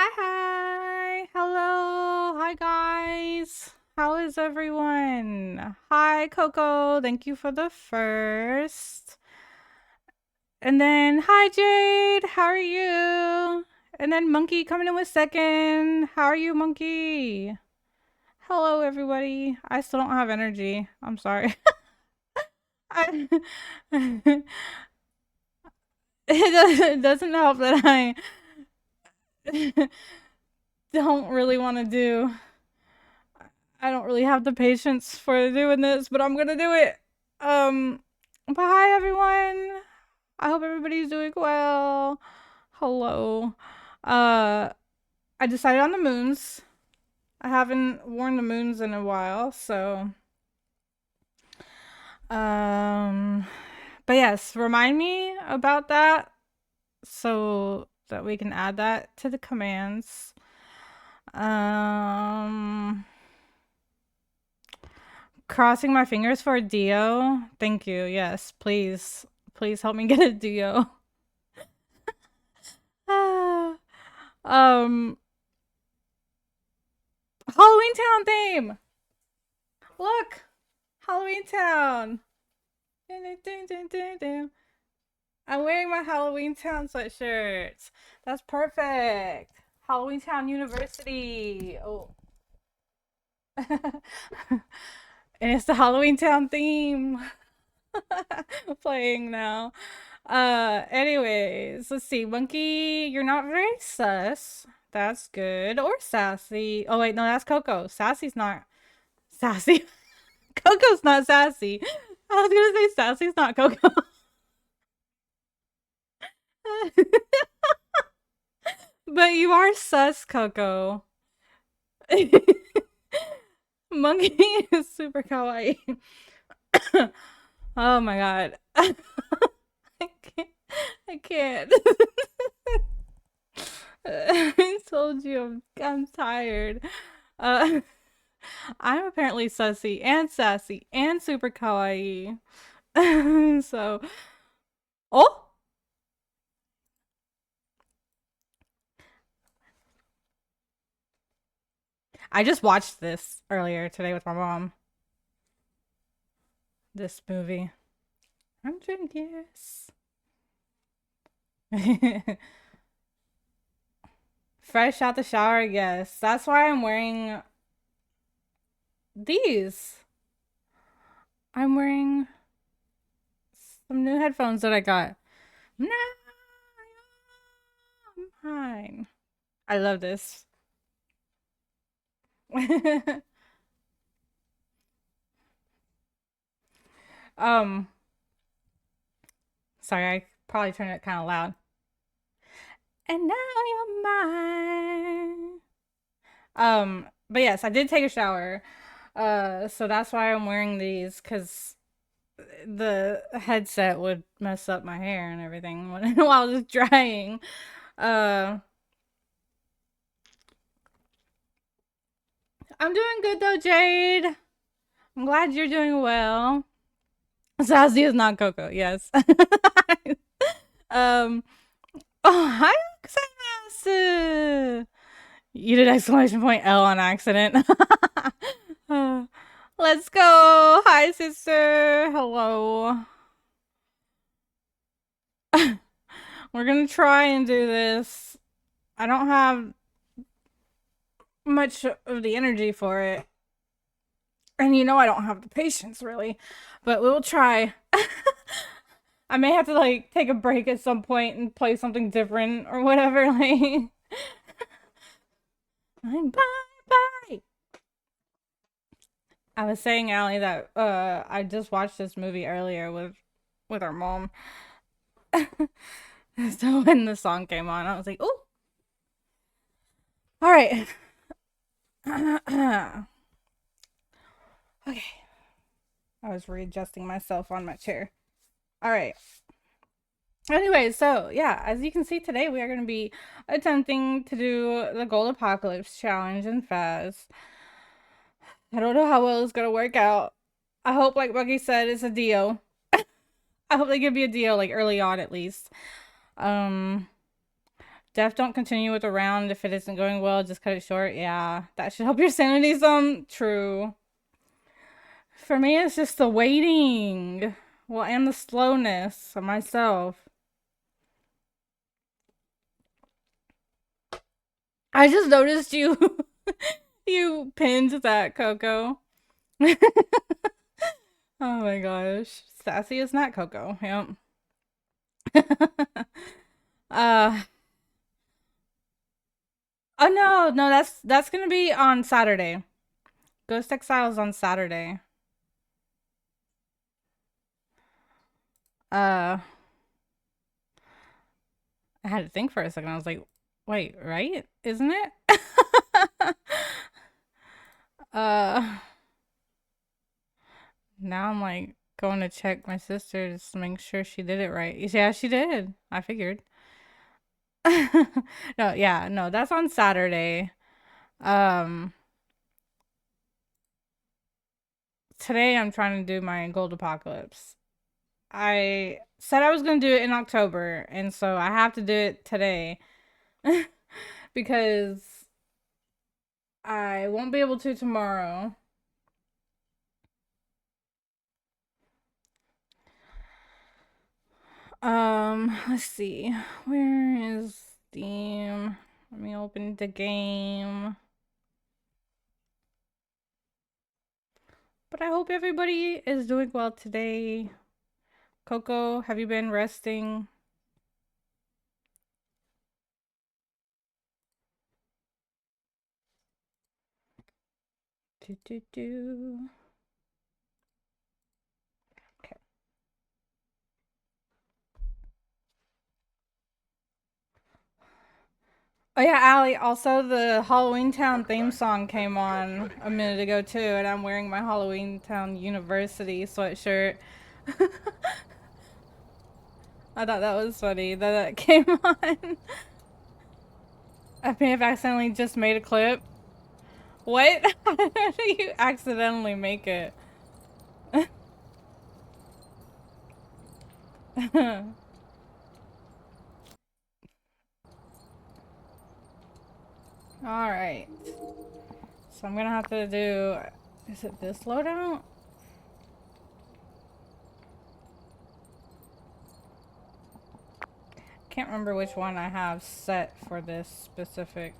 Hi, hi. Hello. Hi, guys. How is everyone? Hi, Coco. Thank you for the first. And then, hi, Jade. How are you? And then, Monkey coming in with second. How are you, Monkey? Hello, everybody. I still don't have energy. I'm sorry. I, it doesn't help that I don't really want to do. I don't really have the patience for doing this, but I'm gonna do it. But hi everyone. I hope everybody's doing well. Hello. Uh, I decided on the moons. I haven't worn the moons in a while, so um, but yes, remind me about that so that we can add that to the commands. Um, Crossing my fingers for a Dio. Thank you. Yes, please. Please help me get a Dio. Ah, um, Halloween Town theme. Look, Halloween Town. I'm wearing my Halloween Town sweatshirt. That's perfect. Halloween Town University. Oh. And it's the Halloween Town theme playing now. Anyways, let's see. Monkey, you're not very sus. That's good. Or sassy. Oh wait, no, that's Coco. Sassy's not sassy. Coco's not sassy. I was gonna say Sassy's not Coco. But you are sus, Coco. Monkey is super kawaii. Oh my god. I can't. I can't. I told you I'm tired. Uh, I'm apparently sussy and sassy and super kawaii. So, oh, I just watched this earlier today with my mom. This movie. 100 years. Fresh out the shower, yes. That's why I'm wearing these. I'm wearing some new headphones that I got. Nah, I'm fine. I love this. um, Sorry, I probably turned it kind of loud. And now you're mine. But yes, I did take a shower. So that's why I'm wearing these because the headset would mess up my hair and everything while it's drying. Uh, I'm doing good though, Jade. I'm glad you're doing well. Sassy is not Coco, yes. um, oh, hi, Xenas. You did exclamation point L on accident. Let's go. Hi, sister. Hello. We're gonna try and do this. I don't have much of the energy for it. And you know I don't have the patience really. But we will try. I may have to like take a break at some point and play something different or whatever. Like bye bye. I was saying, Allie, that I just watched this movie earlier with our mom. So when the song came on, I was like, "Oh, all right." Okay. I was readjusting myself on my chair. All right. Anyway, so yeah, as you can see today, we are going to be attempting to do the Gold Apocalypse challenge in Phas. I don't know how well it's going to work out. I hope, like Bucky said, it's a deal. I hope they give me a deal, like early on at least. Um, Def, don't continue with the round if it isn't going well. Just cut it short. Yeah, that should help your sanity some. True. For me, it's just the waiting. Well, and the slowness of myself. I just noticed you you pinned that, Coco. Oh my gosh. Sassy is not Coco. Yep. uh oh no, that's gonna be on Saturday. Ghost Exiles on Saturday. Uh I had to think for a second. I was like, wait, right? Isn't it? uh Now I'm like going to check my sister just to make sure she did it right. Yeah, she did. I figured. No, yeah, no, that's on Saturday. Um, Today I'm trying to do my Gold Apocalypse. I said I was gonna do it in October, and so I have to do it today because I won't be able to tomorrow. Let's see. Where is Steam? Let me open the game. But I hope everybody is doing well today. Coco, have you been resting? Do do do. Okay. Oh yeah, Allie, also the Halloween Town theme song came on a minute ago too, and I'm wearing my Halloween Town University sweatshirt. I thought that was funny that it came on. I may have accidentally just made a clip. What? How do you accidentally make it? Alright. So I'm gonna have to do... Is it this loadout? Can't remember which one I have set for this specific.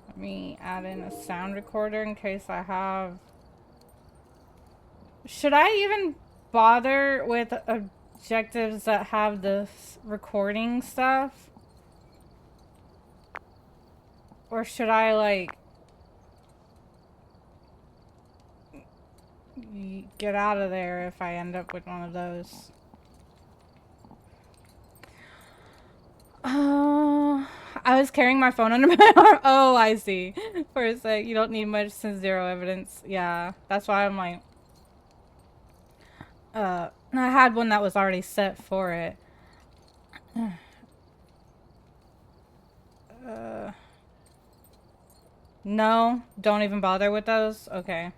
Let me add in a sound recorder in case I have... Should I even bother with objectives that have this recording stuff? Or should I, like, get out of there if I end up with one of those? I was carrying my phone under my arm. Oh, I see. For a sec, you don't need much since zero evidence. Yeah, that's why I'm like... I had one that was already set for it. No, don't even bother with those. Okay.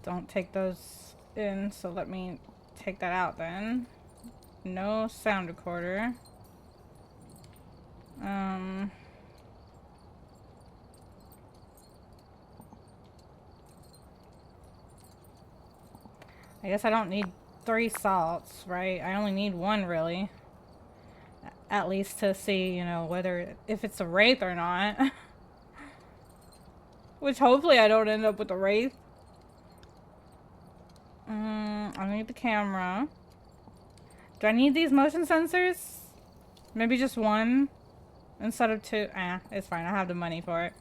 Don't take those in, so let me take that out then. No sound recorder. I guess I don't need 3 salts, right? I only need 1 really. At least to see, you know, whether if it's a wraith or not. Which hopefully I don't end up with a wraith. I need the camera. Do I need these motion sensors? Maybe just 1 instead of 2. It's fine. I have the money for it.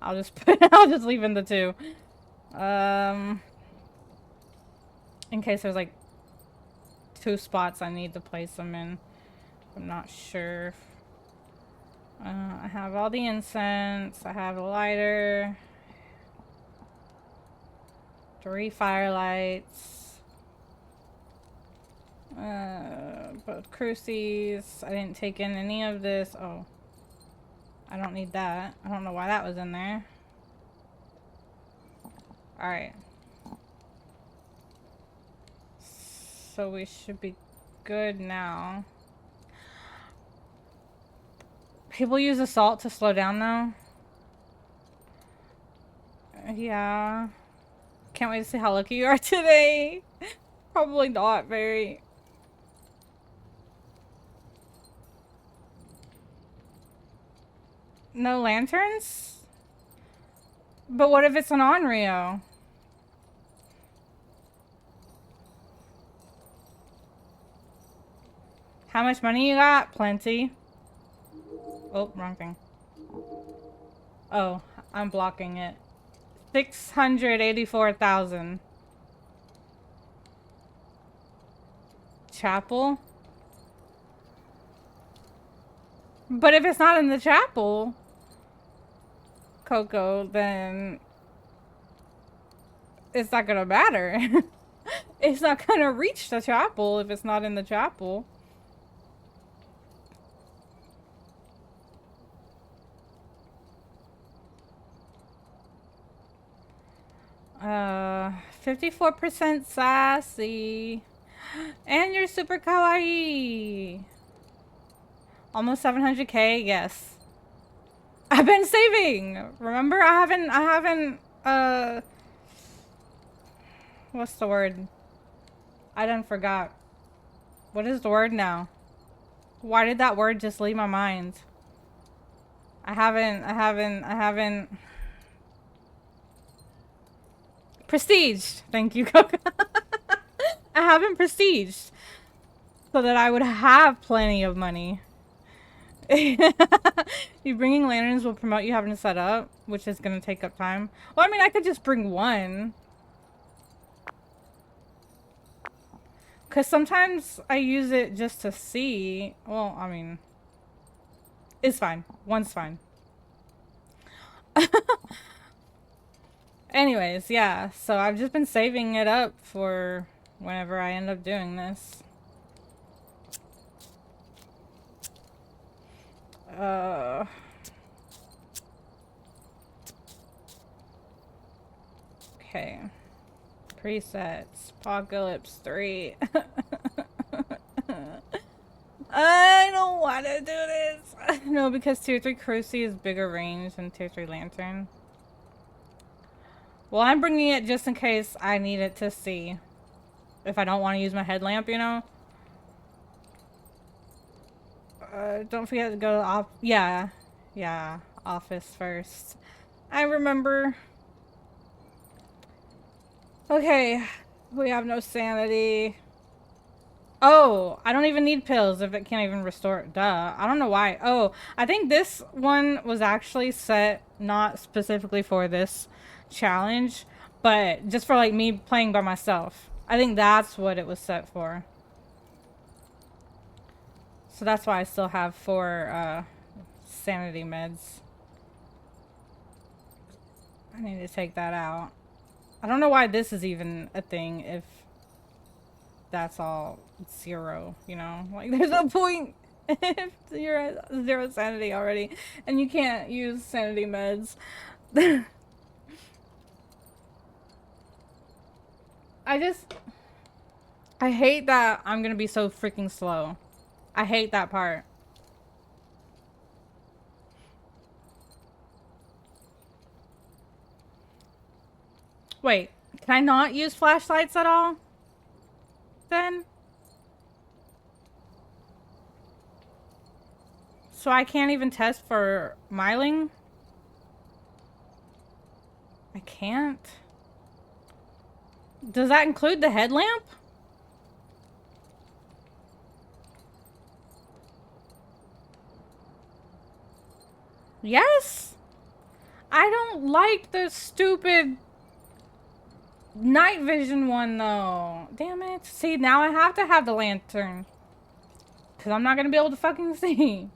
I'll just I'll just leave in the 2. In case there's like 2 spots I need to place them in. I'm not sure. I have all the incense. I have a lighter. 3 firelights. Both cruces. I didn't take in any of this. Oh. I don't need that. I don't know why that was in there. Alright. So we should be good now. People use assault to slow down though. Yeah. Can't wait to see how lucky you are today. Probably not very. No lanterns? But what if it's an Onryo? How much money you got? Plenty. Oh, wrong thing. Oh, I'm blocking it. 684,000. Chapel? But if it's not in the chapel, Coco, then it's not gonna matter. It's not gonna reach the chapel if it's not in the chapel. 54% sassy. And you're super kawaii. Almost 700k, yes. I've been saving. Remember, I haven't, what's the word? I done forgot. What is the word now? Why did that word just leave my mind? I haven't. Prestiged. Thank you, Coco. I haven't prestiged. So that I would have plenty of money. You bringing lanterns will promote you having to set up, which is going to take up time. Well, I mean, I could just bring one. Because sometimes I use it just to see. Well, I mean, it's fine. One's fine. Anyways, yeah. So I've just been saving it up for whenever I end up doing this. Okay. Presets. Apocalypse 3. I don't want to do this. No, because Tier 3 Cruci is bigger range than Tier 3 Lantern. Well, I'm bringing it just in case I need it to see. If I don't want to use my headlamp, you know? Don't forget to go to office first. I remember. Okay, we have no sanity. Oh, I don't even need pills if it can't even restore it. Duh. I don't know why. Oh, I think this one was actually set not specifically for this challenge, but just for like me playing by myself. I think that's what it was set for. So that's why I still have 4 sanity meds. I need to take that out. I don't know why this is even a thing if that's all 0, you know? Like, there's no point if you're at 0 sanity already and you can't use sanity meds. I hate that I'm gonna be so freaking slow. I hate that part. Wait, can I not use flashlights at all? Then? So I can't even test for myling? I can't? Does that include the headlamp? Yes? I don't like the stupid night vision one though. Damn it. See, now I have to have the lantern. Because I'm not going to be able to fucking see.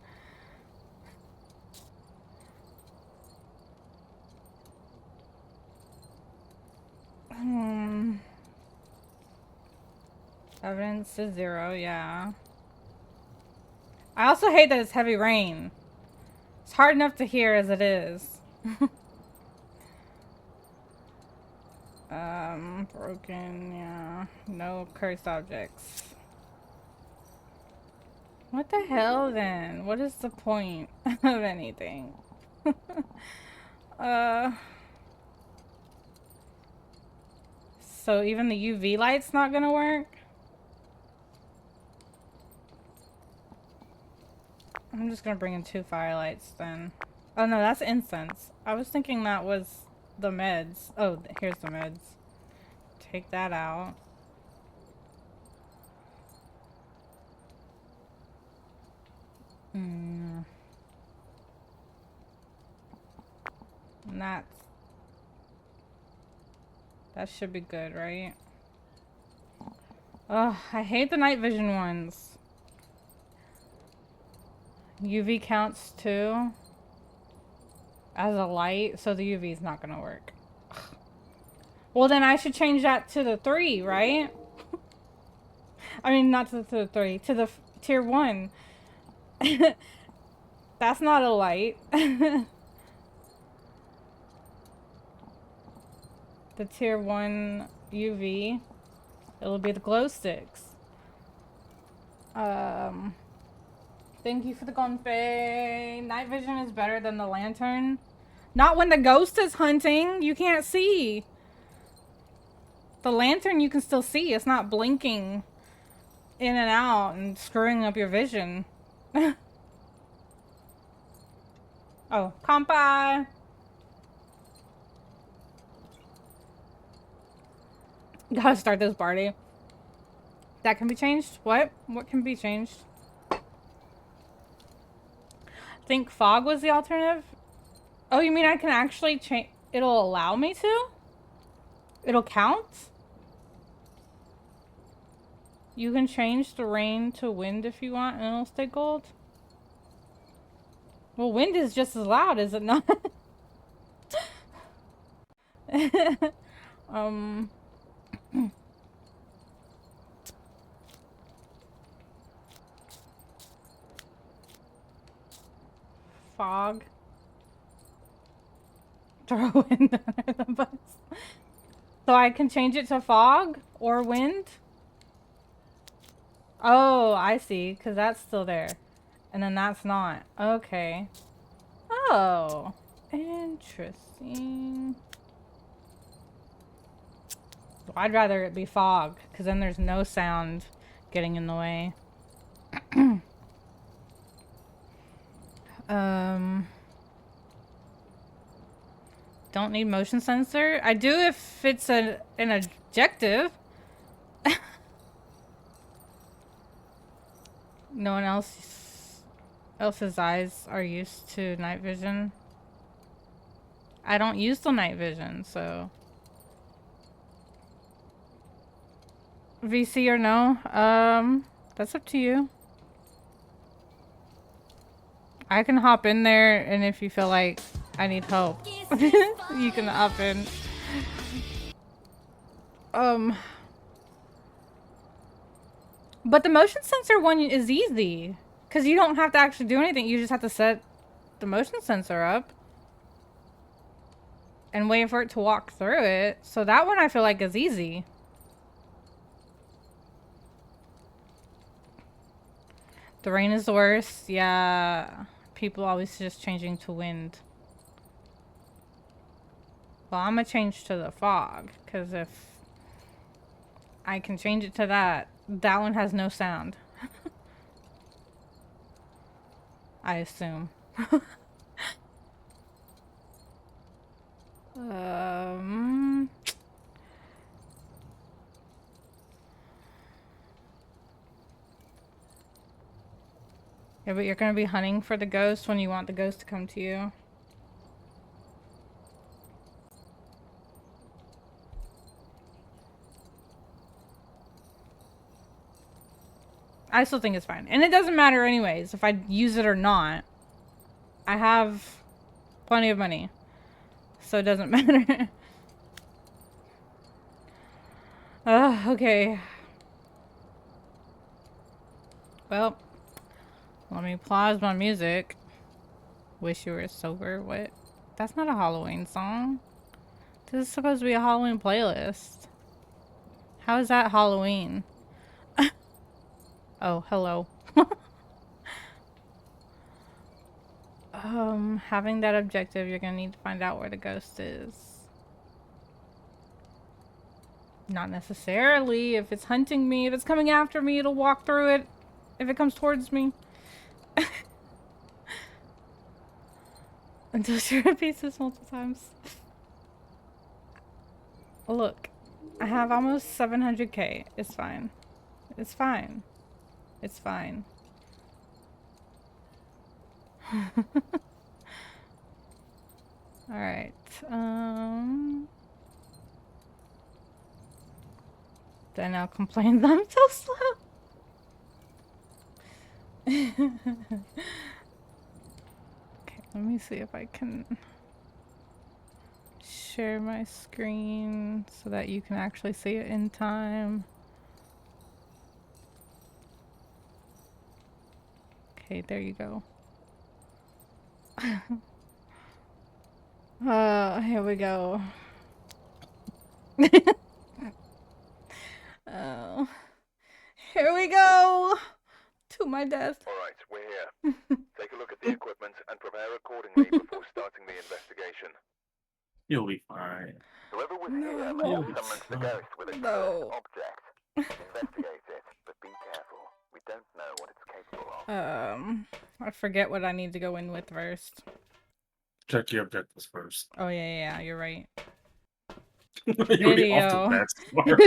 Evidence is 0, yeah. I also hate that it's heavy rain. It's hard enough to hear as it is. Broken, yeah. No cursed objects. What the hell then? What is the point of anything? uh, so even the UV light's not gonna work? I'm just gonna bring in 2 firelights then. Oh no, that's incense. I was thinking that was the meds. Oh, here's the meds. Take that out. And that should be good, right? Ugh, I hate the night vision ones. UV counts too as a light, so the UV is not gonna work. Well, then I should change that to the 3, right? I mean, not to the 3, to the tier 1. That's not a light. The tier 1 UV. It'll be the glow sticks. Thank you for the confet. Night vision is better than the lantern. Not when the ghost is hunting. You can't see. The lantern you can still see. It's not blinking in and out and screwing up your vision. Oh, kampai. Gotta start this party. That can be changed? What? What can be changed? I think fog was the alternative. Oh, you mean I can actually change? It'll allow me to? It'll count? You can change the rain to wind if you want and it'll stay gold? Well, wind is just as loud, is it not? Fog. Throw wind under the bus. So I can change it to fog or wind? Oh, I see, because that's still there. And then that's not. Okay. Oh, interesting. Well, I'd rather it be fog, because then there's no sound getting in the way. Don't need motion sensor. I do if it's an objective. No one else's eyes are used to night vision. I don't use the night vision, so VC or no? That's up to you. I can hop in there, and if you feel like I need help, you can hop in. But the motion sensor one is easy, because you don't have to actually do anything. You just have to set the motion sensor up and wait for it to walk through it. So that one I feel like is easy. The rain is the worst. Yeah. People always just changing to wind. Well, I'm gonna change to the fog, because if I can change it to that, that one has no sound. I assume. Yeah, but you're gonna be hunting for the ghost when you want the ghost to come to you. I still think it's fine. And it doesn't matter anyways if I use it or not. I have plenty of money. So it doesn't matter. Okay. Well, let me pause my music. Wish you were sober. What? That's not a Halloween song. This is supposed to be a Halloween playlist. How is that Halloween? Oh, hello. Having that objective, you're gonna need to find out where the ghost is. Not necessarily. If it's hunting me, if it's coming after me, it'll walk through it. If it comes towards me. Until she repeats this multiple times. Look, I have almost 700k. It's fine. It's fine. It's fine. Alright. Did I now complain that I'm so slow? Okay, let me see if I can share my screen so that you can actually see it in time. Okay, there you go. Here we go. Oh, here we go to my death. All right, we're here. Take a look at the equipment and prepare accordingly before starting the investigation. You'll be fine. Whoever was No, here I may have won't. summoned the ghost with a No. cursed object. Investigate it, but be careful. We don't know what it's capable of. I forget what I need to go in with first. Check your objectives first. Oh yeah, you're right. You're already off to Video. the bad start.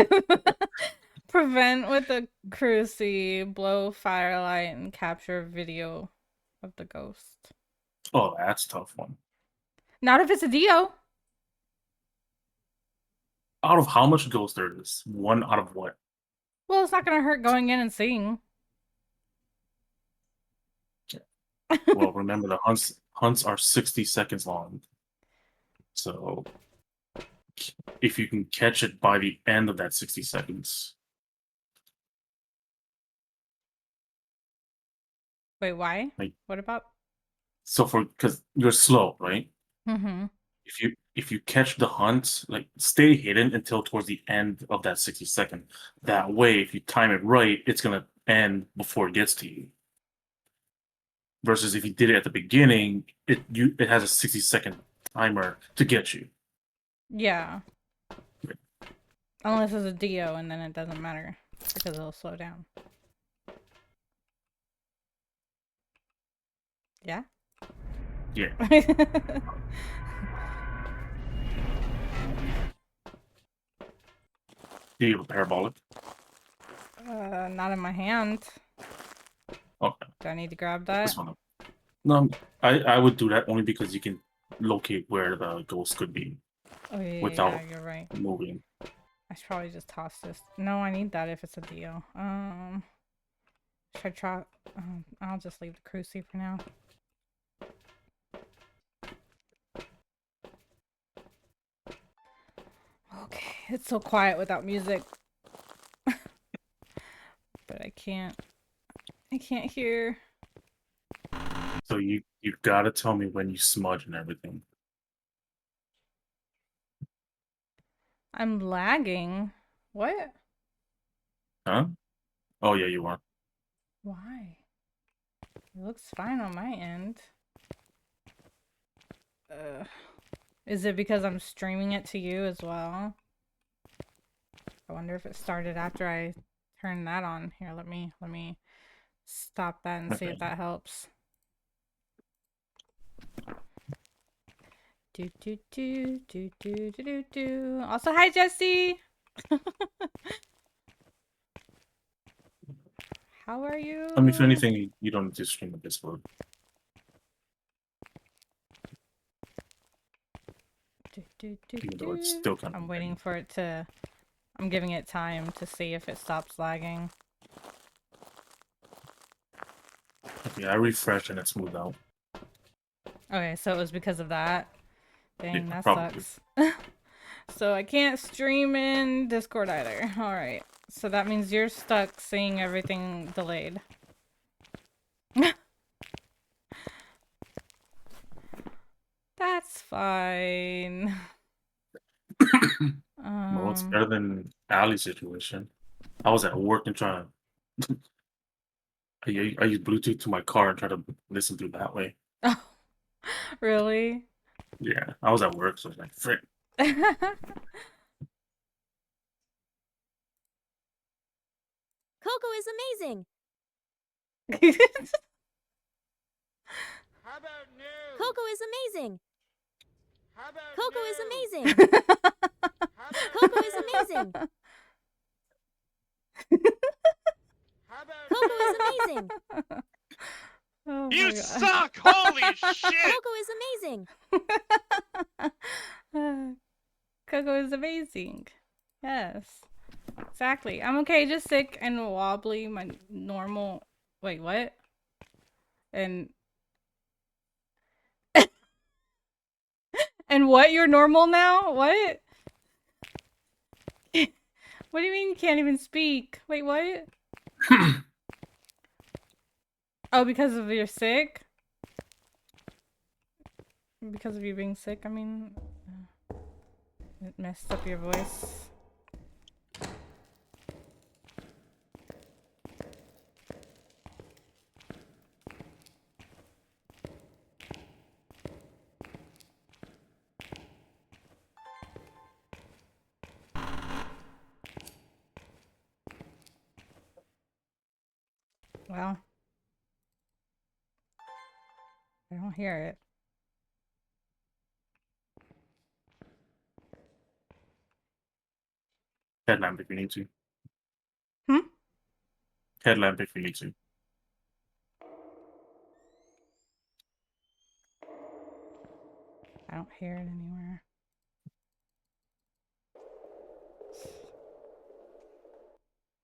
Prevent with the cruci, blow firelight, and capture video of the ghost. Oh, that's a tough one. Not if it's a Dio. Out of how much ghost there is? One out of what? Well, it's not gonna hurt going in and seeing. Well, remember the hunts are 60 seconds long. So if you can catch it by the end of that 60 seconds. Wait, why? Like, What about? so because you're slow, right? Mm-hmm. If you catch the hunt, like stay hidden until towards the end of that 60 second. That way, if you time it right, it's gonna end before it gets to you. Versus if you did it at the beginning, it has a 60-second timer to get you. Yeah. Unless it's a Dio, and then it doesn't matter because it'll slow down. Yeah. Yeah. Do you have a parabolic? Not in my hand. Okay. Do I need to grab that? This one. No, I would do that only because you can locate where the ghost could be. Oh yeah, without you're right. moving. I should probably just toss this. No, I need that if it's a Dio. Should I try? I'll just leave the cruci for now. Okay, it's so quiet without music. But I can't hear. So you gotta tell me when you smudge and everything. I'm lagging. What? Huh? Oh yeah, you are. Why? It looks fine on my end. Is it because I'm streaming it to you as well? I wonder if it started after I turned that on. Here, let me stop that and see if that helps. Do do do do do do do do. Also, hi Jesse. How are you? I mean, if anything, you don't need to stream the Discord. Even though it's still kind of I'm waiting for it to. I'm giving it time to see if it stops lagging. Okay, I refreshed and it smoothed out. Okay, so it was because of that. Dang, Yeah, that probably. sucks. So I can't stream in Discord either. Alright. So that means you're stuck seeing everything delayed. That's fine. it's better than Ali's situation. I was at work and trying to. I use Bluetooth to my car and try to listen through that way. Oh, really? Yeah, I was at work, so I was like, frick. Coco is amazing. How about new? Coco is amazing. How about Coco new? is amazing. How about Coco is new? amazing. How about Coco new? is amazing. Oh You my God. suck! Holy shit! Coco is amazing. Coco is amazing. Yes. Exactly. I'm okay, just sick and wobbly. My normal. Wait, what? And. And what? You're normal now? What? What do you mean you can't even speak? Wait, what? Oh, because of you're sick? Because of you being sick, I mean. It messed up your voice. Well. I don't hear it. Headlamp if you need to. Hmm? Headlamp if you need to. I don't hear it anywhere.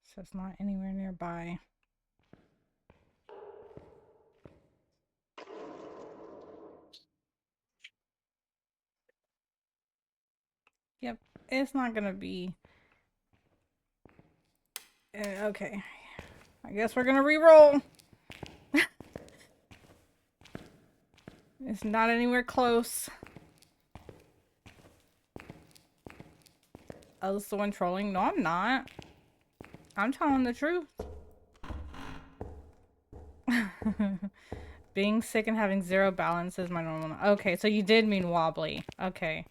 So it's not anywhere nearby. Yep, it's not gonna be. Okay. I guess we're gonna re-roll. It's not anywhere close. I was the one trolling. No, I'm not. I'm telling the truth. Being sick and having zero balance is my normal. Okay, so you did mean wobbly. Okay.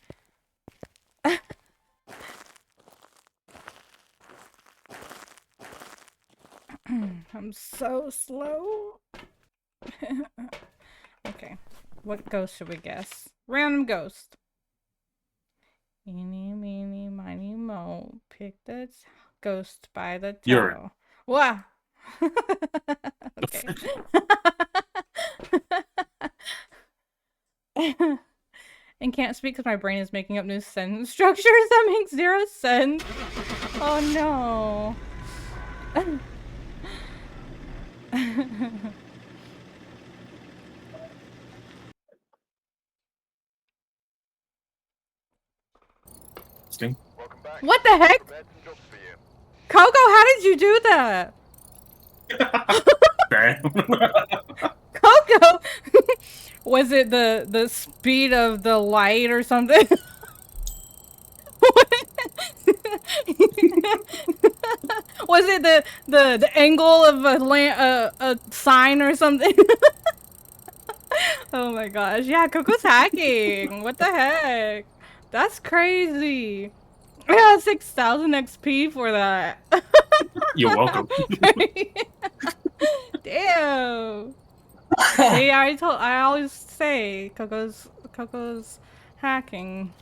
I'm so slow. Okay. What ghost should we guess? Random ghost. Eeny, meeny, miny, mo. Pick the ghost by the You're toe. Wow. Okay. And can't speak because my brain is making up new sentence structures that make zero sense. Oh no. Sting. Welcome back. What the heck? Prepared some jobs for you. Coco, how did you do that? Damn. Coco! Was it the speed of the light or something? Was it the angle of a sign or something? Oh my gosh. Yeah, Coco's hacking. What the heck? That's crazy. I got 6,000 XP for that. You're welcome. Damn. See, I always say Coco's hacking.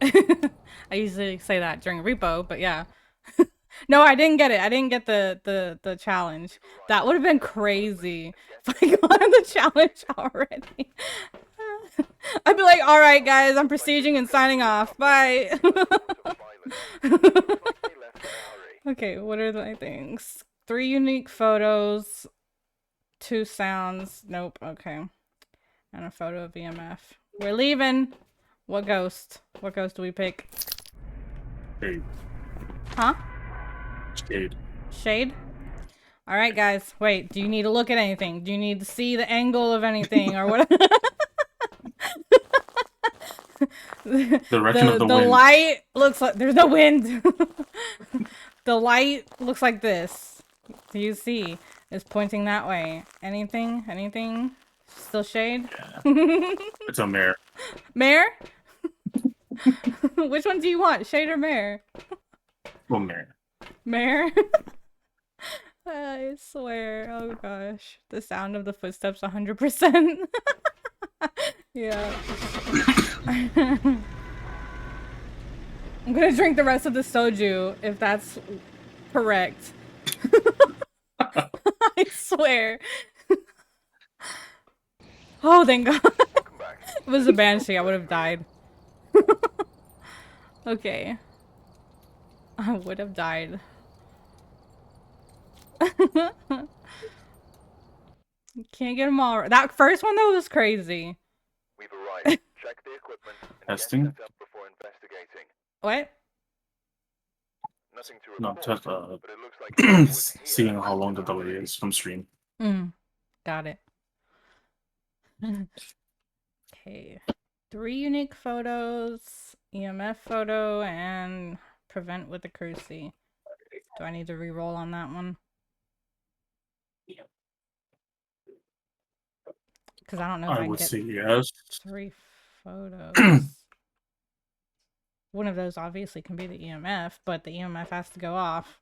I usually say that during repo, but yeah. No, I didn't get it. I didn't get the challenge. That would have been crazy if I got the challenge already. I'd be like, all right, guys, I'm prestiging and signing off. Bye. Okay, what are the things? 3 unique photos, 2 sounds. Nope. Okay, and a photo of EMF. We're leaving. What ghost? What ghost do we pick? Hey, Huh? shade. Shade? Alright, guys. Wait, do you need to look at anything? Do you need to see the angle of anything or what? Direction of the the wind. light looks like there's no wind. The light looks like this. Do you see? It's pointing that way. Anything? Anything? Still shade? Yeah. It's a mare. Mare? Which one do you want? Shade or mare? Well, mare. Mare? I swear. Oh gosh. The sound of the footsteps 100%. Yeah. I'm gonna drink the rest of the soju if that's correct. I swear. Oh, thank God. Welcome back. If it was a banshee, I would have died. Okay. I would have died. Can't get them all. That first one though was crazy. We've arrived. Check the equipment and Testing. get set up before investigating. What? Nothing to No, report, just but it looks like it was here seeing how long the last delay night. is from stream. Got it. Okay. 3 unique photos, EMF photo, and prevent with the cruci. Do I need to re-roll on that one? Because I don't know if I I can would get say yes. 3 photos. One of those obviously can be the EMF, but the EMF has to go off.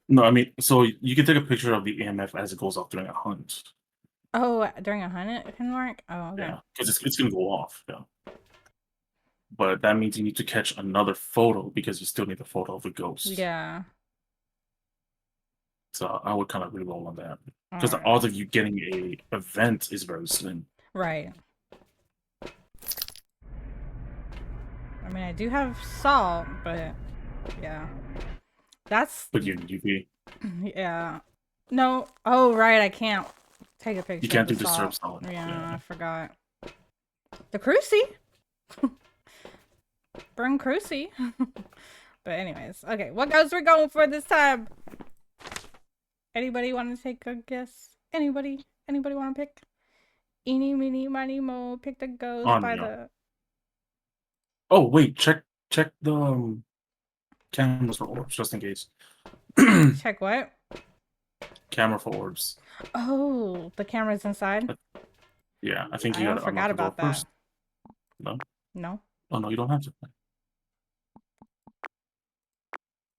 No, I mean, so you can take a picture of the EMF as it goes off during a hunt. Oh, during a hunt it can work? Oh, okay. Yeah, because it's going to go off. Yeah. But that means you need to catch another photo because you still need a photo of the ghost. Yeah. So I would kind of re-roll on that. Because the Alright. odds of you getting a event is very slim. Right. I mean, I do have salt, but yeah. That's But you UV. yeah. No. Oh, right. I can't take a picture. You can't of do the disturb salt. salt. Yeah, Yeah. I forgot. The cruci. Burn cruci. But anyways, okay. What ghost we're going for this time? Anybody want to take a guess? Anybody? Anybody want to pick? Eeny, meeny, miny, mo. Pick the ghost by Anya. the. Oh wait, check the cameras for orbs just in case. Check what? Camera for orbs. Oh, the camera's inside. Yeah, I think I you gotta forgot unlock the door about that. first. No? No, Oh no, you don't have to.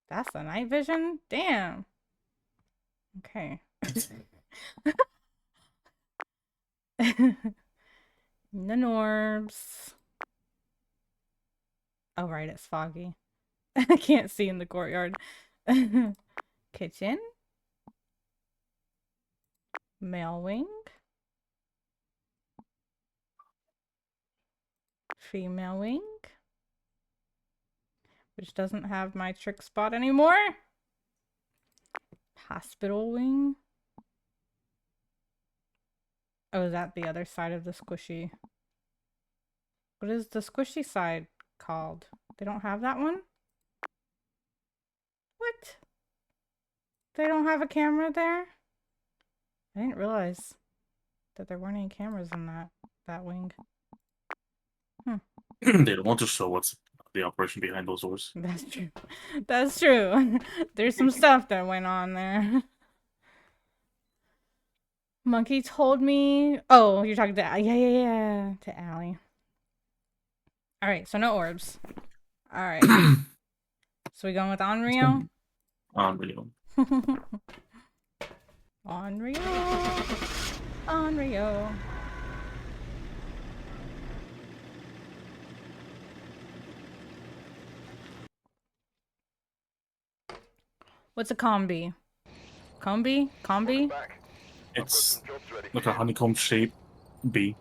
that's the night vision. Damn. Okay. The Norbs. Oh, right, it's foggy. I can't see in the courtyard. Kitchen. Male wing. Female wing. Which doesn't have my trick spot anymore. Hospital wing. Oh, is that the other side of the squishy? What is the squishy side called? They don't have that one? What? They don't have a camera there? I didn't realize that there weren't any cameras in that wing. They don't want to show what's the operation behind those doors. That's true. That's true. There's some stuff that went on there. Monkey told me. Oh, you're talking to yeah, to Allie. All right, so no orbs. All right. So we going with Onryo? Unreal. Onryo. What's a combi? Combi? Welcome back. I've got It's some jobs ready like for a you. honeycomb shape bee.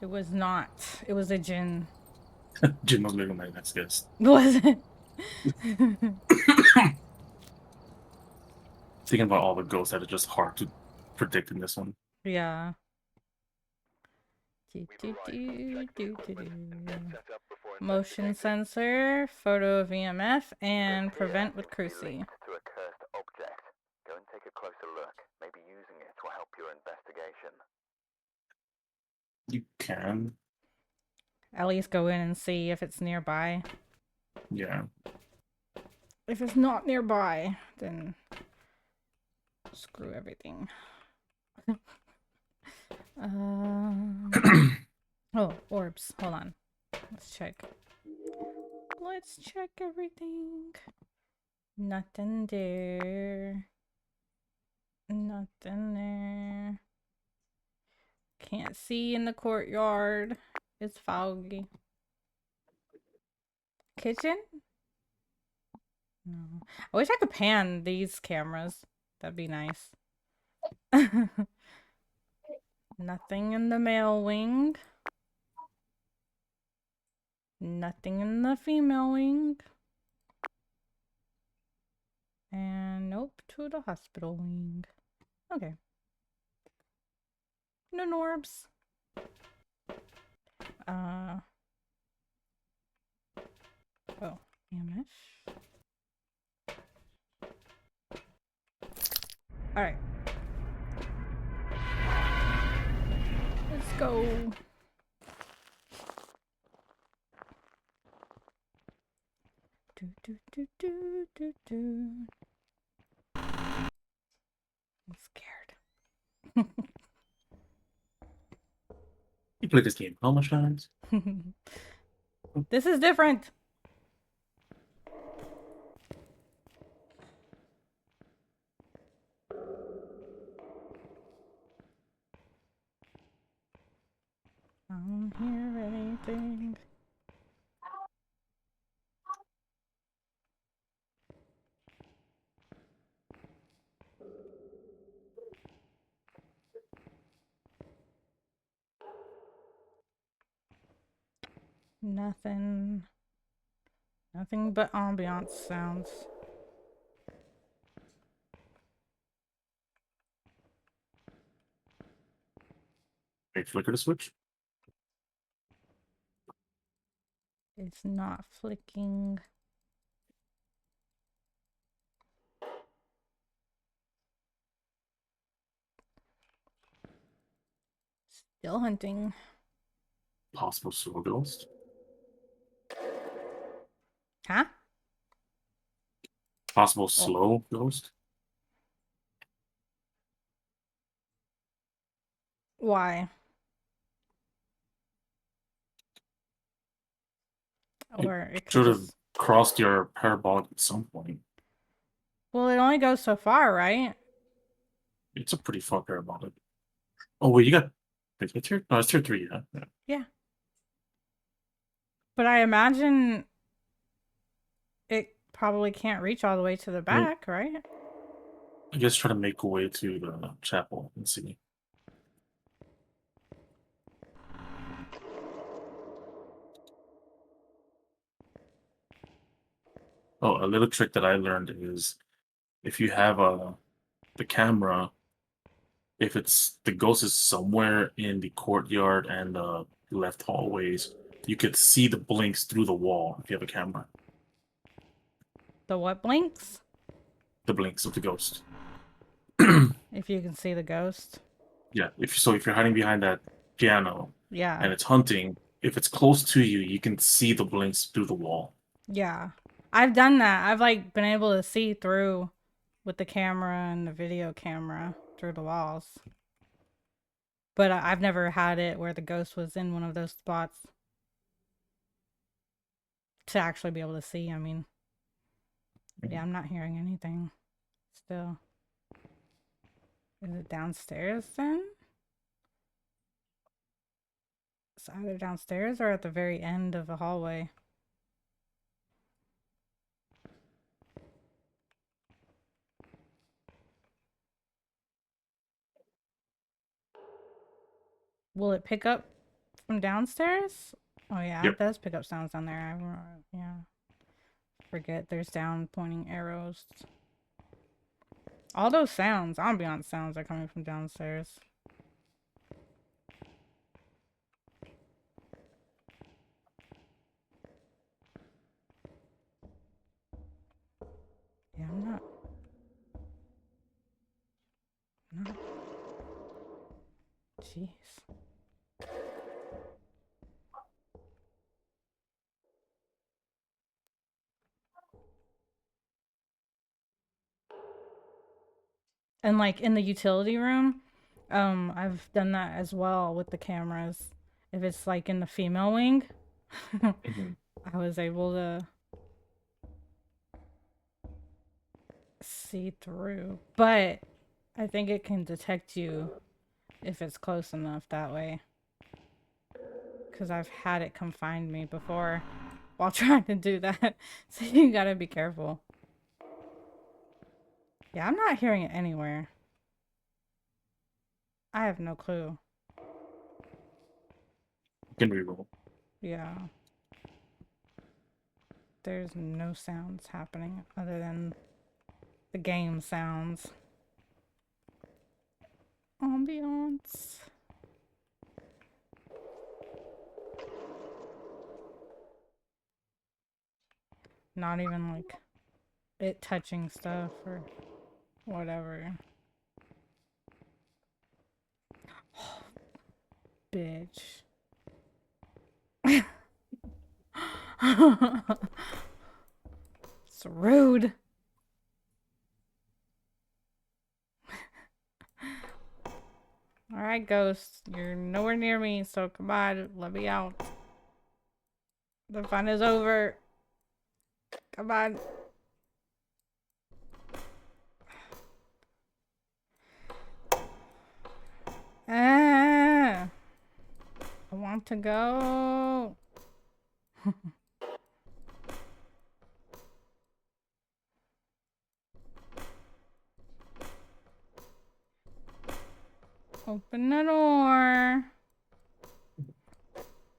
It was not. It was a djinn. Jim was making my next guess. Was it? Thinking about all the ghosts that are just hard to predict in this one. Yeah. We've arrived. Check the equipment and get set up before Motion investigating. sensor, photo of EMF, and This prevent here with seems to be cruci. linked to a cursed object. Go and take a closer look. Maybe using it will help your investigation. You can. At least go in and see if it's nearby. Yeah. If it's not nearby, then screw everything. Oh, orbs. Hold on. Let's check. Let's check everything. Nothing there. Nothing there. Can't see in the courtyard. It's foggy. Kitchen? No. I wish I could pan these cameras. That'd be nice. Nothing in the male wing. Nothing in the female wing. And nope, to the hospital wing. Okay. No Norbs. Oh, EMF. Alright. Let's go. Do, do, do, do, do, do. I'm scared. You played this game how much times? This is different. I don't hear anything. Nothing. Nothing but ambiance sounds. Wait, flicker the switch. It's not flicking. Still hunting. Possible slow ghost. Huh? Possible slow ghost. Why? Or it could Should have just... crossed your parabolic at some point. Well, it only goes so far, right? It's a pretty far parabolic. Oh wait, you got it's tier? No, it's tier 3, yeah. Yeah. But I imagine it probably can't reach all the way to the back, right? I guess try to make a way to the chapel and see. Oh, a little trick that I learned is if you have the camera, if it's the ghost is somewhere in the courtyard and the left hallways, you could see the blinks through the wall if you have a camera. The what blinks? The blinks of the ghost. If you can see the ghost. Yeah, if you're hiding behind that piano Yeah. and it's hunting, if it's close to you, you can see the blinks through the wall. Yeah. I've done that. I've like been able to see through with the camera and the video camera through the walls. But I've never had it where the ghost was in one of those spots to actually be able to see. I mean, yeah, I'm not hearing anything still. Is it downstairs then? It's either downstairs or at the very end of the hallway. Will it pick up from downstairs? Oh yeah, Yep. it does pick up sounds down there. Yeah. Forget there's down pointing arrows. All those sounds, ambiance sounds, are coming from downstairs. Yeah, I'm not. Jeez. And like in the utility room, I've done that as well with the cameras. If it's like in the female wing, Mhm. I was able to see through. But I think it can detect you if it's close enough that way. Because I've had it confine me before while trying to do that. So you gotta be careful. Yeah, I'm not hearing it anywhere. I have no clue. You can reroll. Yeah. There's no sounds happening other than the game sounds. Ambiance. Not even like it touching stuff or whatever. Bitch. It's rude. Alright, Ghost. You're nowhere near me, so come on, let me out. The fun is over. Come on. Ah, I want to go. Open the door.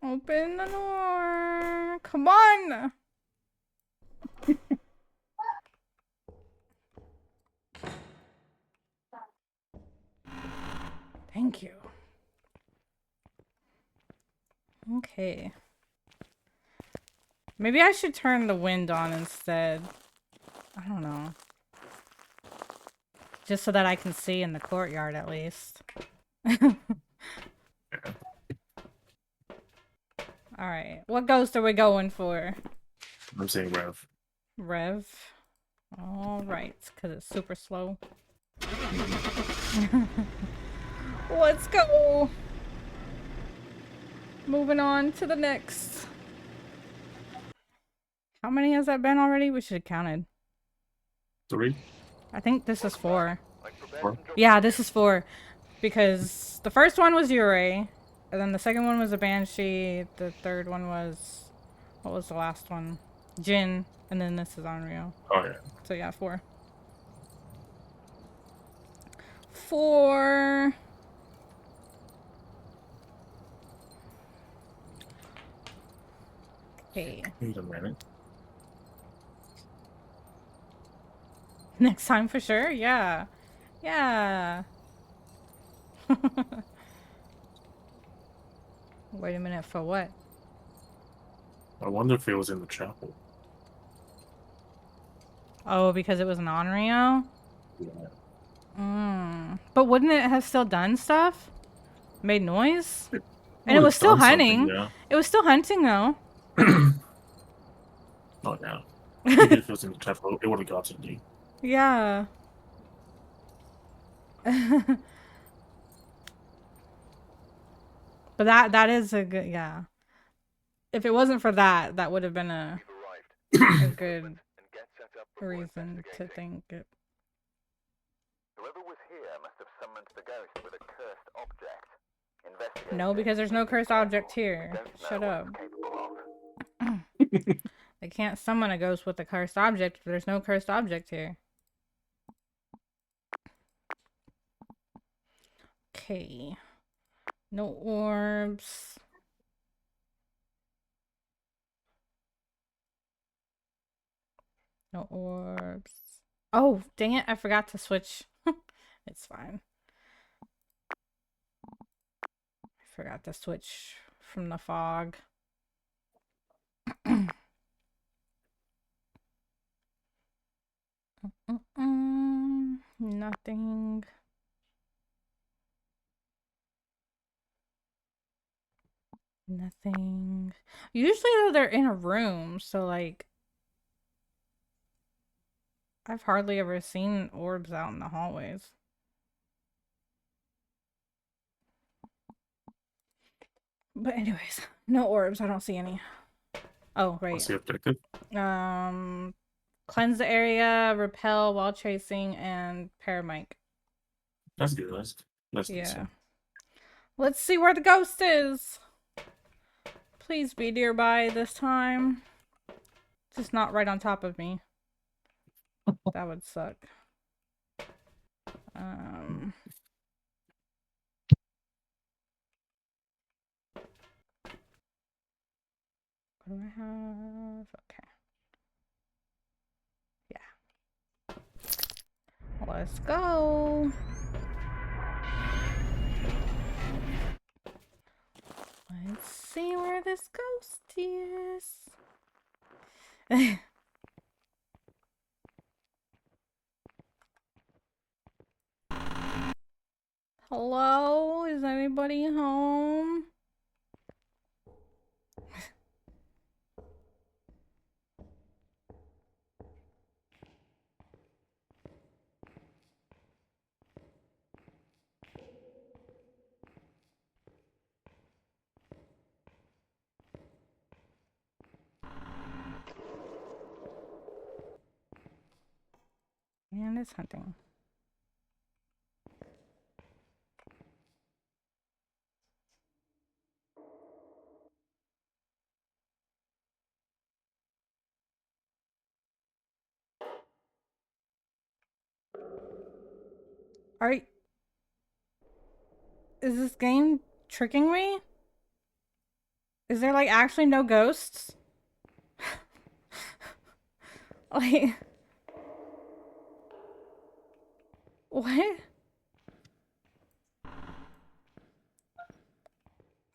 Open the door. Come on. Thank you. Okay. Maybe I should turn the wind on instead. I don't know. Just so that I can see in the courtyard at least. Alright. What ghost are we going for? I'm saying Rev. Rev. Alright. Because it's super slow. Let's go. Moving on to the next. How many has that been already? We should have counted. 3? I think this is 4. I've prepared 4? some jobs Yeah, for this you. is 4. Because the first one was Yurei. And then the second one was a Banshee. The third one was... What was the last one? Jin. And then this is Onryo. Oh, yeah. So yeah, 4. 4. Okay. Wait a minute. Next time for sure? Yeah. Yeah. Wait a minute, for what? I wonder if it was in the chapel. Oh, because it was an Onryo? Yeah. But wouldn't it have still done stuff? Made noise? And it Would was have still done something, hunting. yeah. It was still hunting though. Oh, yeah. Even if it was in the chapel, it would have gotten you. Yeah. But that is a good, yeah. If it wasn't for that, that would have been a We've arrived. good And get set up before reason to investigating. think it. Whoever was here must have summoned the ghost with a cursed object. Investigate No, it. because there's no Be cursed careful. object We here. don't know Shut what up. it's capable of. They can't summon a ghost with a cursed object if there's no cursed object here. Okay. No orbs. No orbs. Oh, dang it. I forgot to switch. It's fine. I forgot to switch from the fog. Nothing. Nothing. Usually though they're in a room, so like I've hardly ever seen orbs out in the hallways. But anyways, no orbs. I don't see any. Oh, right. What's the objective? Cleanse the area, repel while chasing, and paramike. That's good. That's Yeah. decent. Let's see where the ghost is. Please be nearby this time. Just not right on top of me. That would suck. What do I have? Okay. Yeah. Let's go. Let's see where this ghost is. Hello? Is anybody home? And it's hunting. Alright. Is this game tricking me? Is there like actually no ghosts? Like, what?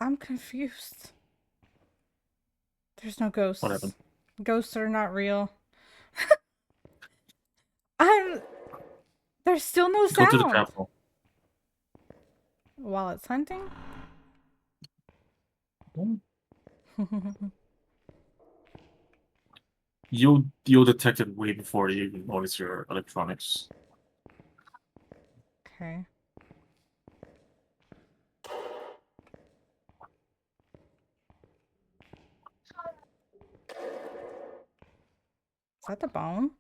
I'm confused. There's no ghosts. What happened? Ghosts are not real. There's still no Go to the sound. capital. While it's hunting? You'll detect it way before you even notice your electronics. Okay. Is that the bone?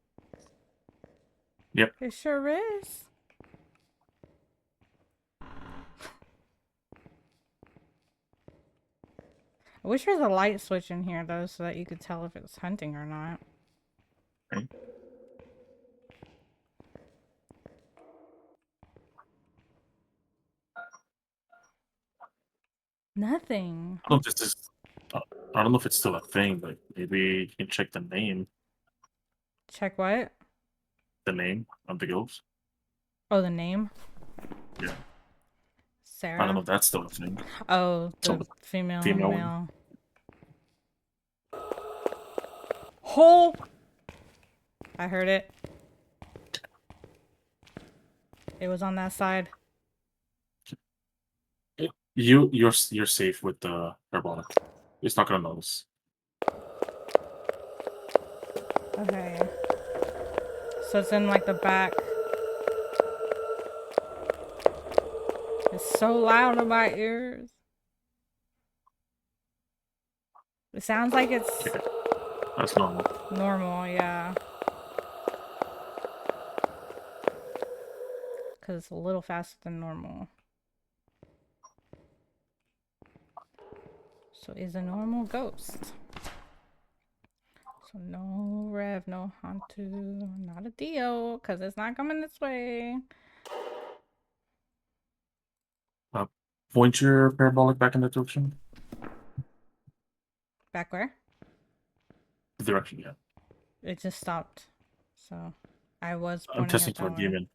Yep. It sure is. I wish there was a light switch in here though so that you could tell if it's hunting or not. Okay. Nothing. I don't know if this is. I don't know if it's still a thing, but maybe you can check the name. Check what? The name of the ghost. Oh, the name? Yeah. Sarah? I don't know if that's still a thing. Oh, the So, female, female one. male. Hole! I heard it. It was on that side. You're safe with the parabolic. It's not gonna notice. Okay. So it's in like the back. It's so loud in my ears. It sounds like it's Okay. That's normal. normal, yeah. Because it's a little faster than normal. So is a normal ghost. So no Rev, no Hantu, not a Dio, because it's not coming this way. Point your parabolic back in that direction. Back where? The direction, yeah. It just stopped. So I was I'm pointing testing it for a that way. demon.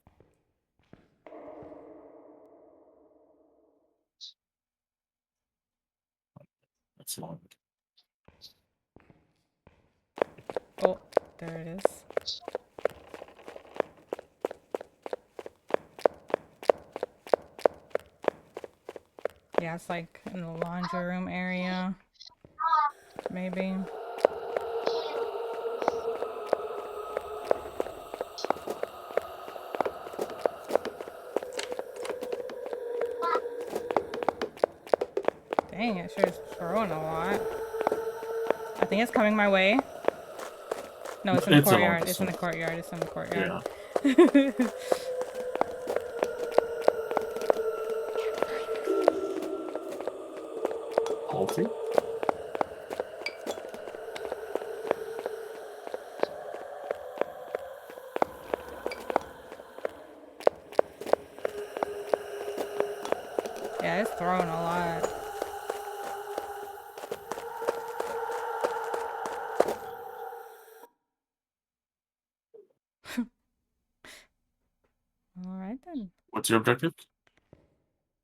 That's long. Oh, there it is. Yeah, it's like in the laundry room area. Maybe. Dang, it sure is throwing a lot. I think it's coming my way. No, it's in the It's along courtyard. this It's in the way. courtyard. It's in the courtyard. Yeah. Halting? Yeah, it's throwing a lot. All right then. What's your objective?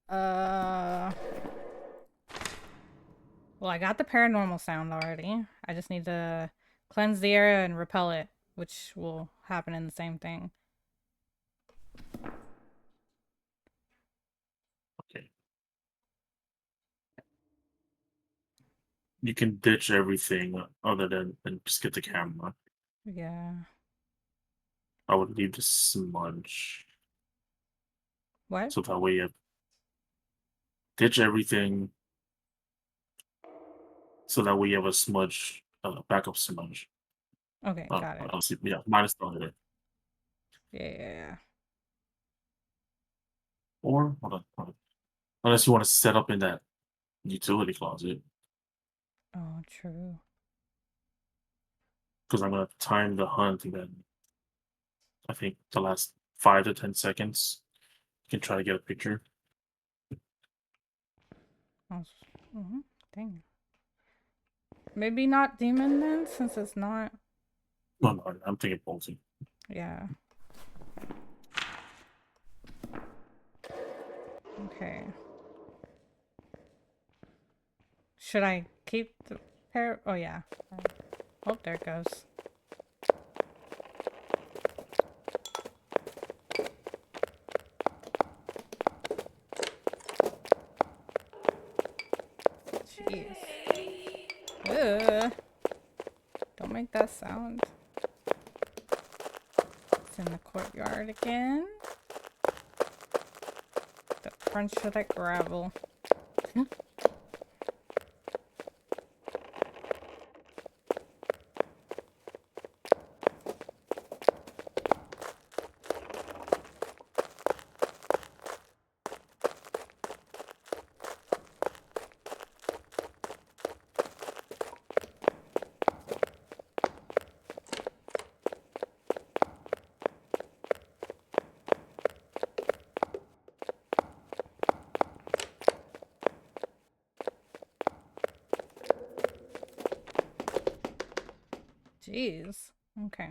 Uh, well, I got the paranormal sound already. I just need to cleanse the area and repel it, which will happen in the same thing. Okay. You can ditch everything other than and just get the camera. Yeah. I would leave the smudge. What? So that way you ditch everything. So that way you have a smudge, backup smudge. Okay, got it. I'll see. Yeah, minus the other. Yeah. Or hold on. Unless you want to set up in that utility closet, Oh, true. because I'm gonna time the hunt and then I think the last 5 to 10 seconds you can try to get a picture. Mm-hmm. Dang. Maybe not demon then, since it's not. No, I'm thinking bolting. Yeah. Okay. Should I keep the pair? Oh, yeah. Oh, there it goes. Jeez. Ugh. Don't make that sound. It's in the courtyard again. The crunch of that gravel. Jeez. Okay.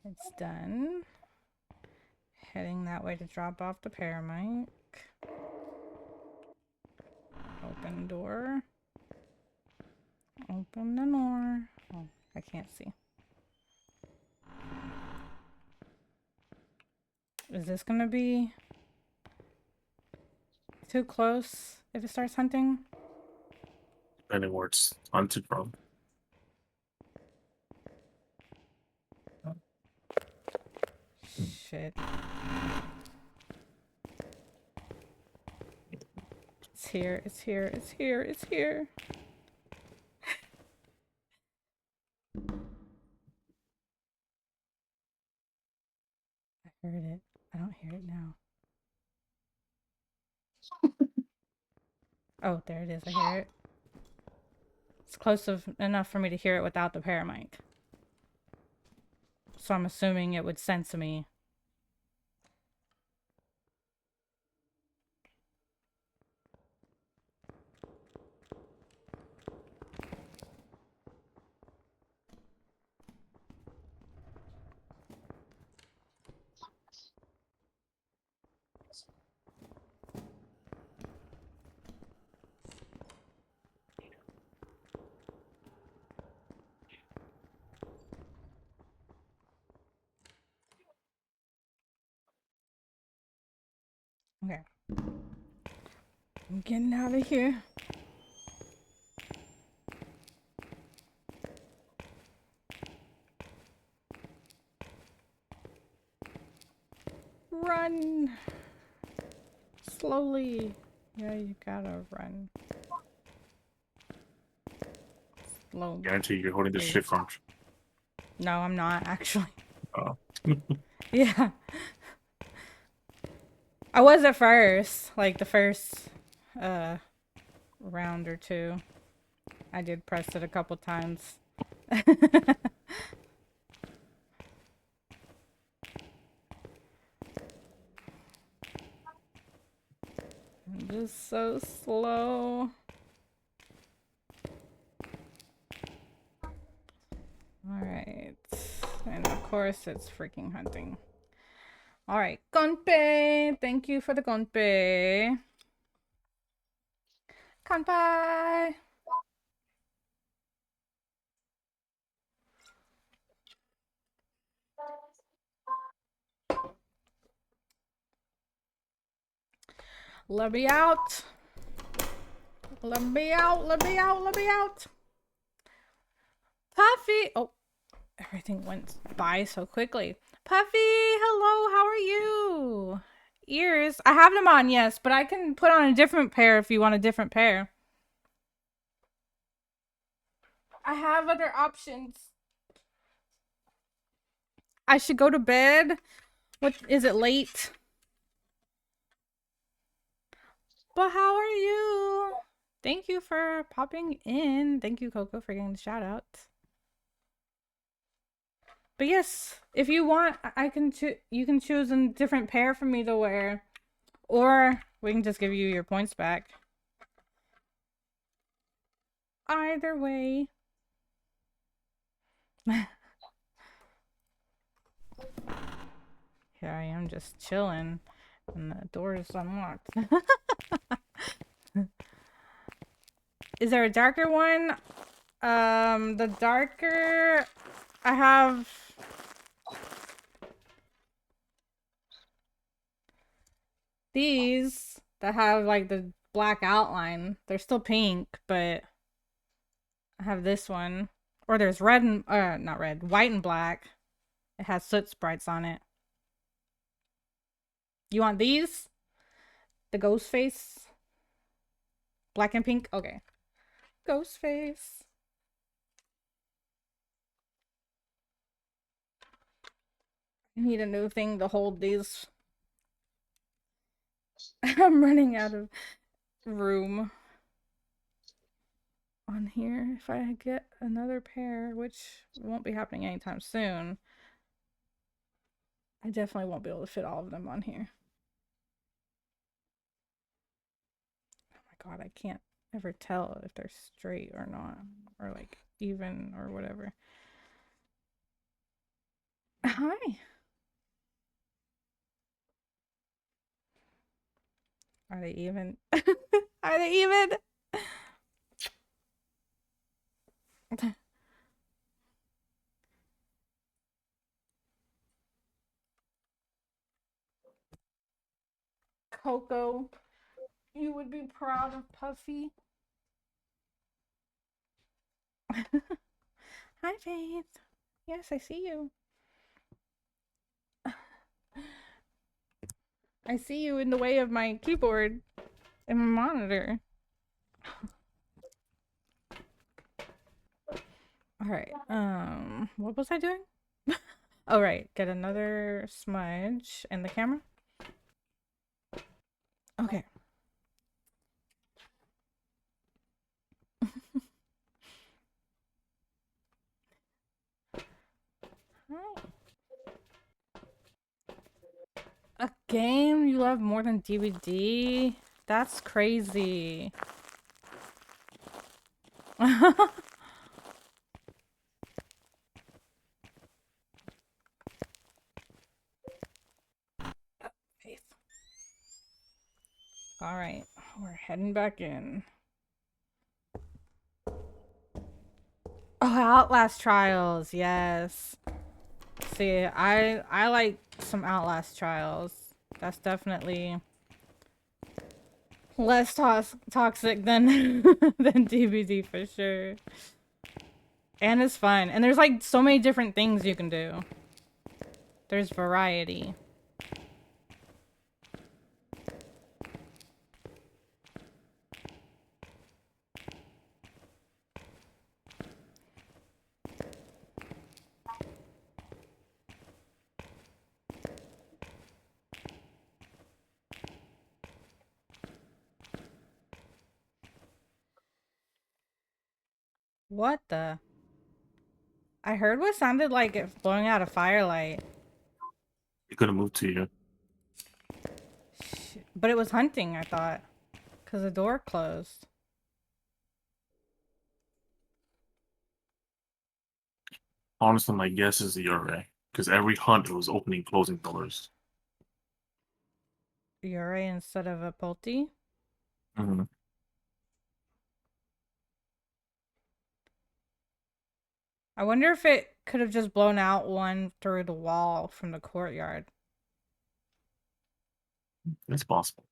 It's done. Heading that way to drop off the paramite. Open door. Open the door. Oh, I can't see. Is this gonna be too close if it starts hunting? Depending where it's hunted from. Shit. It's here, it's here, it's here, it's here. I heard it. I don't hear it now. Oh, there it is. I hear it. It's close enough for me to hear it without the paramite. So I'm assuming it would sense me. Okay. I'm getting out of here. Run! Slowly. Yeah, you gotta run. Slow. Guarantee you're holding this Hey. shit from. No, I'm not actually. Oh. Yeah. I was at first, like the first round or two. I did press it a couple times. I'm just so slow. Alright. And of course it's freaking hunting. Alright, Gonpei! Thank you for the Gonpei. Kanpai! Let me out! Let me out! Let me out! Let me out! Puffy! Oh, everything went by so quickly. Puffy, hello, how are you? Ears, I have them on, yes, but I can put on a different pair if you want a different pair. I have other options. I should go to bed. What is it, late? But how are you? Thank you for popping in. Thank you, Coco, for getting the shout out. But yes, if you want, I can you can choose a different pair for me to wear. Or we can just give you your points back. Either way. Here I am just chilling. And the door is unlocked. Is there a darker one? The darker... I have... these that have like the black outline. They're still pink, but I have this one. Or there's red and not red, white and black. It has soot sprites on it. You want these? The ghost face? Black and pink? Okay. Ghost face. I need a new thing to hold these. I'm running out of room on here. If I get another pair, which won't be happening anytime soon, I definitely won't be able to fit all of them on here. Oh my god, I can't ever tell if they're straight or not, or like even or whatever. Hi. Are they even? Are they even? Coco, you would be proud of Puffy. Hi, Faith. Yes, I see you. I see you in the way of my keyboard and my monitor. All right. What was I doing? Oh, right. Get another smudge in the camera. Okay. Hi. A game you love more than DVD? That's crazy. Faith. All right, we're heading back in. Oh, Outlast Trials, yes. See, I like some Outlast Trials. That's definitely less toxic than than DVD for sure. And it's fun. And there's like so many different things you can do. There's variety. What the? I heard what sounded like it blowing out a firelight. It could have moved to you. But it was hunting, I thought. Because the door closed. Honestly, my guess is the URA. Because every hunt it was opening, closing doors. Ure instead of a Pulte? Mm-hmm. I wonder if it could have just blown out one through the wall from the courtyard. It's possible.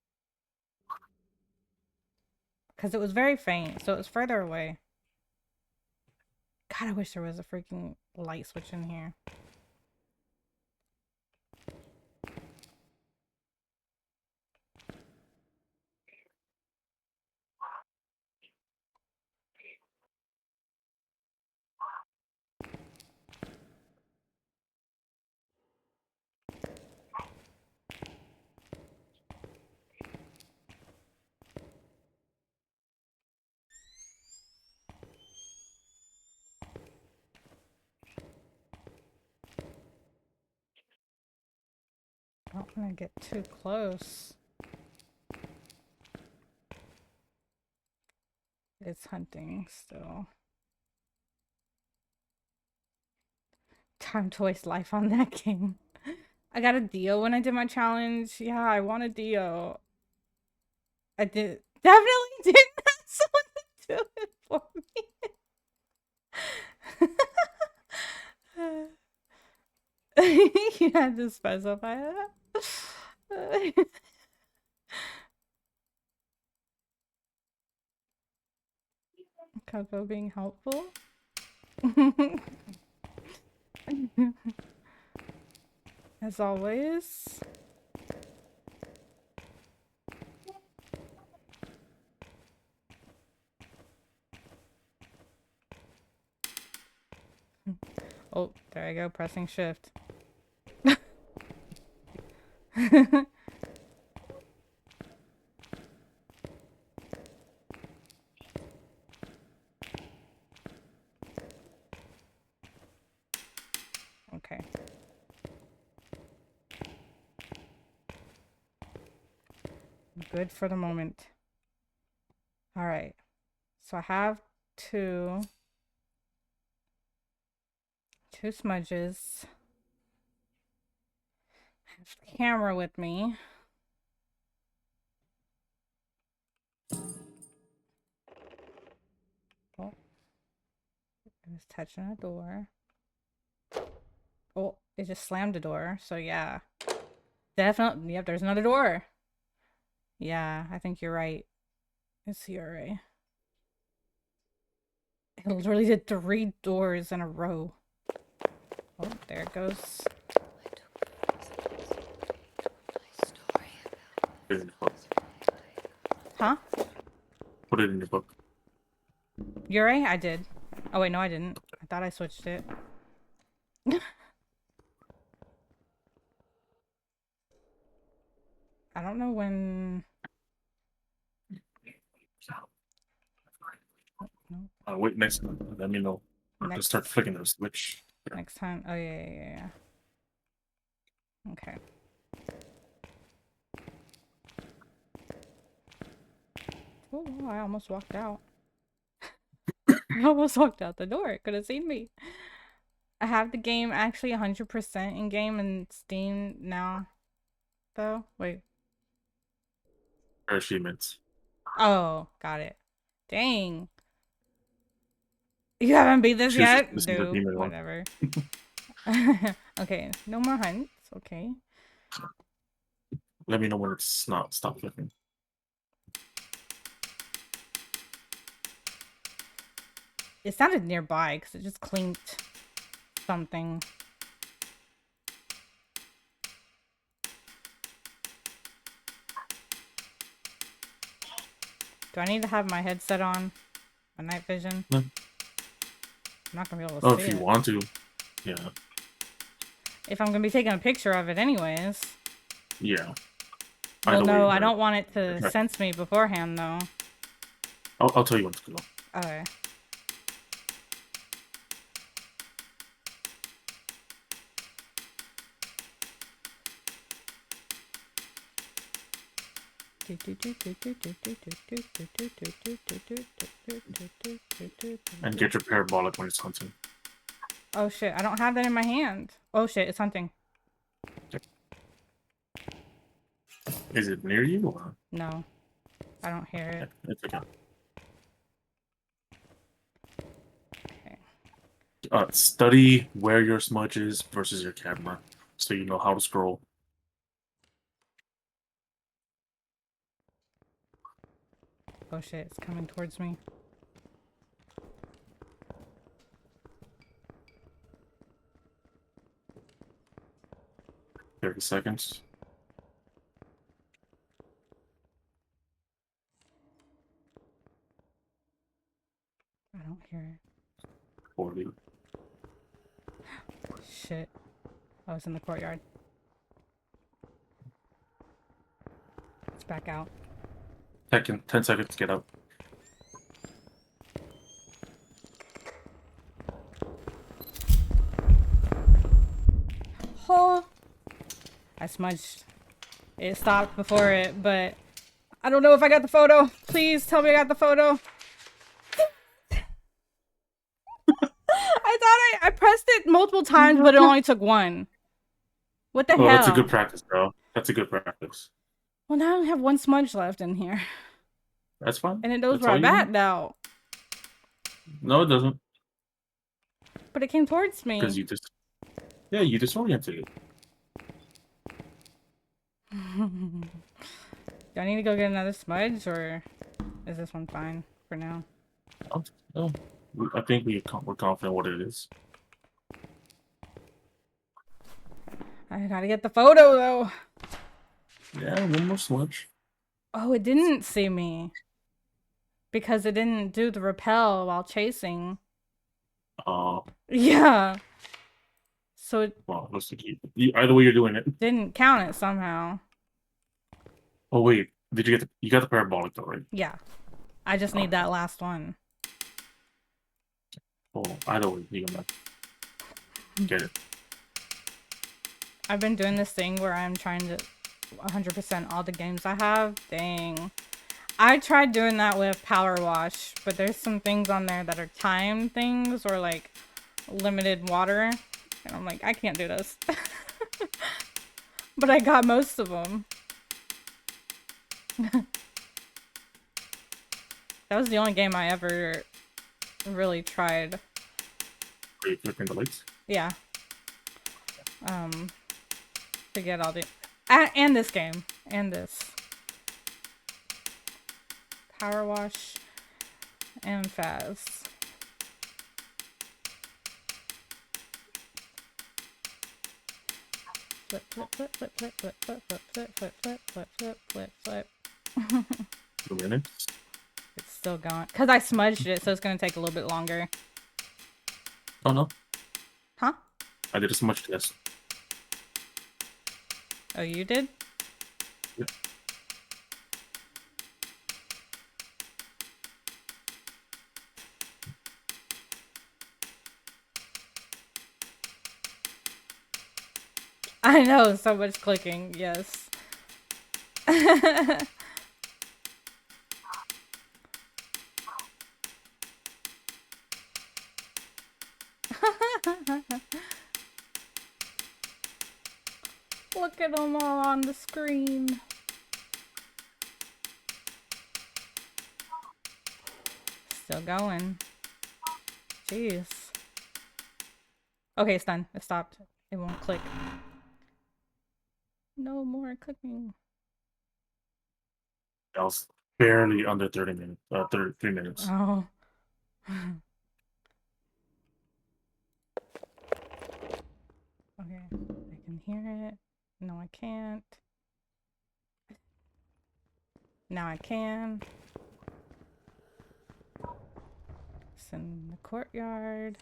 Because it was very faint, so it was further away. God, I wish there was a freaking light switch in here. I don't want to get too close. It's hunting still. Time to waste life on that game. I got a Dio when I did my challenge. Yeah, I want a Dio. I did definitely didn't have someone to do it for me. You had to specify that. Coco being helpful. As always. Oh, there I go, pressing shift. Okay. Good for the moment. All right. So I have two smudges. I have the camera with me. Oh, I was touching a door. Oh, it just slammed the door. So yeah, definitely. Yep, there's another door. Yeah, I think you're right. It's CRA. It literally did 3 doors in a row. Oh, there it goes. Put it in the book. Huh? Put it in your book. Ure? I did. Oh wait, no I didn't. I thought I switched it. I don't know when... No. Wait, next time. Let me know. Or Next- just start flicking the switch. Next time. Oh yeah. Okay. Oh, I almost walked out. I almost walked out the door. It could have seen me. I have the game actually 100% in game and Steam now, though. Wait. Achievements. Oh, got it. Dang. You haven't beat this She was just yet? missing the No, demon one. whatever. Okay, no more hunts. Okay. Let me know when it's not stop flicking. It sounded nearby because it just clinked something. Do I need to have my headset on? My night vision? No. I'm not gonna be able to Oh, see if you it. want to. Yeah. If I'm gonna be taking a picture of it anyways. Yeah. Well, Either way, no, I right. don't want it to Okay. sense me beforehand, though. I'll tell you when to go. Okay. And get your parabolic when it's hunting. Oh shit, I don't have that in my hand. Oh shit, it's hunting. Is it near you or? No, I don't hear it. It's okay. Okay. Study where your smudge is versus your camera, so you know how to scroll. Oh shit, it's coming towards me. $30 seconds. I don't hear it. 40. Shit. I was in the courtyard. Let's back out. 10 seconds to get out. Oh! I smudged. It stopped before it, but I don't know if I got the photo. Please tell me I got the photo. I pressed it multiple times, but it only took one. What the Oh, hell? that's a good practice, bro. That's a good practice. Well, now I only have one smudge left in here. That's fine. And it knows That's where all I'm you at need. now. No, it doesn't. But it came towards me. Because you disoriented it. Do I need to go get another smudge, or is this one fine for now? No, I think we're confident what it is. I gotta get the photo, though. Yeah, one more smudge. Oh, it didn't see me. Because it didn't do the repel while chasing. Yeah. So it Well, let's see. Either way you're doing it. didn't count it somehow. Oh wait, did you get you got the parabolic though, right? Yeah. I just need that last one. Oh, either way, you're gonna get it. I've been doing this thing where I'm trying to 100% all the games I have. Dang. I tried doing that with Power Wash, but there's some things on there that are time things or like limited water. And I'm like, I can't do this. But I got most of them. That was the only game I ever really tried. Are you flipping the lights? Yeah. To get all the... And this game. And this. Power Wash. And Phas. Flip, flip, flip, flip, flip, flip, flip, flip, flip, flip, flip, flip, flip, flip, flip. 2 minutes. It's still going. Because I smudged it, so it's going to take a little bit longer. Oh no. Huh? I did a smudge test. Oh, you did? Yeah. I know, so much clicking, yes. Look at them all on the screen. Still going. Jeez. Okay, it's done. It stopped. It won't click. No more clicking. I was barely under 30 minutes. 3 minutes. Oh. Okay, I can hear it. No, I can't. Now I can. It's in the courtyard.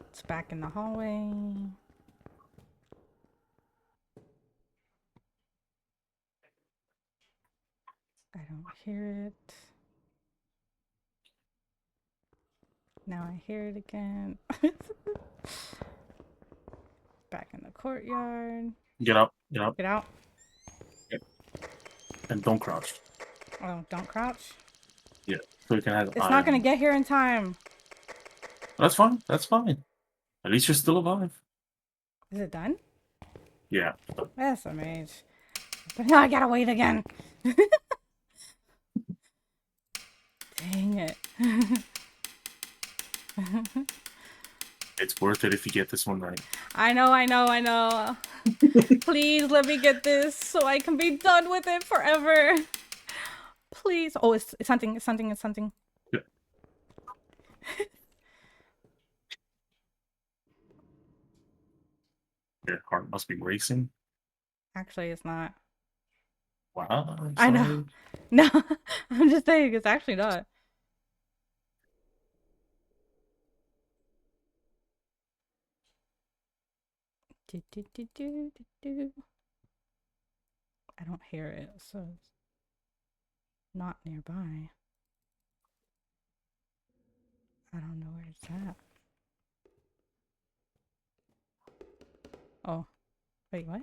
It's back in the hallway. I don't hear it. Now I hear it again. Back in the courtyard. Get up. Get up. Get out. And don't crouch. Oh, don't crouch. Yeah. So you can have It's not gonna get here in time. That's fine. That's fine. At least you're still alive. Is it done? Yeah. That's a mage. But now I gotta wait again. Dang it. It's worth it if you get this one right. I know. Please let me get this so I can be done with it forever. Please. Oh, it's hunting. Yeah. Your heart must be racing. Actually, it's not. Wow. I'm I know. sorry. No, I'm just saying it's actually not. I don't hear it, so it's not nearby. I don't know where it's at. Oh, wait, what?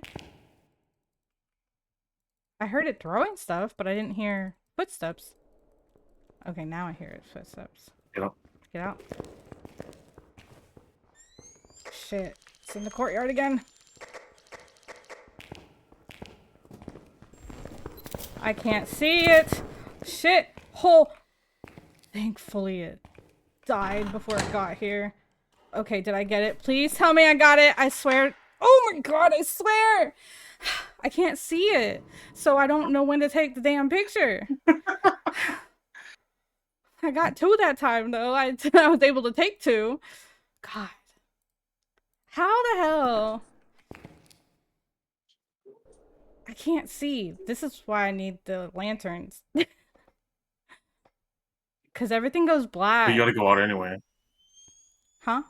I heard it throwing stuff, but I didn't hear footsteps. Okay, now I hear its footsteps. Get up. Get out. Shit. It's in the courtyard again. I can't see it. Shit. Hole. Thankfully it died before it got here. Okay, did I get it? Please tell me I got it. I swear. Oh my god, I swear. I can't see it. So I don't know when to take the damn picture. I got 2 that time though. I was able to take 2. God. How the hell? I can't see. This is why I need the lanterns. Because everything goes But black. you gotta go out anyway. Huh?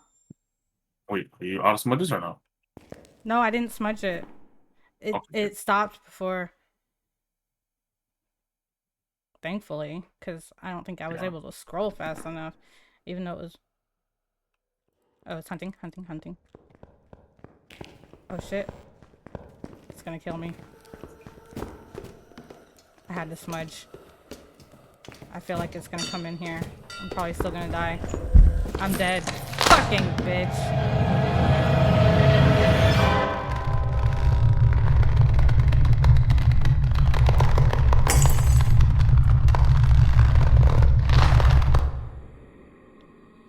Wait, are you out of smudges or no? No, I didn't smudge it. It stopped before. Thankfully, because I don't think I was able to scroll fast enough. Even though it was... Oh, it's hunting. Oh shit. It's gonna kill me. I had to smudge. I feel like it's gonna come in here. I'm probably still gonna die. I'm dead. Fucking bitch.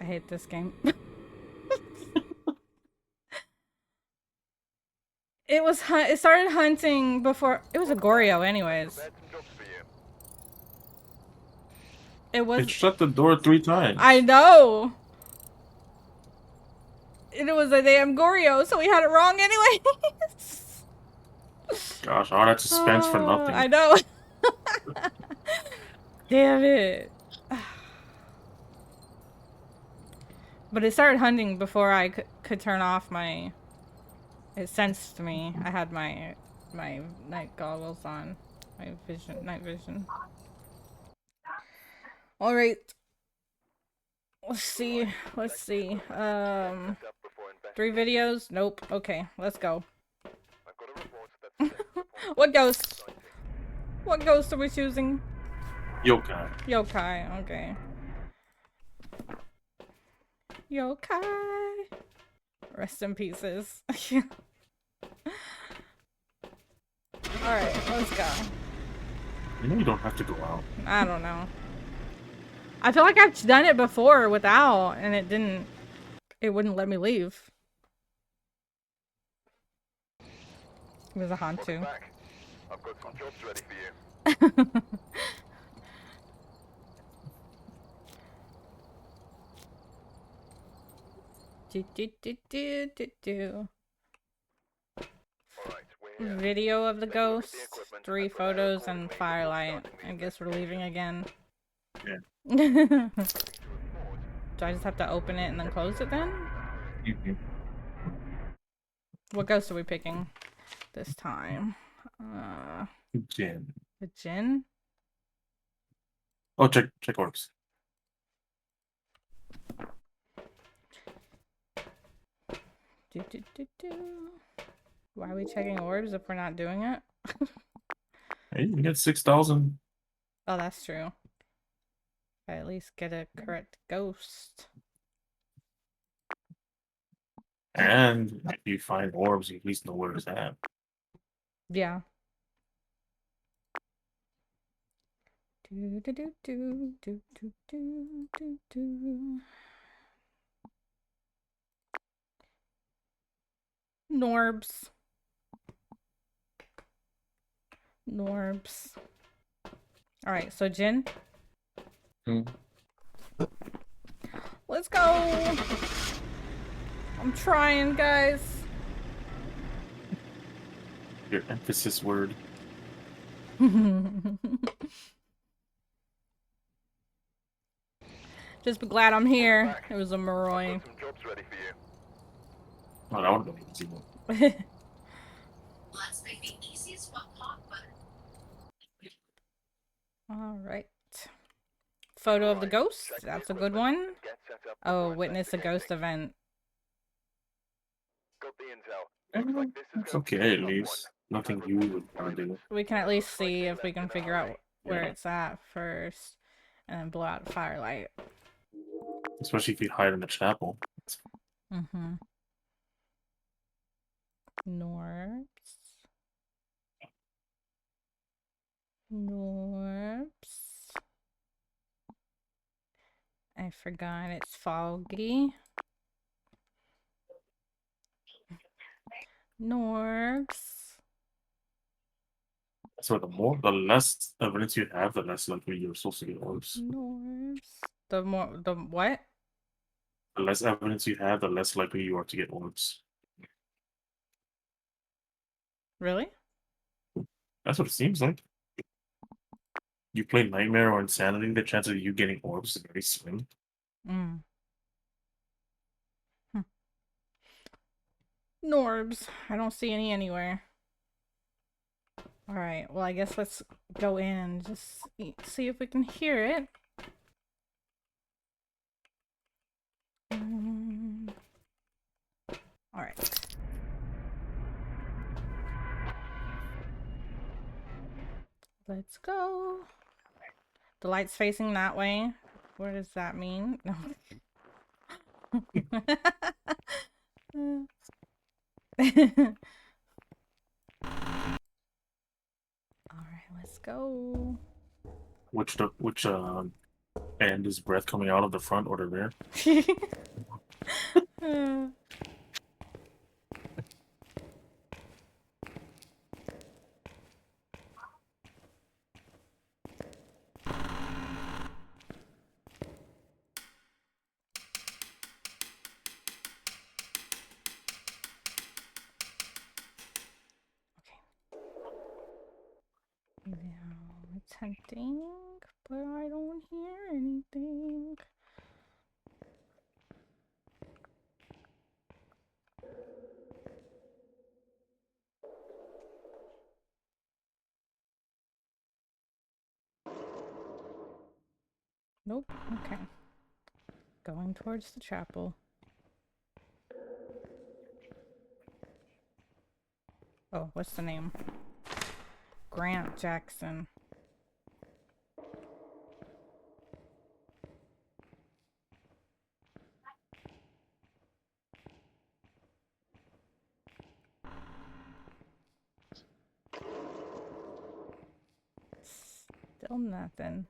I hate this game. It started hunting before. It was a Goryo anyways. It was. It shut the door 3 times. I know. It was a damn Goryo, so we had it wrong anyways. Gosh, all that suspense for nothing. I know. Damn it. But it started hunting before I could turn off my... It sensed me. I had my night goggles on. My night vision. Alright. Let's see. 3 videos? Nope. Okay, let's go. What ghost? What ghost are we choosing? Yokai. Yokai, okay. Yokai. Rest in pieces. Alright, let's go. You know you don't have to go out. I don't know. I feel like I've done it before without, and it wouldn't let me leave. It was a Hantu. I've got some jobs ready for you. Video of the ghost, 3 photos, and firelight. I guess we're leaving again. Yeah. Do I just have to open it and then close it then? Mm-hmm. What ghost are we picking this time? Jin. The Jinn? Oh, check orbs. Why are we checking orbs if we're not doing it? Hey, you get 6,000. Oh, that's true. I at least get a correct ghost. And if you find orbs, you at least know where it's at. Yeah. Do do do do do do do do do. Norbs. Norbs. All right, so Jin, Hmm. let's go. I'm trying, guys. Your emphasis word. Just be glad I'm here. Back. It was a I've Moroi. got some jobs ready for you. Oh, that would have been easy one. Let's make the easiest one hot butter. All right. Photo of the Right, ghost. check the That's a good equipment one. and get set up Oh, for witness a ghost investigating. event. Got the intel. Looks like this is It's going to be okay, a at tough least. one. Nothing I've you reported would want to do. silence. We can at It least looks like see they if we left can in a figure out hurry. where Yeah. it's at first, and then blow out the firelight. Especially if you hide in the chapel. Mm-hmm. Norbs. Norbs. I forgot it's foggy. Norbs. So the less evidence you have, the less likely you're supposed to get orbs. Norbs. The what? The less evidence you have, the less likely you are to get orbs. Really? That's what it seems like. You play Nightmare or Insanity, the chance of you getting orbs is very slim. Mm. Hm. Norbs. I don't see any anywhere. All right. Well, I guess let's go in and just see if we can hear it. All right. Let's go. The light's facing that way. What does that mean? No. All right, let's go. Which end is breath coming out of the front or the rear? Now it's hunting, but I don't hear anything. Nope. Okay. Going towards the chapel. Oh, what's the name? Grant Jackson. Still nothing.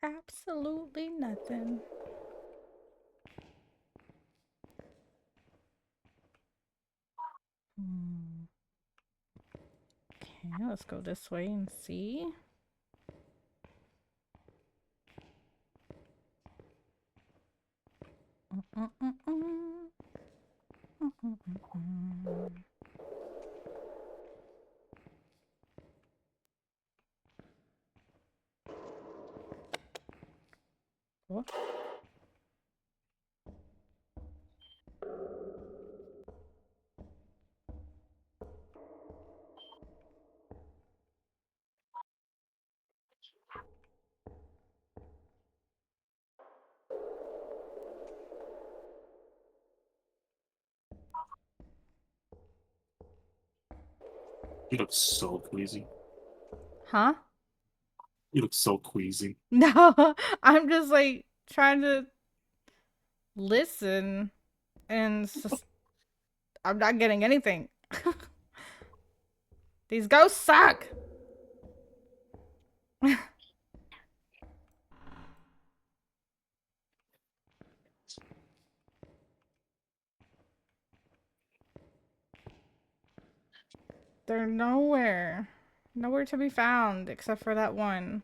Absolutely nothing. Okay, let's go this way and see. What? You look so queasy. Huh? You look so queasy. No, I'm just like trying to listen and I'm not getting anything. These ghosts suck. They're nowhere. Nowhere to be found except for that one.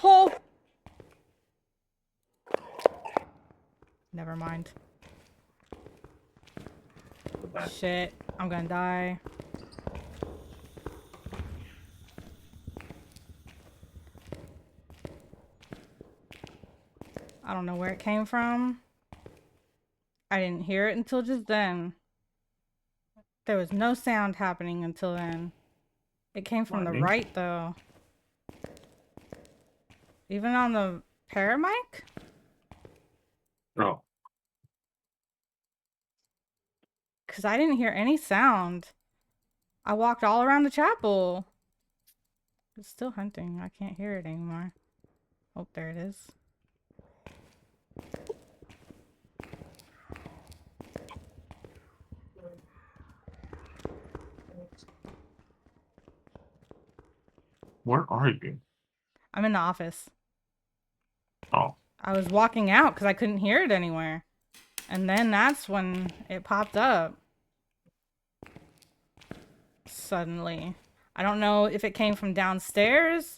Oh! Never mind. Shit. I'm gonna die. I don't know where it came from. I didn't hear it until just then. There was no sound happening until then. It came from the right, though. Even on the paramic? Oh, Because I didn't hear any sound. I walked all around the chapel. It's still hunting. I can't hear it anymore. Oh, there it is. where are you? I'm in the office. Oh, I was walking out because I couldn't hear it anywhere. And then that's when it popped up. Suddenly. I don't know if it came from downstairs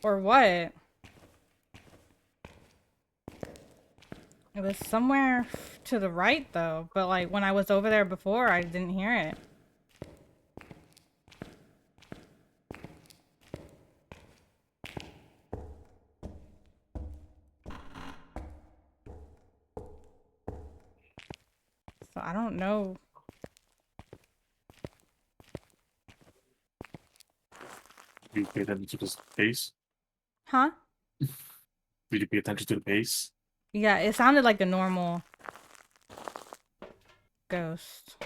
or what. It was somewhere to the right though, but like when I was over there before, I didn't hear it. So I don't know. you pay attention to this pace? Huh? Did you pay attention to the pace? Yeah, it sounded like a normal ghost.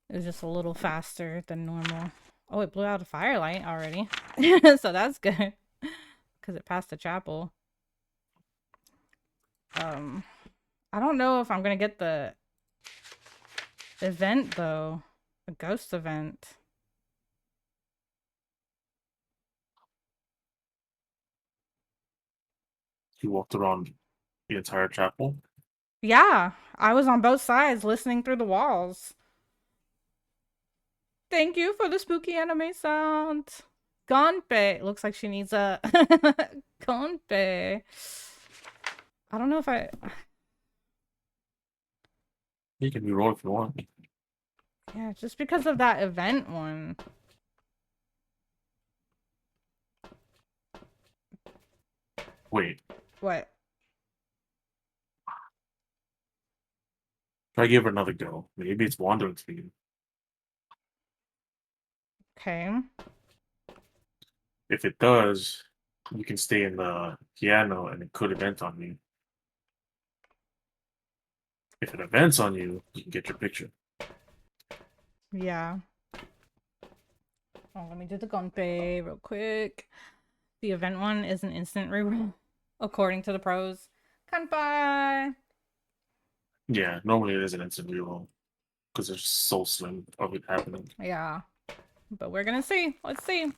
It was just a little faster than normal. Oh, it blew out a firelight already. So that's good. Because it passed the chapel. I don't know if I'm gonna get the event though. A ghost event. You walked around the entire chapel? Yeah, I was on both sides listening through the walls. Thank you for the spooky anime sound. Gonpe. Looks like she needs a Gonpe. I don't know if I. You can reroll if you want. Yeah, just because of that event one. Wait, What? try give her another go. Maybe it's wandering to you. Okay. If it does, you can stay in the piano and it could event on you. If it events on you, you can get your picture. Yeah. Oh, let me do the Gonpe real quick. The event one is an instant reroll, according to the pros. Kanpai! Yeah, normally it is an instant reroll because there's so slim of it happening. Yeah. But we're gonna see. Let's see.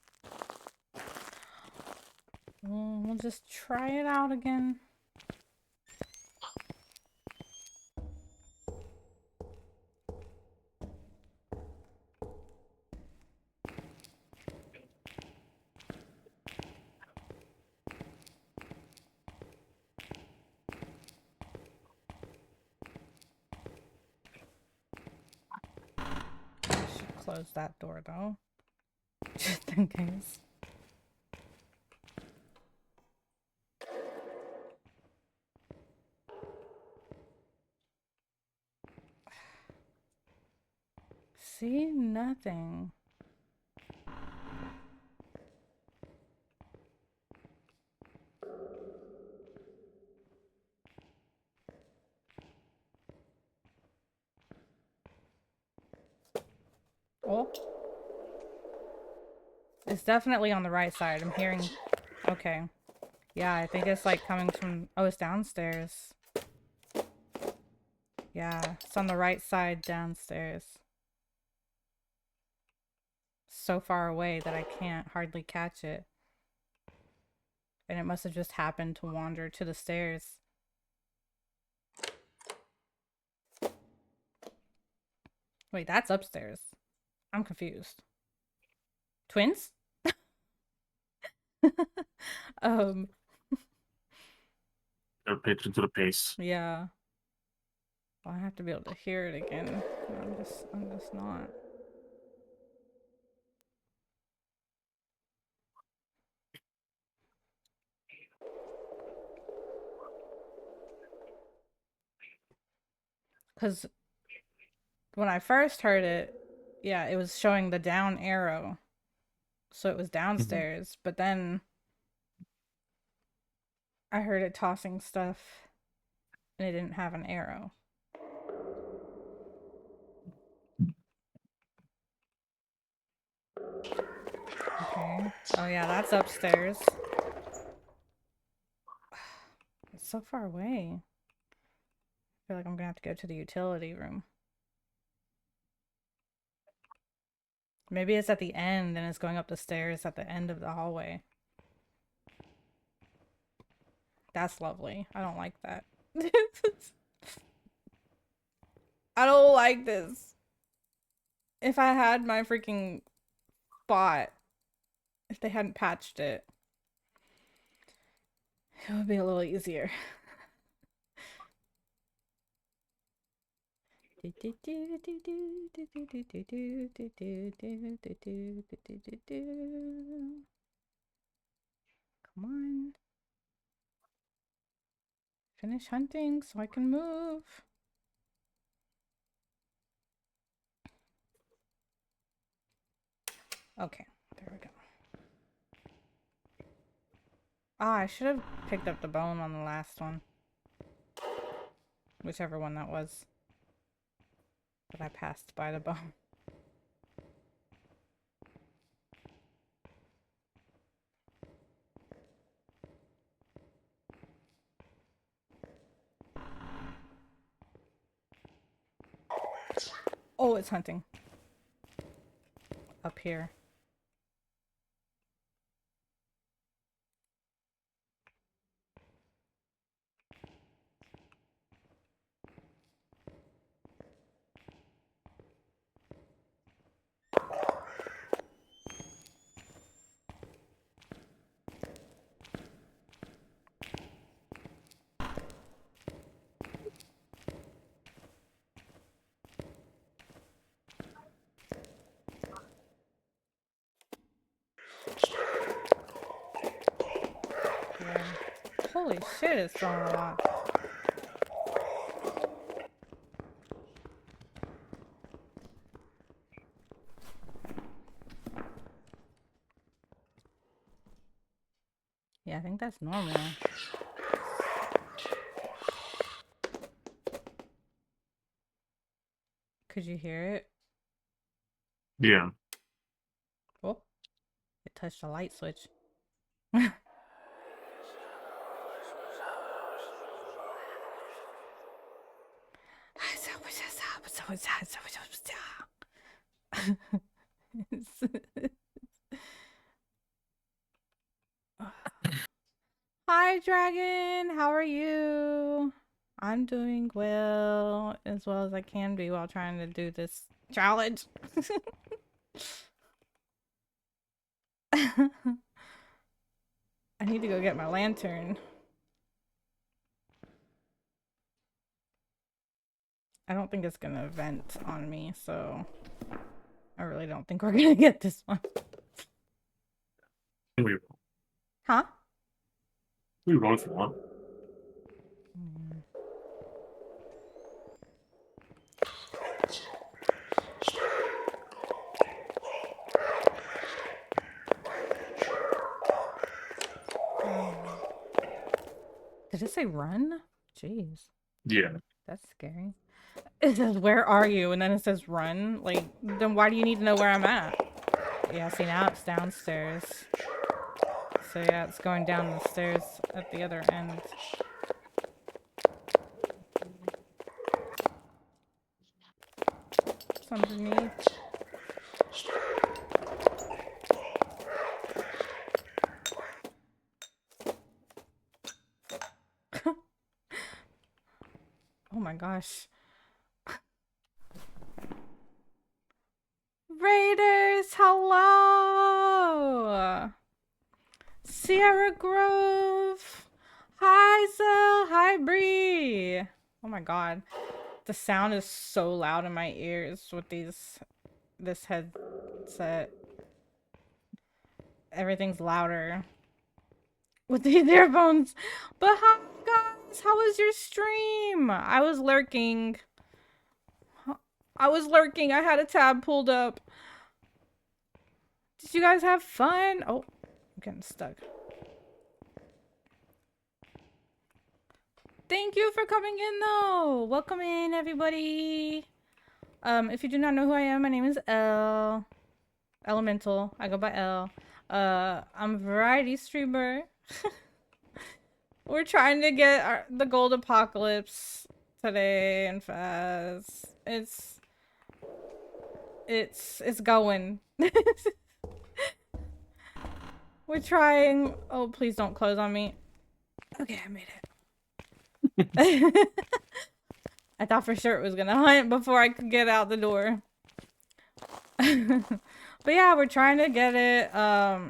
We'll just try it out again. I should close that door though. Just in case. See? Nothing. Oh. It's definitely on the right side. I'm hearing... Okay. Yeah, I think it's like coming from... Oh, it's downstairs. Yeah, it's on the right side downstairs. So far away that I can't hardly catch it. And it must have just happened to wander to the stairs. Wait, that's upstairs. I'm confused. Twins? um, They're pitching to the pace. yeah. Well, I have to be able to hear it again. I'm just not. Because when I first heard it, yeah, it was showing the down arrow. So it was downstairs, but then I heard it tossing stuff and it didn't have an arrow. Okay. Oh yeah, that's upstairs. It's so far away. I feel like I'm gonna have to go to the utility room. Maybe it's at the end and it's going up the stairs at the end of the hallway. That's lovely. I don't like that. I don't like this. If I had my freaking bot, if they hadn't patched it, it would be a little easier. Come on. Finish hunting so I can move. Okay, there we go. Ah, I should have picked up the bone on the last one. Whichever one that was. But I passed by the bone. Oh, it's hunting. Up here. Yeah. Holy shit, it's throwing a lot. Yeah, I think that's normal. Could you hear it? Yeah. Oh, it touched a light switch. Hi, Dragon. How are you? I'm doing well as I can be while trying to do this challenge. I need to go get my lantern. I don't think it's gonna vent on me, so I really don't think we're gonna get this one. We Huh? roll if you want. Did it say run? Jeez. Yeah. That's scary. It says, where are you? And then it says run. Like, then why do you need to know where I'm at? Yeah, see, now it's downstairs. So yeah, it's going down the stairs at the other end. It's underneath. Oh my gosh. Raiders, hello! Sierra Grove! Hi, Zell! Hi, Bree! Oh my god. The sound is so loud in my ears with this headset. Everything's louder with these earphones. But hi, guys! How was your stream? I was lurking. I had a tab pulled up. Did you guys have fun? Oh, I'm getting stuck. Thank you for coming in, though. Welcome in, everybody. If you do not know who I am, my name is Ellemintal. I go by Elle. I'm a variety streamer. We're trying to get the gold apocalypse today and fast. It's going. We're trying. Oh, please don't close on me. Okay, I made it. I thought for sure it was gonna hunt before I could get out the door. But yeah, we're trying to get it.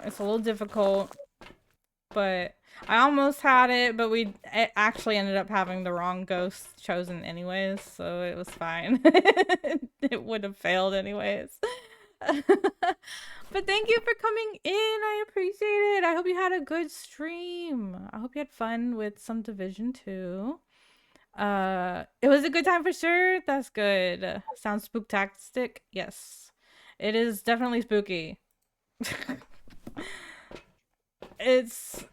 It's a little difficult, but I almost had it, but it actually ended up having the wrong ghost chosen anyways, so it was fine. It would have failed anyways. But thank you for coming in. I appreciate it. I hope you had a good stream. I hope you had fun with some Division 2. It was a good time for sure. That's good. Sounds spooktastic. Yes. It is definitely spooky. It's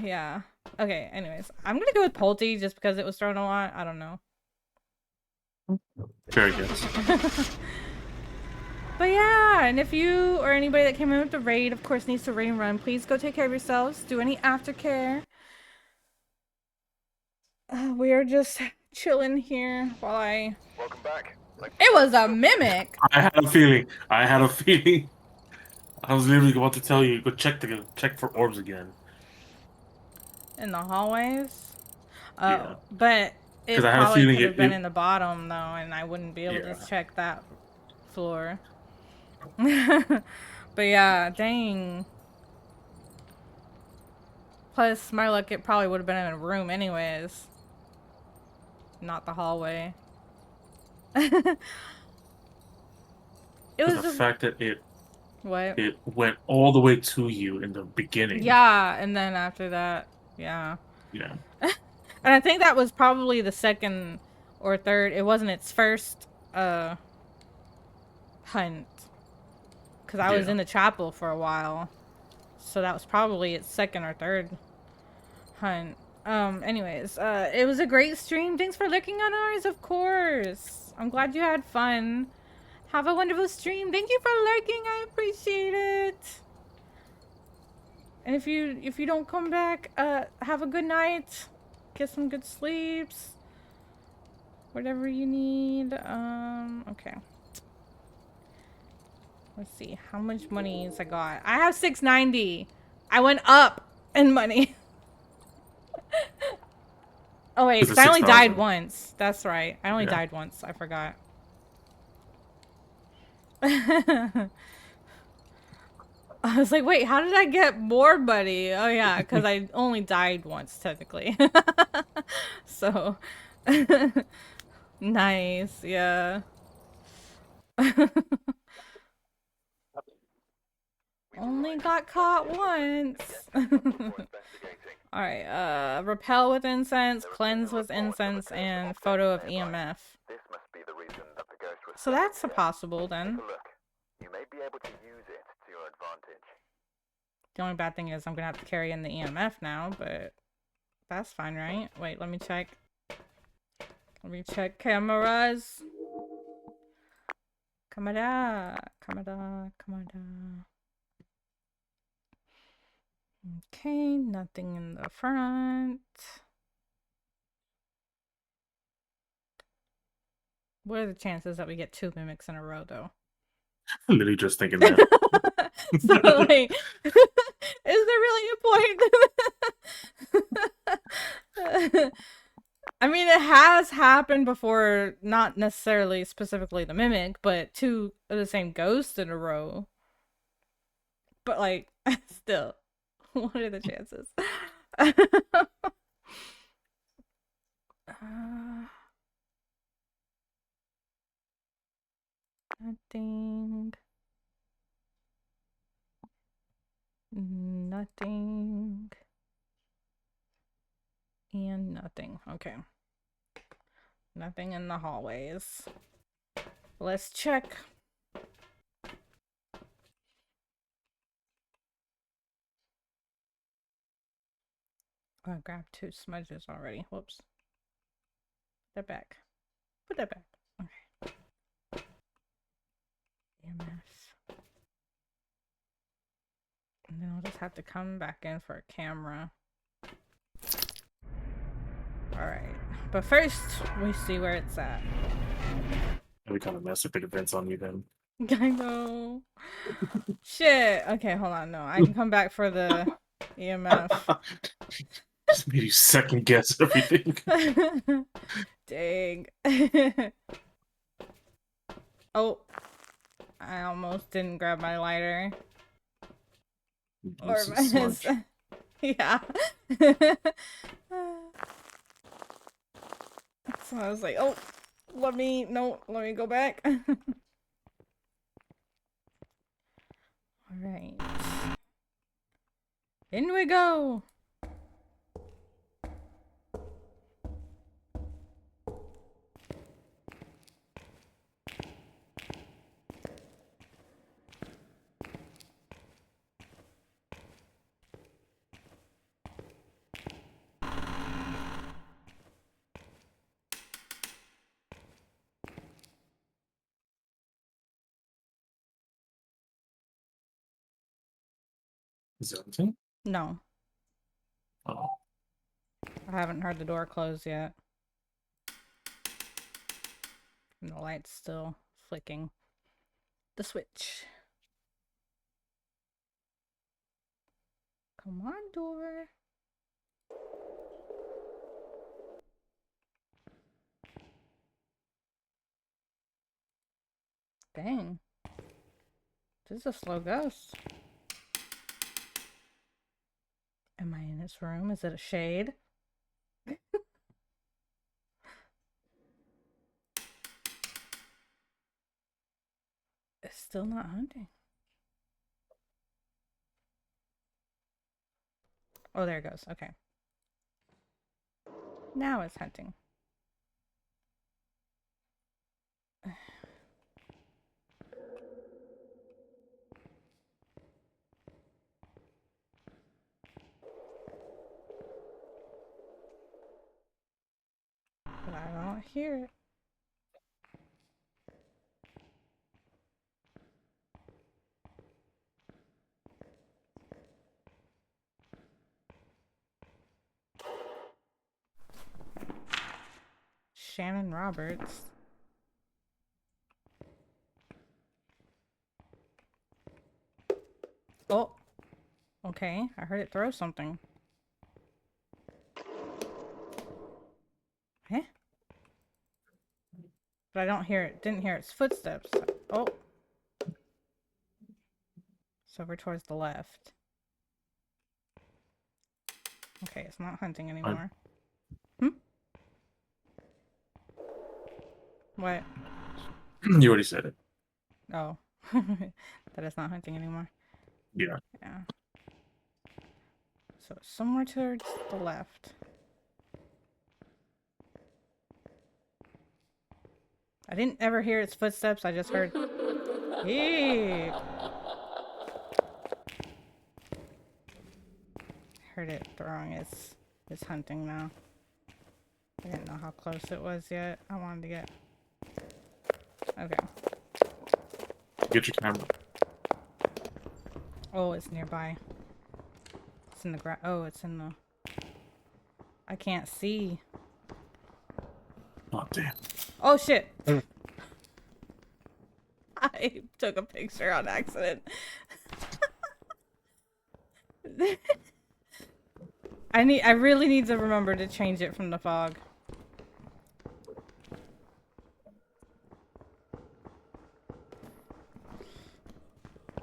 yeah. Okay, anyways. I'm gonna go with Pulte just because it was thrown a lot. I don't know. Very good. But yeah, and if you or anybody that came in with the raid, of course, needs to raid and run, please go take care of yourselves. Do any aftercare. We are just chilling here while I... Welcome back. It was a mimic! I had a feeling. I was literally about to tell you, go check for orbs again. In the hallways? Oh, Yeah. but it 'Cause I had a probably feeling could have it- been it- in the bottom, though, and I wouldn't be able Yeah. to check that floor. But yeah, dang. Plus, my luck, it probably would have been in a room anyways. Not the hallway. It was The just... fact that What? it went all the way to you in the beginning. Yeah, and then after that, yeah. Yeah. And I think that was probably the second or third. It wasn't its first hunt. Because I was Yeah. in the chapel for a while. So that was probably its second or third hunt. Anyways, it was a great stream. Thanks for looking on ours, of course. I'm glad you had fun. Have a wonderful stream. Thank you for lurking. I appreciate it. And if you don't come back, have a good night. Get some good sleeps. Whatever you need. Okay. Let's see. How much monies I got? I have 690. I went up in money. Oh wait, Is it 'cause I only died 6,000? once. That's right. I only Yeah. died once. I forgot. I was like, wait, how did I get more money? Oh yeah, because I only died once technically. So nice, yeah. Only got caught once. Alright, repel with incense, cleanse with incense, and photo of EMF. This must be the reason that the ghost was So that's a possible Take then. a look. You may be able to use it to your advantage. The only bad thing is I'm gonna have to carry in the EMF now, but that's fine, right? Wait, let me check. Let me check cameras. Camera. Okay, nothing in the front. What are the chances that we get 2 mimics in a row, though? I'm literally just thinking that. So, like, is there really a point? I mean, it has happened before, not necessarily specifically the mimic, but 2 of the same ghost in a row. But, like, still, what are the chances? Nothing. Nothing. And nothing. Okay. Nothing in the hallways. Let's check. Oh, I grabbed 2 smudges already. Whoops. Put that back. Put that back. Okay. EMS. And then I'll just have to come back in for a camera. Alright. But first, we see where it's at. We kind of messed with the events on you then. I know. Shit. Okay, hold on. No, I can come back for the EMF. Just made you second guess everything. Dang. Oh. I almost didn't grab my lighter. Or Use my smudge. yeah. So I was like, oh, let me go back. Alright. In we go. Is there anything? No, Oh. I haven't heard the door close yet. And the light's still flicking. The switch. Come on, door. Dang. This is a slow ghost. Am I in this room? Is it a shade? It's still not hunting. Oh, there it goes. Okay. Now it's hunting. But I don't hear it. Shannon Roberts. Oh. Okay, I heard it throw something. Huh? But I don't hear it. Didn't hear its footsteps. Oh. It's over towards the left. Okay, it's not hunting anymore. What? You already said it. Oh. That it's not hunting anymore. Yeah. Yeah. So it's somewhere towards the left. I didn't ever hear its footsteps. I just heard. Eee. Heard it throwing its hunting now. I didn't know how close it was yet. I wanted to get... Okay. Get your camera. Oh, it's nearby. It's in the ground. Oh, it's in the... I can't see. Oh, damn. Oh, shit! I took a picture on accident. I really need to remember to change it from the fog.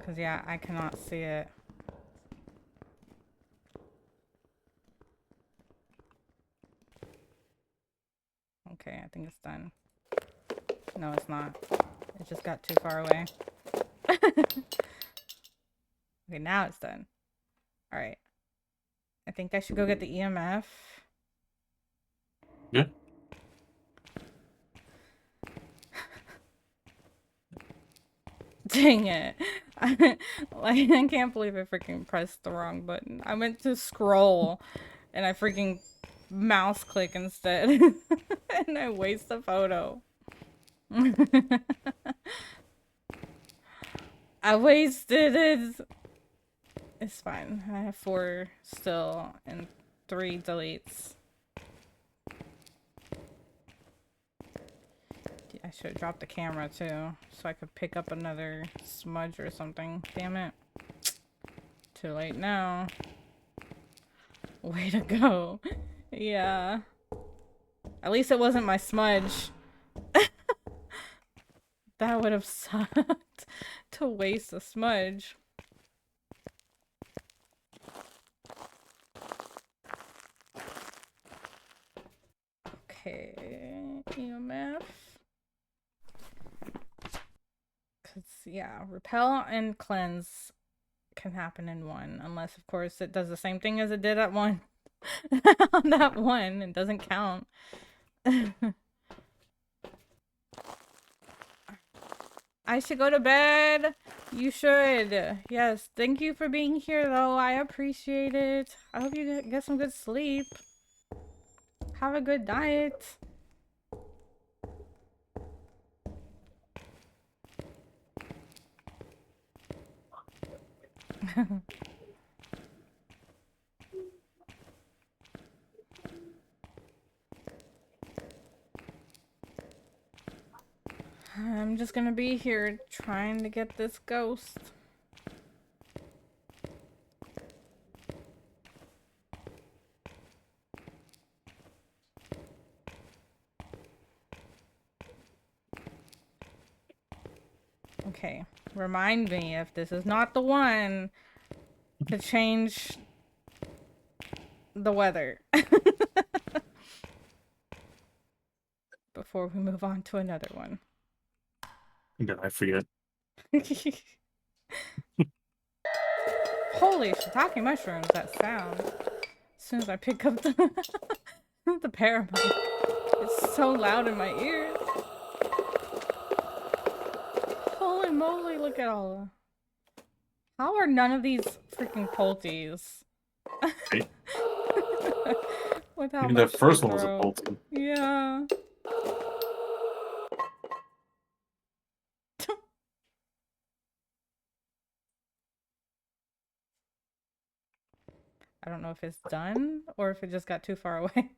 Cause yeah, I cannot see it. Okay, I think it's done. No, it's not. It just got too far away. Okay, now it's done. Alright. I think I should go get the EMF. Yeah. Dang it. I can't believe I freaking pressed the wrong button. I meant to scroll and I freaking mouse click instead. And I waste the photo. I wasted it. It's fine. I have 4 still and 3 deletes. I should have dropped the camera too, so I could pick up another smudge or something. Damn it. Too late now. Way to go. Yeah. At least it wasn't my smudge. That would have sucked to waste a smudge. Okay, EMF. Cause yeah, repel and cleanse can happen in one, unless of course it does the same thing as it did at one. On that one, it doesn't count. I should go to bed. You should. Yes. Thank you for being here, though. I appreciate it. I hope you get some good sleep. Have a good night. I'm just gonna be here trying to get this ghost. Okay, remind me if this is not the one to change the weather. Before we move on to another one. Did I forget? Holy shiitake mushrooms, that sound. As soon as I pick up the, the paramount, it's so loud in my ears. Holy moly, look at all of... How are none of these freaking polties? Right? Without Even my the first one was a throat. bolt. Yeah. I don't know if it's done or if it just got too far away.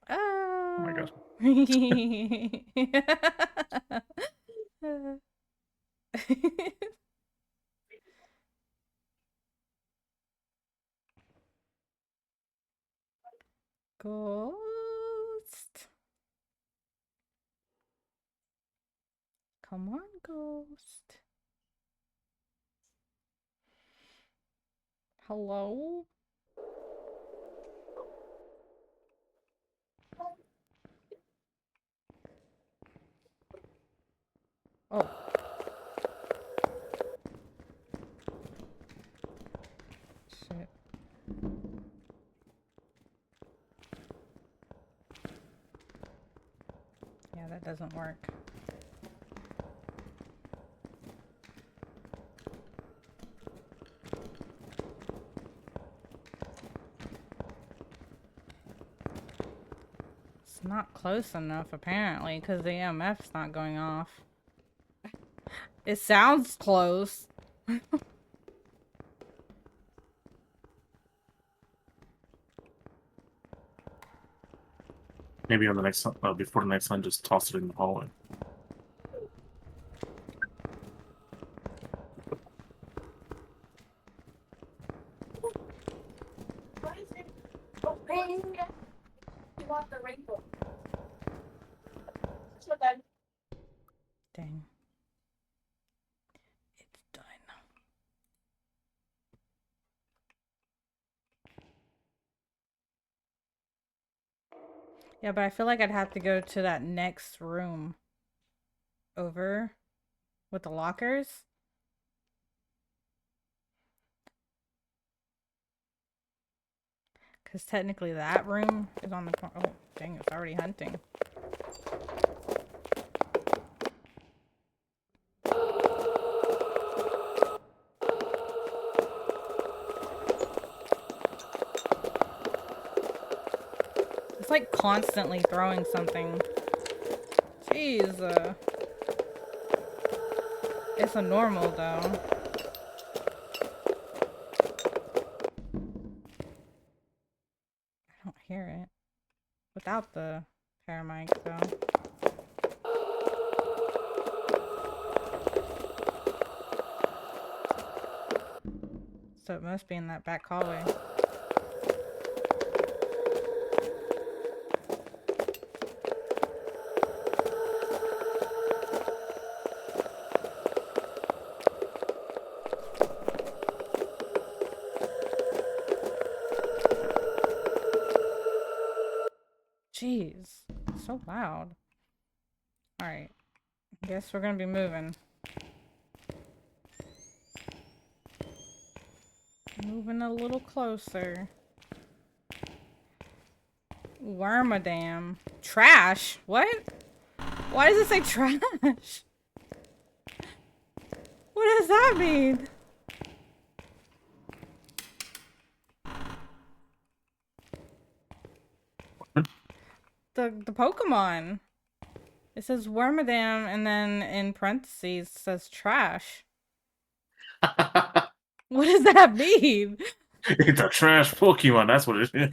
Oh my Oh. gosh. Ghost. Come on, ghost. Hello? Oh. Shit. Yeah, that doesn't work. not close enough, apparently, because the EMF's not going off. It sounds close. Maybe on the next before the next one, just toss it in the hallway. What is it? Oh, ring. You want the rainbow? That's what that. Dang. It's done. Yeah, but I feel like I'd have to go to that next room over with the lockers. Because technically that room is on the corner. Oh, dang, it's already hunting. It's like constantly throwing something. Jeez. It's a normal though. I don't hear it. Without the paramic though. So it must be in that back hallway. Jeez, so loud. Alright, guess we're gonna be moving. Moving a little closer. Wormadam. Trash? What? Why does it say trash? What does that mean? The Pokemon. It says Wormadam and then in parentheses it says trash. What does that mean? It's a trash Pokemon. That's what it is.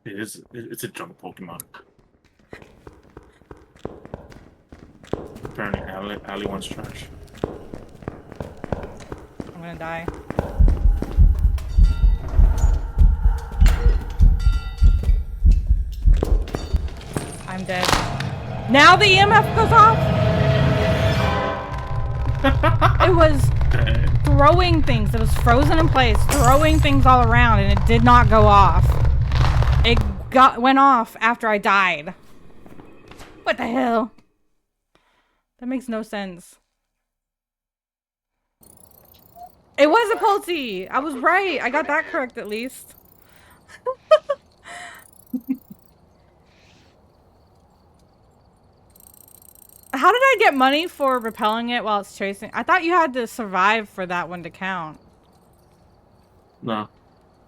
It is. It's a junk Pokemon. Apparently, Allie wants trash. I'm gonna die. I'm dead. Now the EMF goes off? It was throwing things. It was frozen in place, throwing things all around, and it did not go off. It went off after I died. What the hell? That makes no sense. It was a Pulsey! I was right. I got that correct at least. How did I get money for repelling it while it's chasing? I thought you had to survive for that one to count. No,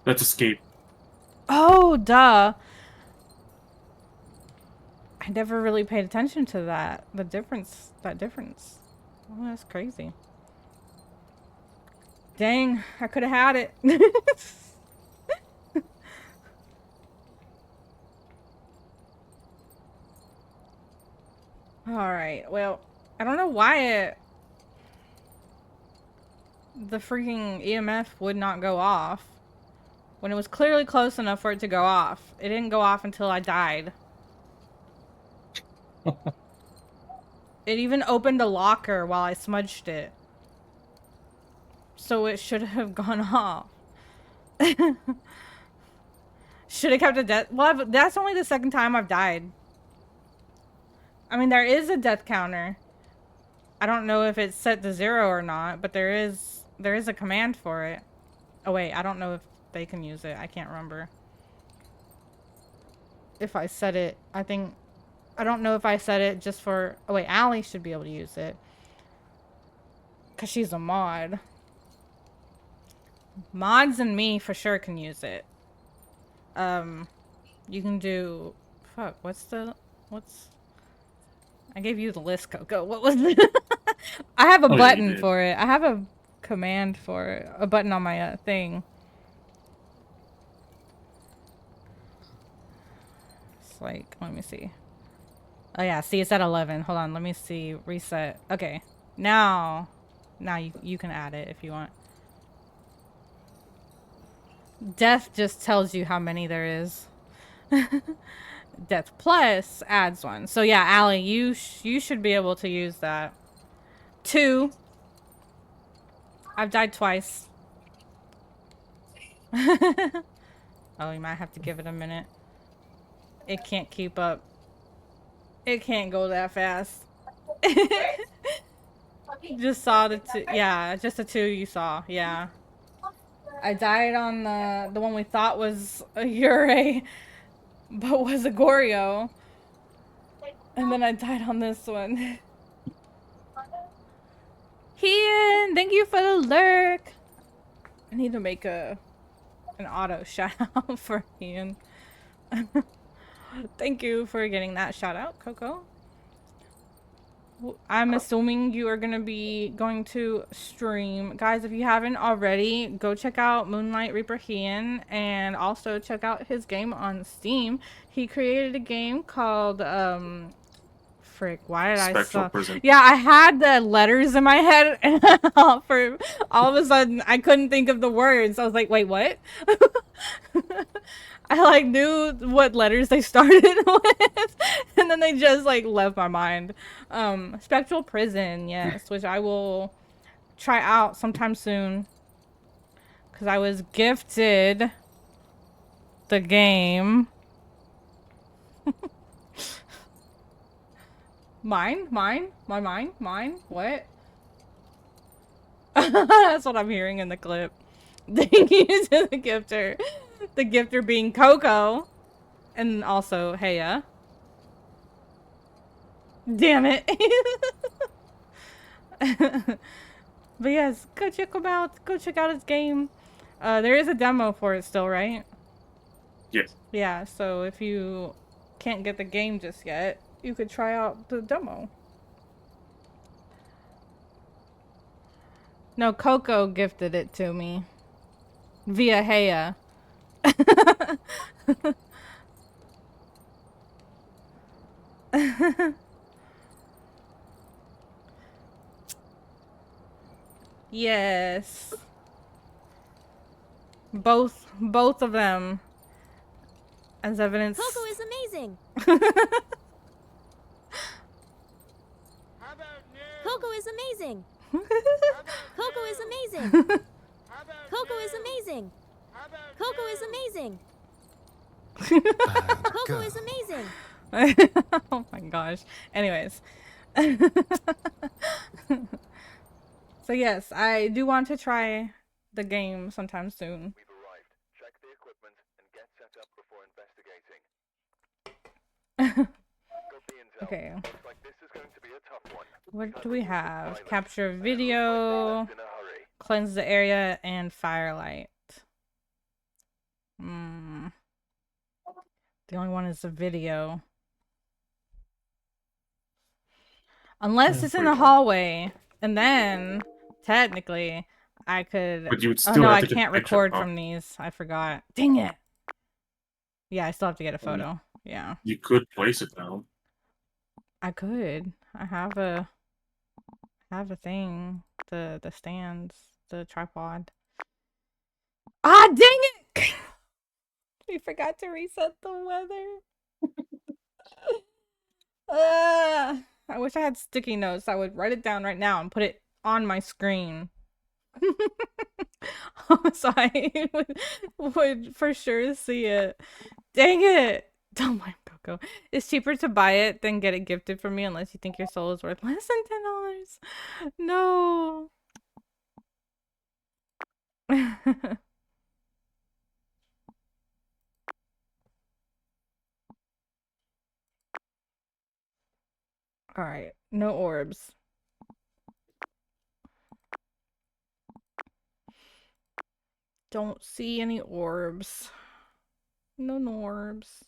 that's escape. Oh, duh. I never really paid attention to that. That difference. Oh, that's crazy. Dang, I could have had it. Alright, well, I don't know why the freaking EMF would not go off when it was clearly close enough for it to go off. It didn't go off until I died. It even opened a locker while I smudged it. So it should have gone off. Should have kept a death. Well, that's only the second time I've died. I mean, there is a death counter. I don't know if it's set to 0 or not, but there is a command for it. Oh wait, I don't know if they can use it. I can't remember. If I set it, I don't know if I set it just for... Oh wait, Allie should be able to use it. Because she's a mod. Mods and me for sure can use it. You can do, fuck, I gave you the list, Coco. What was it? I have a Oh yeah, you button did. for it. I have a command for it. A button on my thing. It's like, let me see. Oh yeah, see, it's at 11. Hold on, let me see. Reset. Okay, now you can add it if you want. Death just tells you how many there is. Death plus adds one. So yeah, Allie, you should be able to use that. 2. I've died twice. Oh, you might have to give it a minute. It can't keep up. It can't go that fast. Just saw the 2. Yeah, just the 2 you saw. Yeah. I died on the one we thought was a Ure, but was a Goryo. And then I died on this one. Ian, thank you for the lurk. I need to make an auto shout out for Ian. Thank you for getting that shout out, Coco. I'm assuming you are going to be going to stream. Guys, if you haven't already, go check out Moonlight Reaper Heian and also check out his game on Steam. He created a game called, frick, why did I Spectral saw? prison. Yeah, I had the letters in my head and for all of a sudden I couldn't think of the words. I was like, wait, what? I like knew what letters they started with and then they just like left my mind. Spectral Prison, yes, which I will try out sometime soon because I was gifted the game. Mine? What? That's what I'm hearing in the clip. Thank you to the gifter. The gifter being Coco. And also Heya. Damn it. But yes, go check him out. Go check out his game. There is a demo for it still, right? Yes. Yeah, so if you can't get the game just yet, you could try out the demo. No, Coco gifted it to me. Via Heya. Yes. Both of them. As evidence. Coco is amazing. How about new? Coco is amazing. How about Coco new? is amazing. How about Coco is new? amazing. How about Coco is new? amazing. Coco is amazing. Oh my gosh. Anyways. So yes, I do want to try the game sometime soon. We've arrived. Check the equipment and get set up before investigating. Got the intel. Okay. Looks like this is going to be a tough one. What do we have? Pilot. Capture Looks like video, they left in a hurry. cleanse the area, and firelight. The only one is the video. Unless it's in the hallway. And then, technically, I could... But you would Oh still no, have I to get can't a picture, record huh? from these. I forgot. Dang it. Yeah, I still have to get a photo. Yeah. You could place it down. I could. I have a thing. The stands. The tripod. Ah, dang it! We forgot to reset the weather. I wish I had sticky notes. I would write it down right now and put it on my screen. So I would for sure see it. Dang it! Don't mind Coco. It's cheaper to buy it than get it gifted from me unless you think your soul is worth less than $10. No. Alright, no orbs. Don't see any orbs. No Norbs.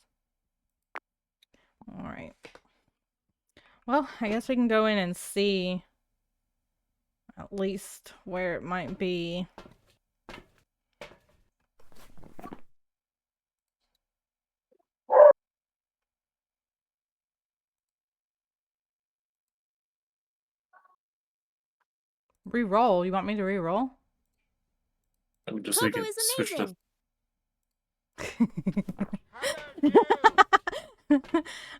Alright. Well, I guess we can go in and see at least where it might be. Reroll? You want me to reroll? I mean, just so you Coco can is switch to.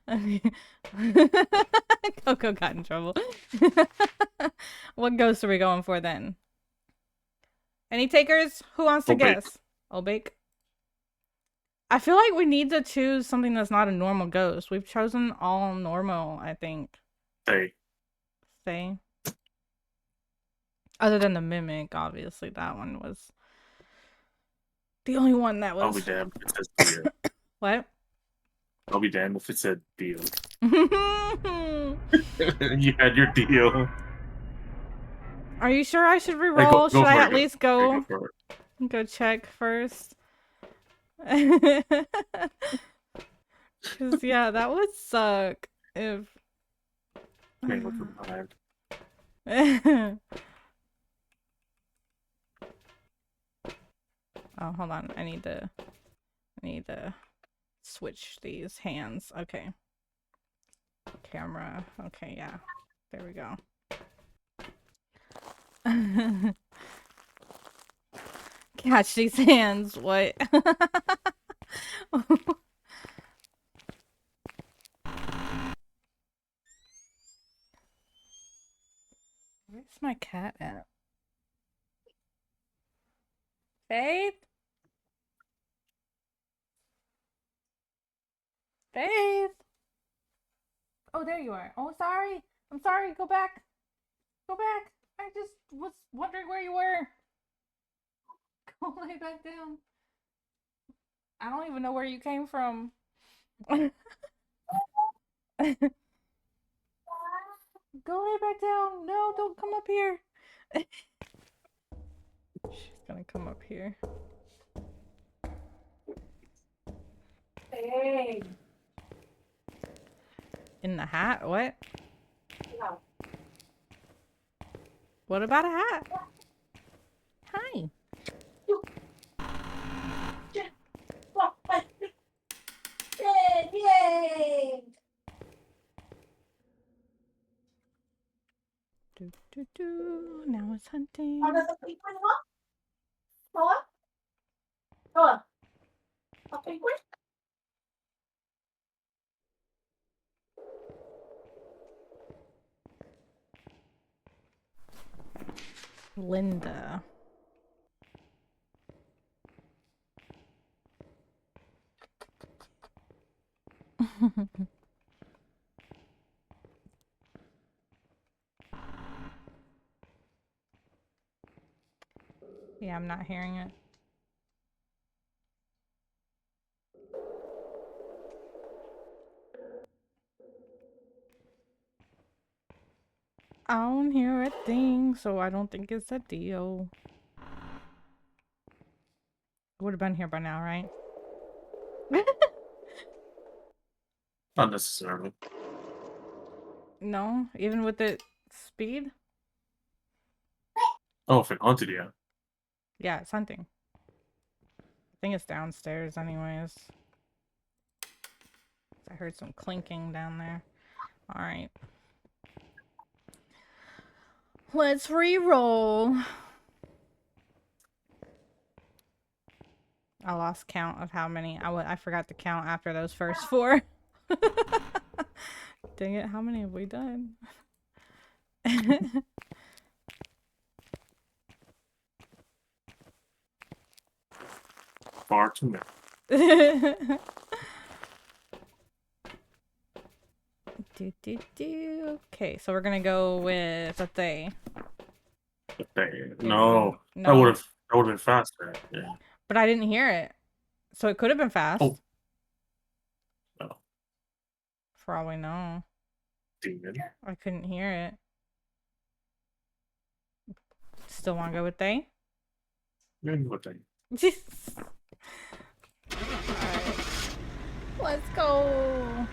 How about you? Coco got in trouble. What ghost are we going for then? Any takers? Who wants to Obake. guess? Obake. I feel like we need to choose something that's not a normal ghost. We've chosen all normal, I think. Hey, Say. Other than the mimic, obviously. That one was the only one that I'll be was. damned if it says Dio. What? I'll be damned if it said Dio. You had your Dio. Are you sure I should Hey, reroll? Should I for it, at least Okay, go for it. check first? Because, yeah, that would suck if. Man, what's in my mind? Oh, hold on. I need to switch these hands. Okay. Camera. Okay, yeah. There we go. Catch these hands. What? Where's my cat at? Faith? Faith? Oh, there you are. Oh, sorry. I'm sorry. Go back. Go back. I just was wondering where you were. Go lay back down. I don't even know where you came from. Go lay back down. No, don't come up here. She's gonna come up here. Hey. In the hat? What? No. What about a hat? Hi. Yay! Do, do, do. Now it's hunting. Ada sa penguin mo? Noah? Noah? A penguin? Linda. Yeah, I'm not hearing it. I don't hear a thing, so I don't think it's a deal. It would have been here by now, right? Not necessarily. No, even with the speed? Oh, if it hunted you. Yeah, it's hunting. I think it's downstairs anyways. I heard some clinking down there. Alright. Let's re-roll. I lost count of how many. I forgot to count after those first 4. Dang it, how many have we done? Far too many. Okay, so we're gonna go with a they. No, No. that would have been faster. Yeah. But I didn't hear it. So it could have been fast. Oh. No. For all we know. Demon. I couldn't hear it. Still want to go with they? Maybe what they. Alright. Let's go.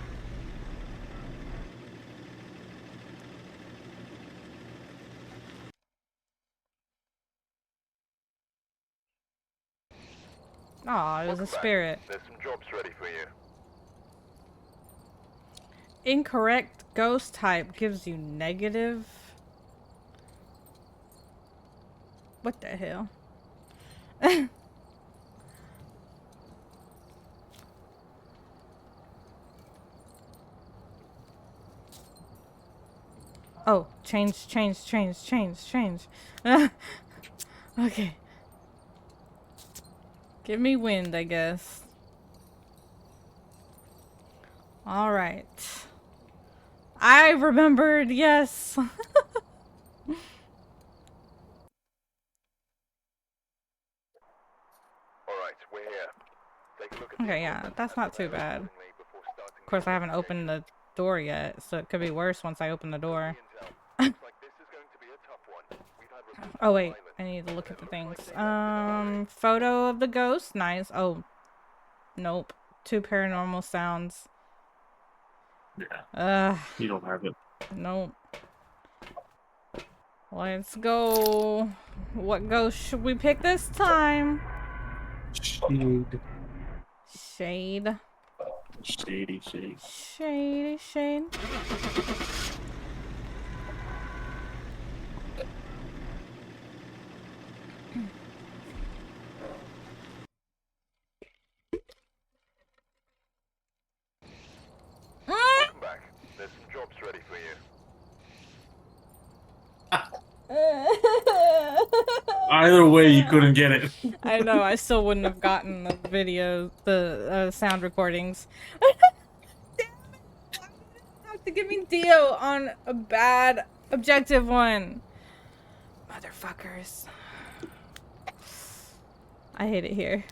Aw, it was a Welcome back. spirit. There's some jobs ready for you. Incorrect ghost type gives you negative. What the hell? Oh, change. Okay. Give me wind, I guess. Alright. I remembered, yes. Alright, we're here. Take a look at the Okay, yeah, equipment that's and not too prepare bad. accordingly before starting Of course, the I haven't investigation. opened the door yet, so it could be worse once I open the door. Looks like this is going to be a tough one. We've had reports Oh of wait, violence, I need to look at and the it looks things. like they've left it Photo of the ghost, nice. Oh, nope. 2 paranormal sounds. Yeah, you don't have it. Nope. Let's go. What ghost should we pick this time? Shade. Shade. Shady, shade. Shady, shade. Welcome back. There's some jobs ready for you. Either way, you couldn't get it. I know, I still wouldn't have gotten the video, the sound recordings. Damn it! Why would it have to give me Dio on a bad objective one? Motherfuckers. I hate it here.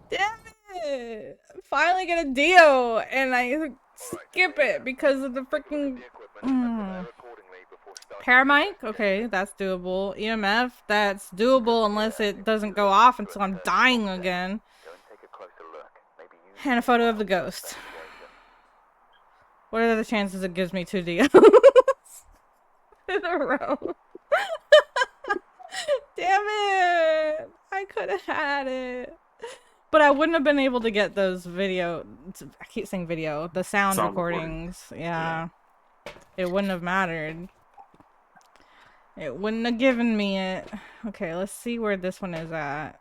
Damn it! Finally get a Dio, and I skip it because of the freaking Paramic. Okay, that's doable. EMF, that's doable unless it doesn't go off until I'm dying again. Go and take a closer look. Maybe use And a photo of the ghost. What are the chances it gives me 2 Dios in a row? Damn it! I could have had it. But I wouldn't have been able to get those video. I keep saying video. The sound recordings. Yeah. It wouldn't have mattered. It wouldn't have given me it. Okay, let's see where this one is at.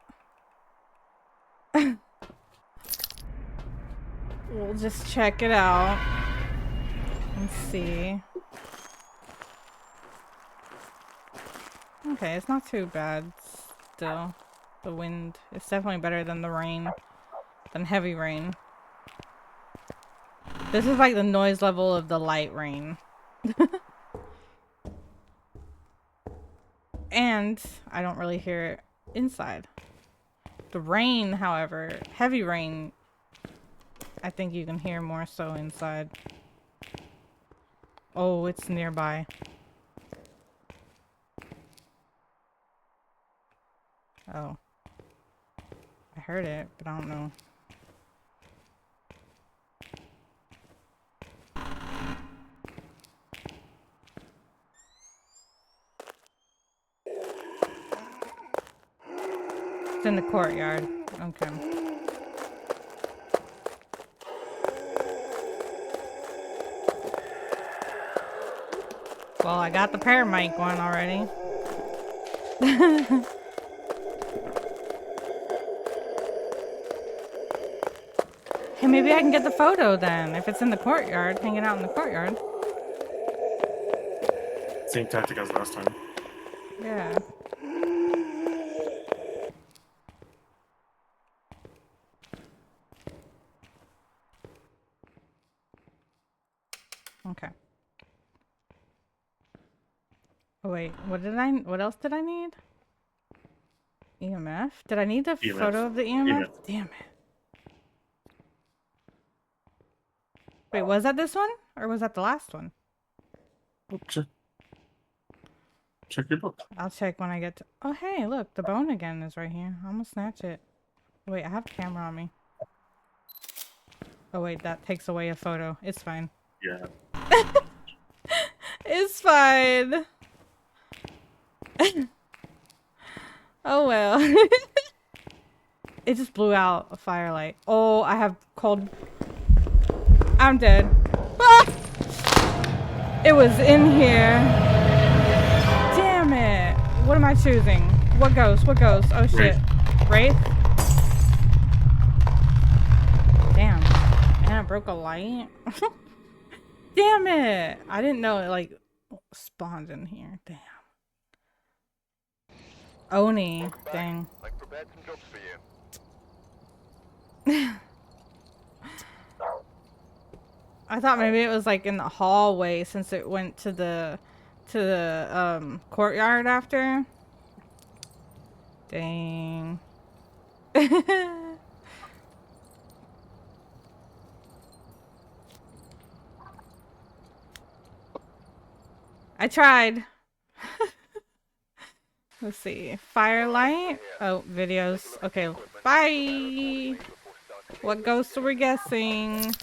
We'll just check it out. Let's see. Okay, it's not too bad still. The wind. It's definitely better than the rain. Than heavy rain. This is like the noise level of the light rain. And I don't really hear it inside. The rain, however, heavy rain, I think you can hear more so inside. Oh, it's nearby. Oh. I heard it, but I don't know. It's in the courtyard. Okay. Well, I got the paramic one already. Hey, maybe I can get the photo then, if it's in the courtyard, hanging out in the courtyard. Same tactic as last time. Yeah. Okay. Oh wait, what else did I need? EMF? Did I need the EMF. photo of the EMF? EMF. Damn it. Wait, was that this one? Or was that the last one? Oh, check your book. I'll check when I get to... Oh, hey, look, the bone again is right here. I'm gonna snatch it. Wait, I have camera on me. Oh wait, that takes away a photo. It's fine. Yeah. It's fine. Oh well. It just blew out a firelight. Oh, I have cold. I'm dead. Ah! It was in here. Damn it. What am I choosing? What goes? What goes? Oh shit. Wraith? Damn. And I broke a light. Damn it. I didn't know it like spawned in here. Damn. Oni. Welcome back. Dang. I've prepared some jobs for you. I thought maybe it was like in the hallway since it went to the courtyard after. Dang. I tried. Let's see. Firelight. Oh, videos. Okay. Bye. What ghost are we guessing?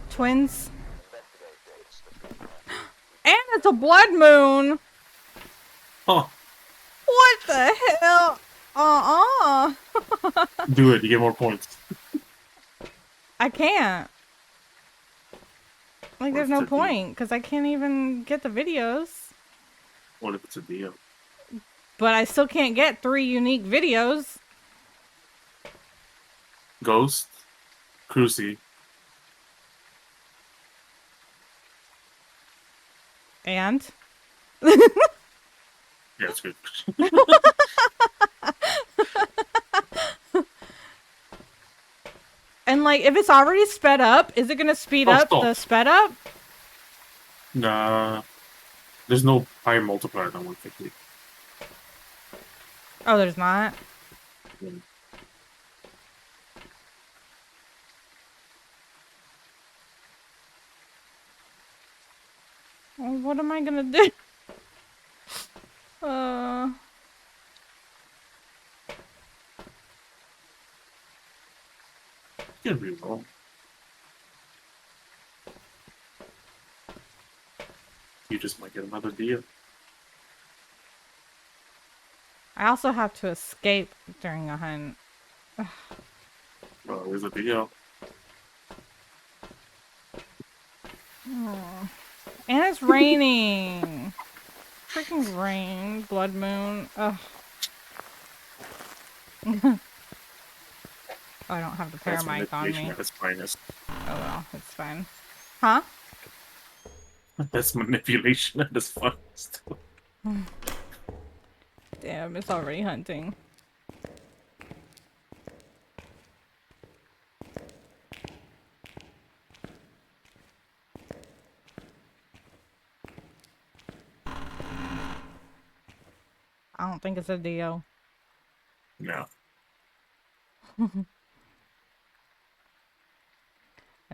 Twins. And it's a blood moon. Oh, What the hell? do it. You get more points. I can't. Like, there's What no if it's a deal? point because I can't even get the videos. What if it's a deal? But I still can't get 3 unique videos. Ghost, Cruci, And yeah, it's good. and like, if it's already sped up, is it gonna speed Oh, up stop. the sped up? Nah, there's no higher multiplier than 150. Oh, there's not. Yeah. Well, what am I gonna do? You can reroll. You just might get another deal. I also have to escape during a hunt. Well, there's a deal. Oh. And it's raining. Freaking rain, blood moon. Ugh. Oh, I don't have the That's paramic on manipulation me. at its finest. Oh well, it's fine. Huh? That's manipulation at its finest. Damn, it's already hunting. I don't think it's a deal. No. And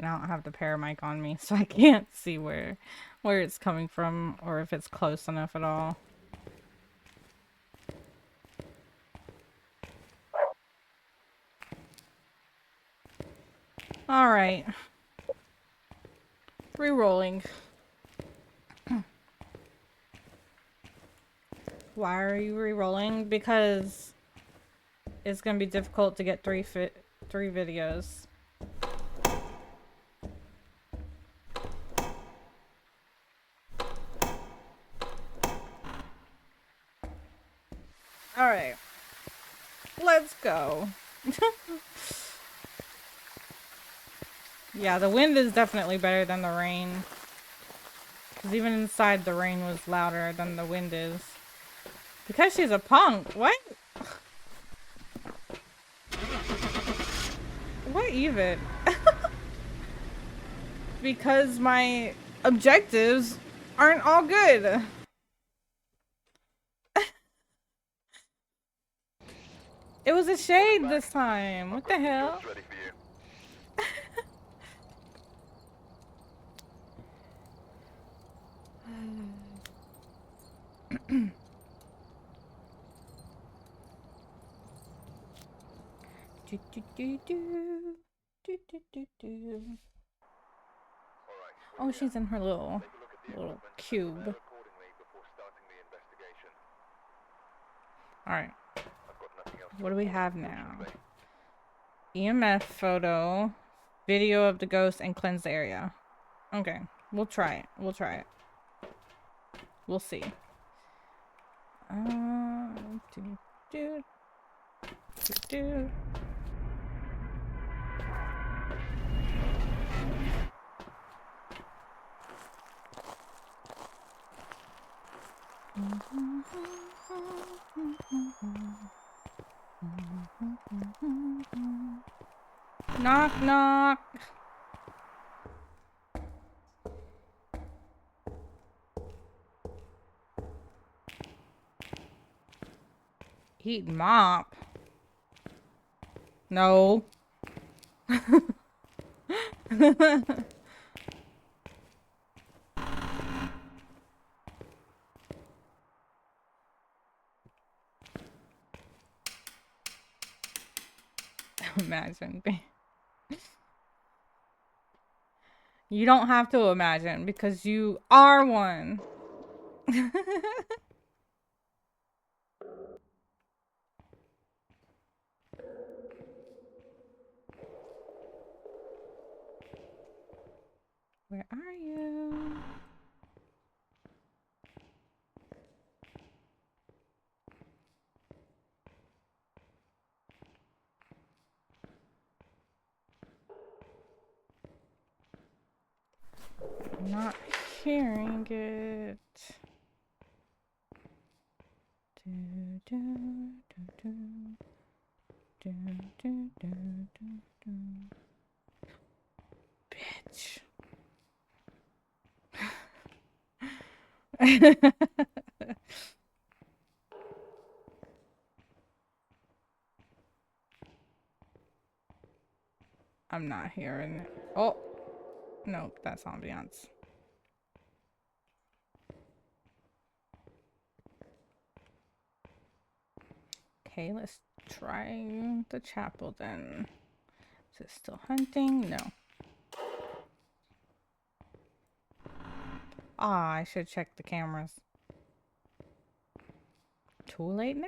I don't have the paramic on me, so I can't see where it's coming from or if it's close enough at all. Alright. Rerolling. Why are you re-rolling? Because it's gonna be difficult to get three videos. Alright. Let's go. Yeah, the wind is definitely better than the rain. Because even inside the rain was louder than the wind is. Because she's a punk. What? What even? Because my objectives aren't all good. It was a shade this time. What the hell? Jobs ready for you. Do, do, do, do. Do, do, do, do. Oh, she's in her little cube. Alright. What do we have now? EMF photo, video of the ghost, and cleanse the area. Okay, we'll try it. We'll try it. We'll see. Do, do, do, do. Knock, knock. Heat mop. No. Imagine. You don't have to imagine because you are one. Where are you? I'm not hearing it. Do, do, do, do. Do, do, do, do, do. Bitch. I'm not hearing it. Oh, nope, that's ambiance. Okay, let's try the chapel then. Is it still hunting? No. Ah, I should check the cameras. Too late now.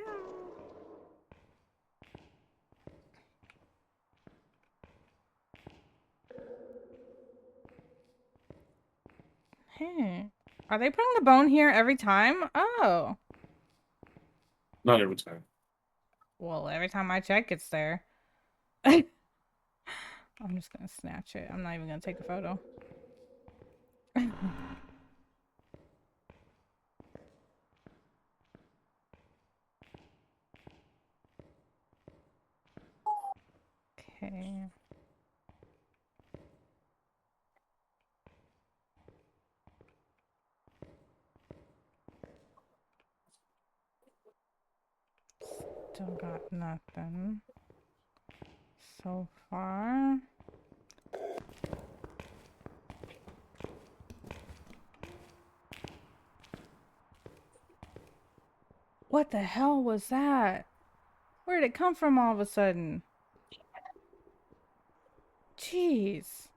Hey, are they putting the bone here every time? Oh. Not every time. Well, every time I check, it's there. I'm just gonna snatch it. I'm not even gonna take a photo. Okay. Still got nothing so far. What the hell was that? Where did it come from all of a sudden? Jeez.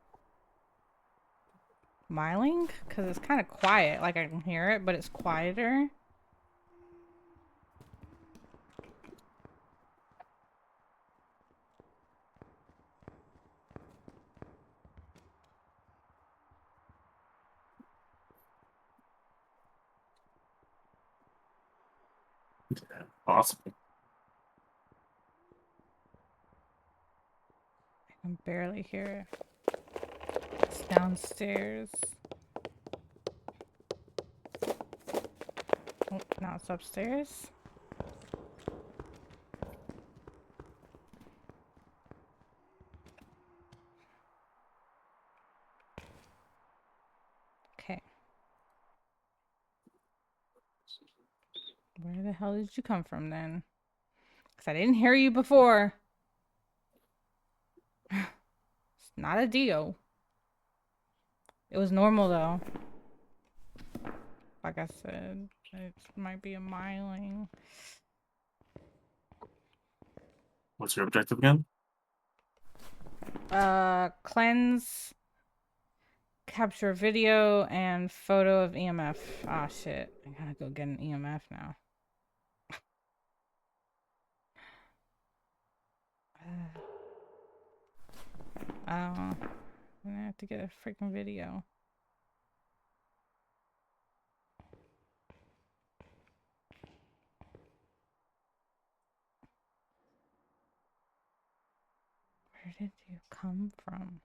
Myling? Because it's kind of quiet. Like I can hear it, but it's quieter. Possible. I can barely hear it. It's downstairs. Oh, now it's upstairs. Okay. Where the hell did you come from then? Because I didn't hear you before. It's not a Dio. It was normal though. Like I said, it might be a Myling. What's your objective again? Cleanse, capture video, and photo of EMF. Ah, shit. I gotta go get an EMF now. I'm gonna have to get a freaking video. Where did you come from?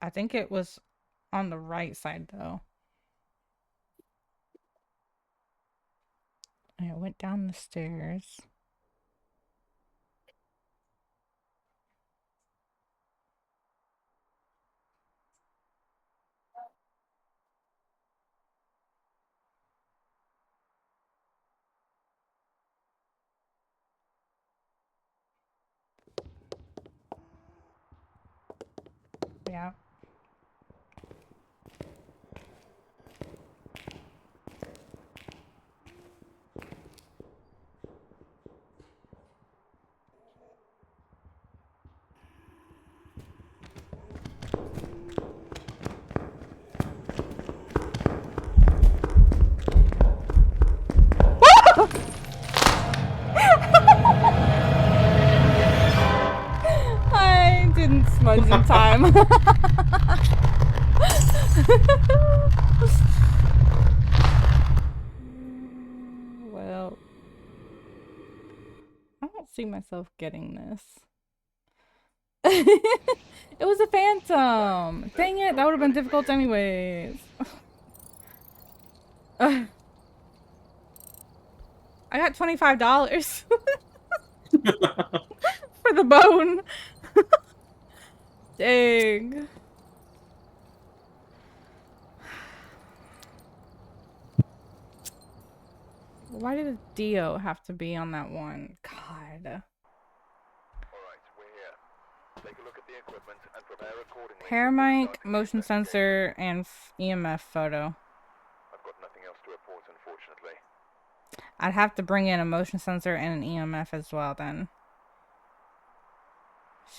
I think it was on the right side though. And it went down the stairs. Yeah. I didn't smudge in time. Well, I don't see myself getting this. It was a phantom. Dang it, that would have been difficult anyways. I got $25 for the bone. Dang. Why did a Dio have to be on that one? God. Alright, we're here. Take a look at the equipment and prepare accordingly. Paramic, motion sensor, and EMF photo. I've got nothing else to report, unfortunately. I'd have to bring in a motion sensor and an EMF as well then.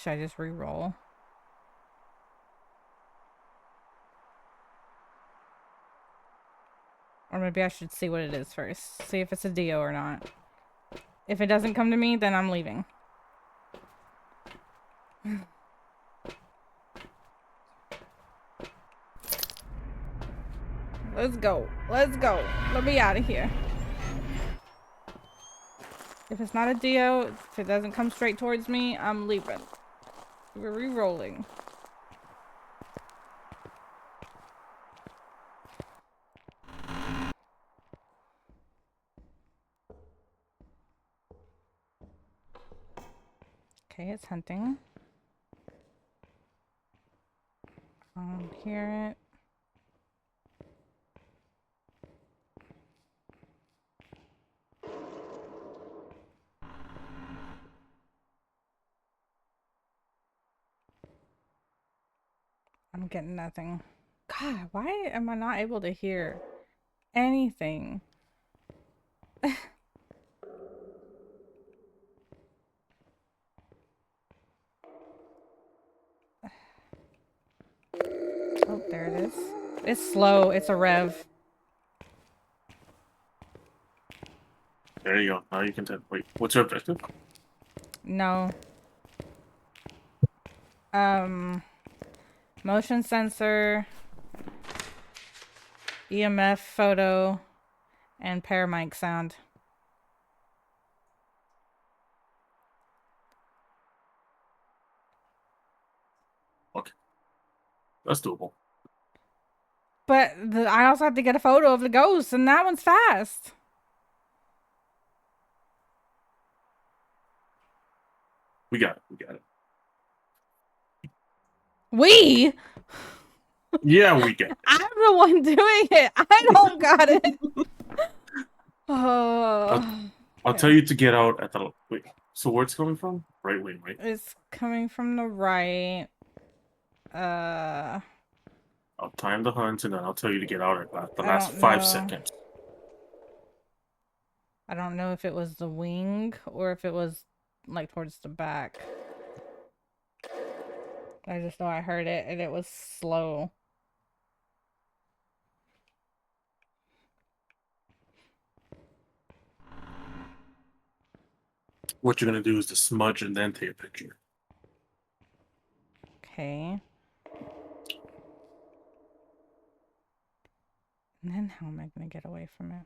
Should I just re-roll? Or maybe I should see what it is first. See if it's a Dio or not. If it doesn't come to me, then I'm leaving. Let's go. Let's go. Let me out of here. If it's not a Dio, if it doesn't come straight towards me, I'm leaving. We're re-rolling. Okay, it's hunting. I don't hear it. I'm getting nothing. God, why am I not able to hear anything? Oh, there it is. It's slow. It's a rev. There you go. Now you can tell. Wait, what's your objective? No. Motion sensor, EMF photo, and paramic sound. Okay. That's doable. But I also have to get a photo of the ghost, and that one's fast. We got it. We got it. We? Yeah, we get it. I'm the one doing it. I don't got it. Oh. I'll tell you to get out at the... Wait, so where it's coming from? Right wing, right? It's coming from the right. I'll time the hunt and then I'll tell you to get out at the I last don't 5 seconds. I don't know if it was the wing or if it was like towards the back. I just know I heard it and it was slow. What you're gonna do is to smudge and then take a picture. Okay. And then how am I gonna get away from it?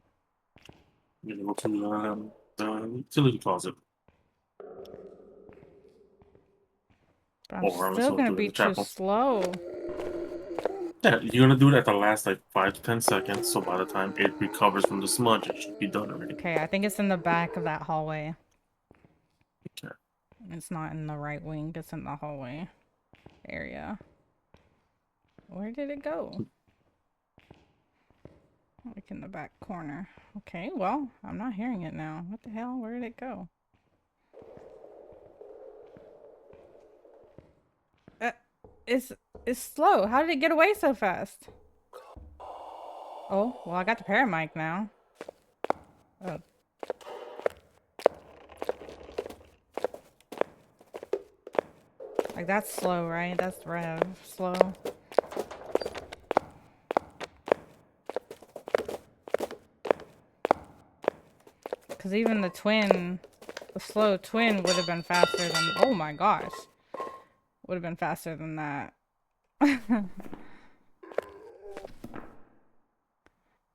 You're gonna go to the utility closet. But I'm Or still we'll gonna do it in be the too chapel. slow. Yeah, you're gonna do it at the last like 5 to 10 seconds. So by the time it recovers from the smudge, it should be done already. Okay, I think it's in the back of that hallway. Okay. It's not in the right wing, it's in the hallway area. Where did it go? Like in the back corner. Okay, well, I'm not hearing it now. What the hell? Where did it go? It's slow. How did it get away so fast? Oh, well, I got the paramic now. Oh. Like, that's slow, right? That's rev. Slow. Because even the slow twin would have been faster than... Oh my gosh. Would have been faster than that.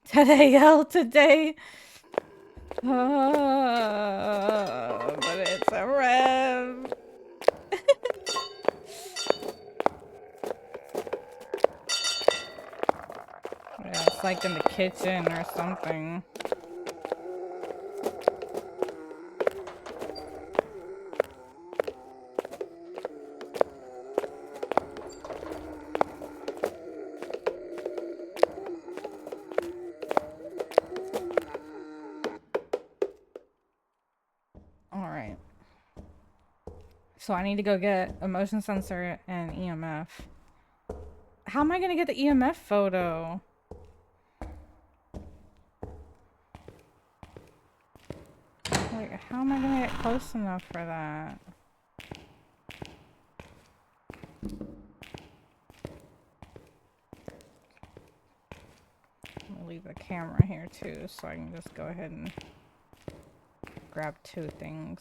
Today, hell, today. But it's a rev. Yeah, it's like in the kitchen or something. Alright. So I need to go get a motion sensor and EMF. How am I gonna get the EMF photo? Like, how am I gonna get close enough for that? I'm gonna leave the camera here too, so I can just go ahead and grab two things.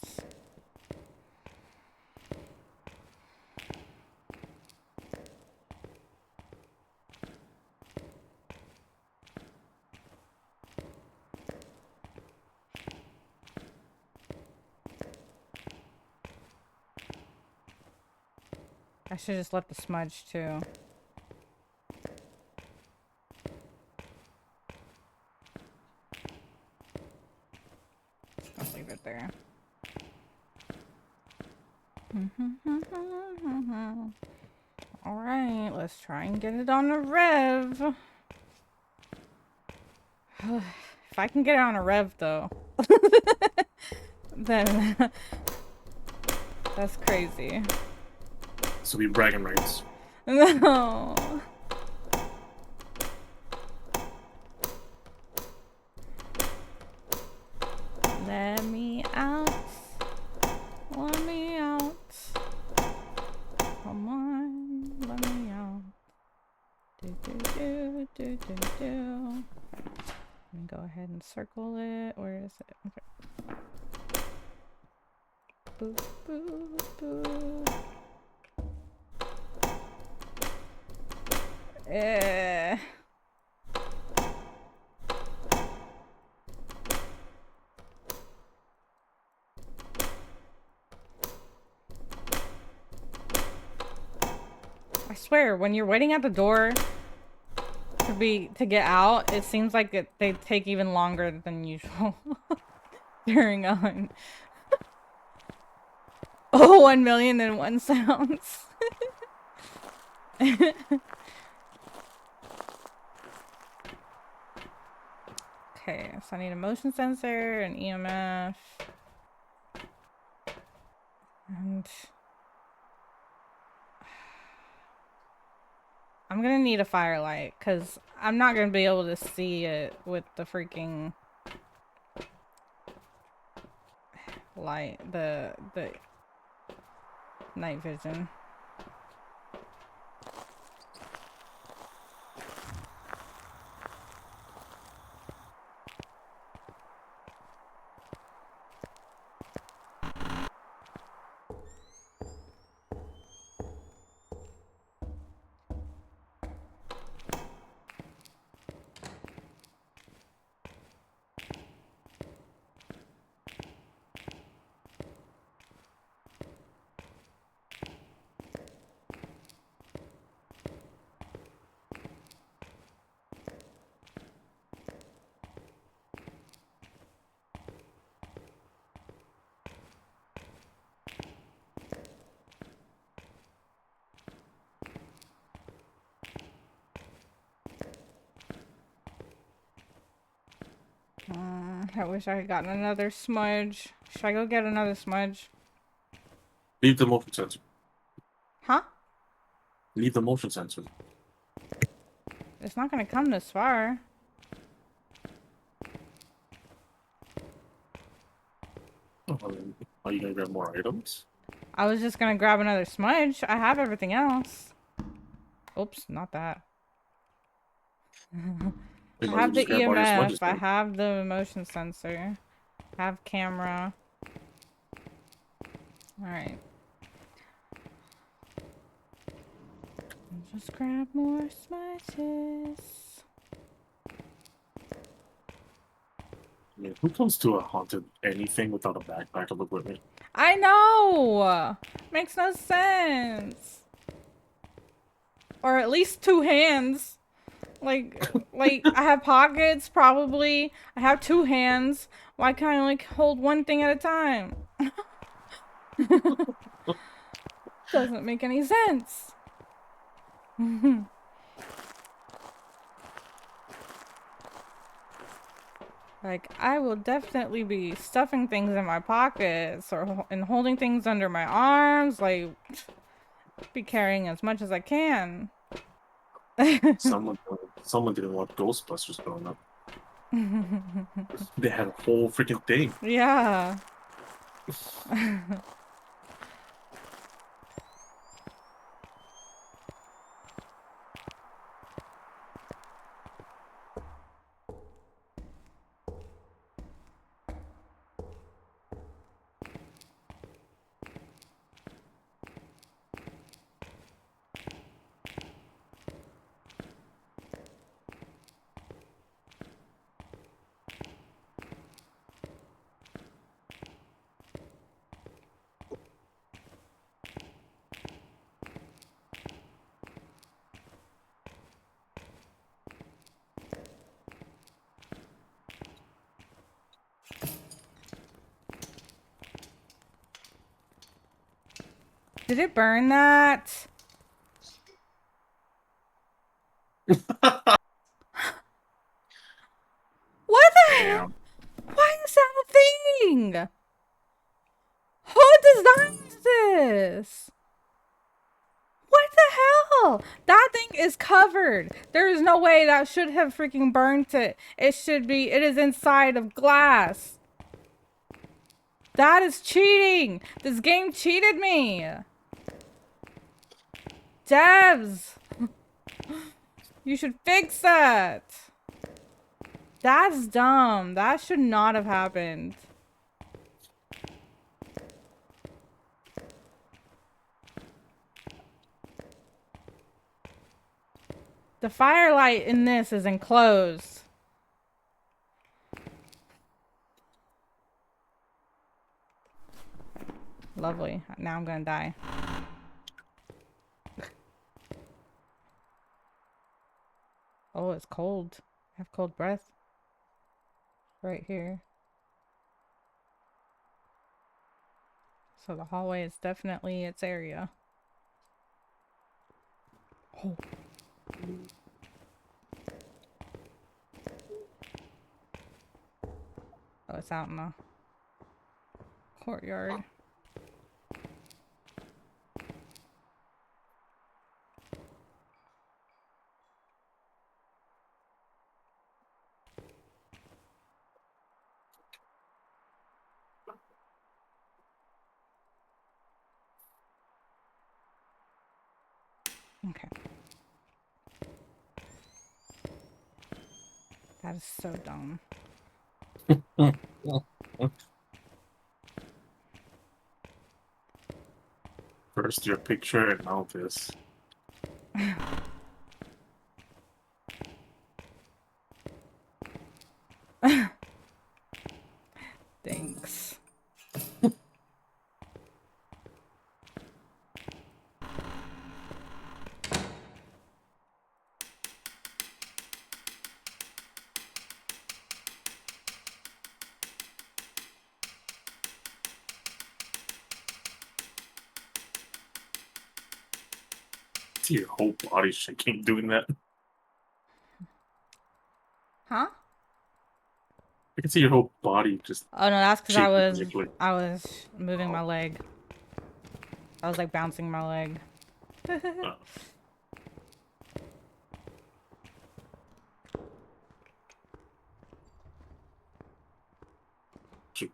I should just let the smudge too. I'll leave it there. Alright, let's try and get it on a rev. If I can get it on a rev though, then that's crazy. So we bragging rights. No. Let me out. Let me out. Come on, let me out. Do do do do do do. Let me go ahead and circle it. Where is it? Okay. Boop boop boop. Eh. I swear, when you're waiting at the door to get out, it seems like they take even longer than usual during a hunt. Oh, 1,000,001 sounds. Okay, so I need a motion sensor, an EMF, and I'm gonna need a firelight because I'm not gonna be able to see it with the freaking light, the night vision. I wish I had gotten another smudge. Should I go get another smudge? Leave the motion sensor. Huh? Leave the motion sensor. It's not gonna come this far. Are you gonna grab more items? I was just gonna grab another smudge. I have everything else. Oops, not that. I You might as well have the just grab all your smudges EMF. I then. have the motion sensor. I have camera. Alright. Just grab more smudges. I mean, who comes to a haunted anything without a backpack of equipment? I know! Makes no sense. Or at least two hands. Like I have pockets, probably. I have two hands. Why can't I only hold one thing at a time? Doesn't make any sense. Like, I will definitely be stuffing things in my pockets or and holding things under my arms. Like, be carrying as much as I can. Someone didn't want Ghostbusters growing up. They had a whole freaking thing. Yeah. Did it burn that? What the hell? Damn. Why is that a thing? Who designed this? What the hell? That thing is covered. There is no way that should have freaking burnt it. It is inside of glass. That is cheating. This game cheated me. Devs. You should fix that. That's dumb. That should not have happened. The firelight in this is enclosed. Lovely. Now I'm gonna die. Oh, it's cold. I have cold breath. Right here. So the hallway is definitely its area. Oh. Oh, it's out in the courtyard. Okay. That is so dumb. First your picture and now this. Thanks. See your whole body shaking doing that. Huh? I can see your whole body just Oh no, that's because shaking physically. I was moving my Oh. leg. I was like bouncing my leg. Uh, shoot.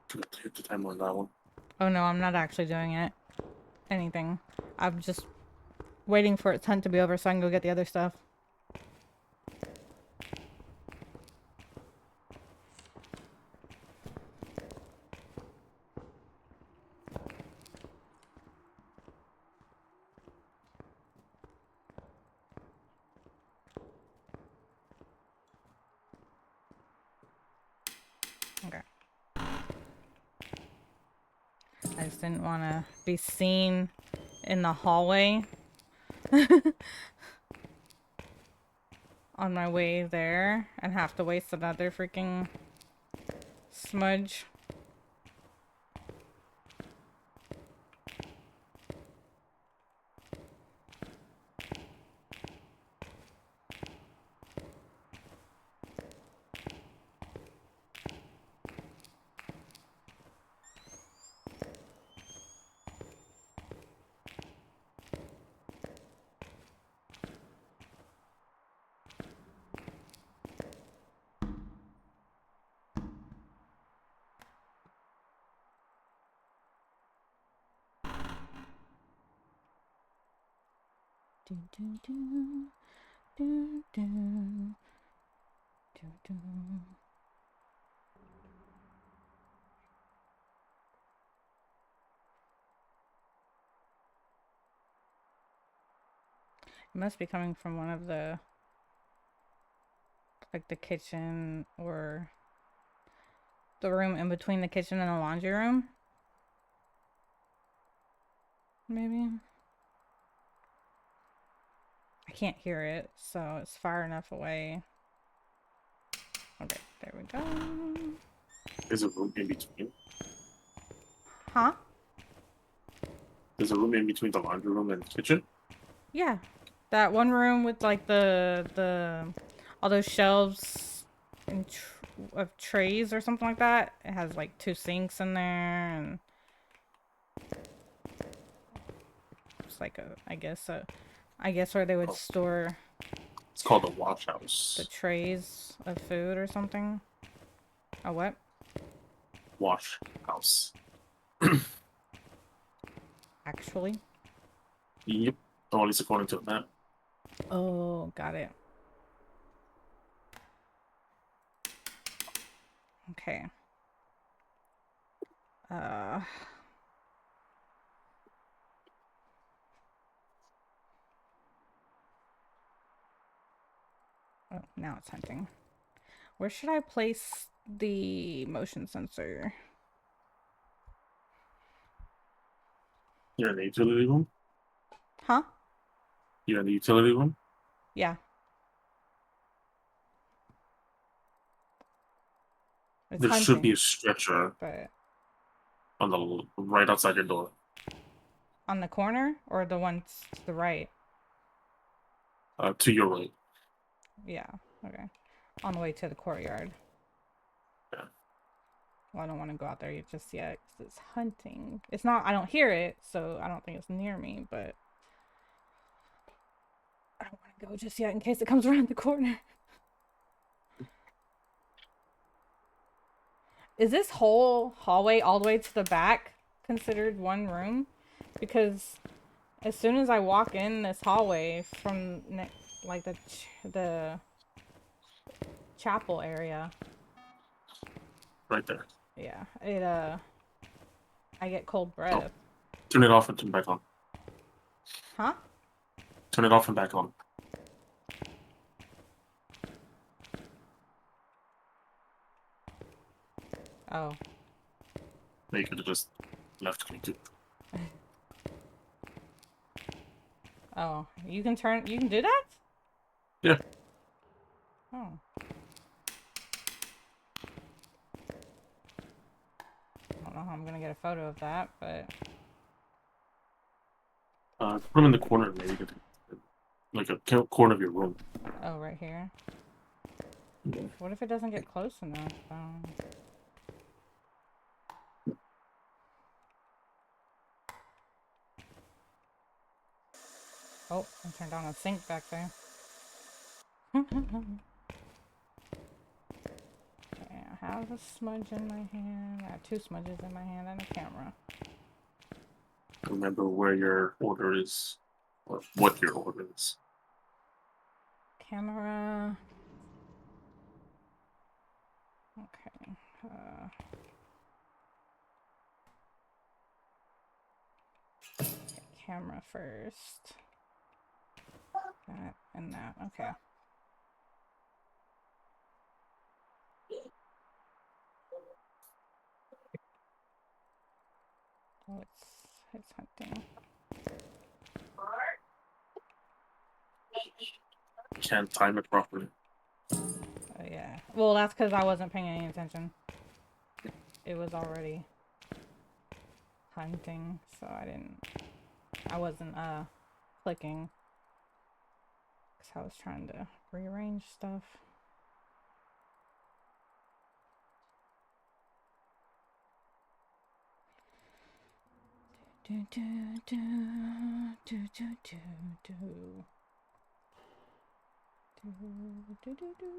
Forgot to hit the timer on that one. Oh no, I'm not actually doing it. Anything. I'm just waiting for its hunt to be over so I can go get the other stuff. Okay. I just didn't want to be seen in the hallway on my way there and have to waste another freaking smudge. Do, do, do, do, do, do, do. It must be coming from one of the, like the kitchen or the room in between the kitchen and the laundry room. Maybe. I can't hear it, so it's far enough away. Okay, there we go. There's a room in between. Huh? There's a room in between the laundry room and the kitchen. Yeah. That one room with like the all those shelves and of trays or something like that. It has like 2 sinks in there and it's like I guess where they would Oh. store It's called a wash the house. trays of food or something. A what? Wash house. Actually? Yep. Or at least according to the map. Oh, got it. Okay. Uh Oh, now it's hunting. Where should I place the motion sensor? You're in the utility room? Huh? You're in the utility room? Yeah. It's There should be hunting, a stretcher but on the right outside your door. on the corner or the one to the right? To your right. Yeah. Okay. On the way to the courtyard. Yeah. Well, I don't want to go out there just yet because it's hunting. It's not. I don't hear it, so I don't think it's near me. But I don't want to go just yet in case it comes around the corner. Is this whole hallway all the way to the back considered one room? Because as soon as I walk in this hallway from like the chapel area, Right there. yeah, I get cold Oh, breath. turn it off and turn it back on. Huh? Turn it off and back on. Oh. Now you could have just left click it. Oh, you can do that? Yeah. Oh. I don't know how I'm gonna get a photo of that, but Put them in the corner, maybe. Like a corner of your room. oh, right here. Yeah. What if it doesn't get close enough? Oh, I turned on a sink back there. Okay, I have a smudge in my hand. I have 2 smudges in my hand and a camera. Remember where your order is, or what your order is. Camera. Okay. Camera first. That and that. Okay. Oh, it's hunting. Can't time it properly. Oh yeah. Well, that's because I wasn't paying any attention. It was already hunting, so I wasn't clicking because I was trying to rearrange stuff. Do do do do do do do do do do do.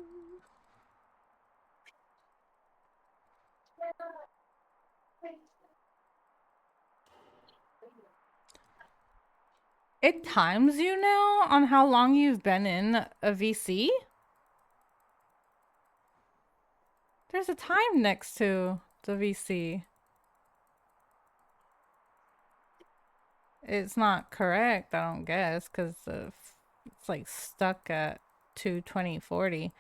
It times you now on how long you've been in a VC? There's a time next to the VC. It's not correct, I don't guess, because it's like stuck at 2:20:40.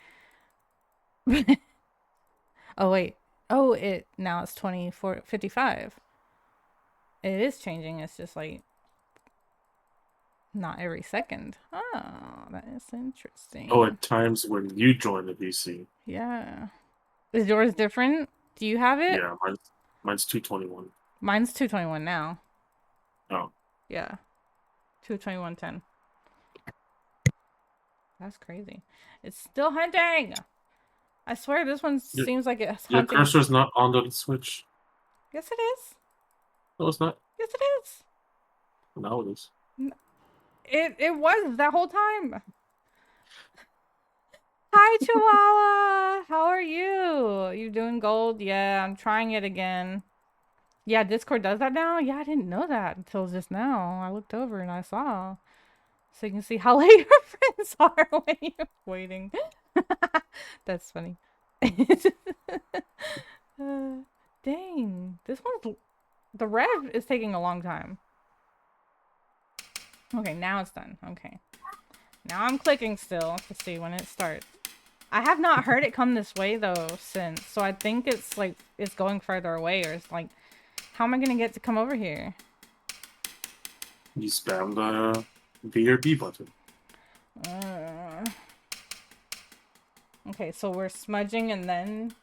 Oh wait. Oh, now it's 24:55. It is changing. It's just like not every second. Oh, that is interesting. Oh, at times when you join the VC. Yeah. Is yours different? Do you have it? Yeah, mine's 221. Mine's 2:21 now. Oh. Yeah. 2:21:10. That's crazy. It's still hunting. I swear this one seems like it's Your hunting. cursor's not on the switch. Yes, it is. No, it's not. Yes, it is. Now it is. It was that whole time. Hi, Chihuahua. How are you? You doing gold? Yeah, I'm trying it again. Yeah, Discord does that now? Yeah, I didn't know that until just now. I looked over and I saw. So you can see how late your friends are when you're waiting. That's funny. Dang. This one's... The rev is taking a long time. Okay, now it's done. Okay. Now I'm clicking still to see when it starts. I have not heard it come this way though since, so I think it's like it's going further away, or it's like, how am I gonna get to come over here? You spam the V or B button. Okay, so we're smudging and then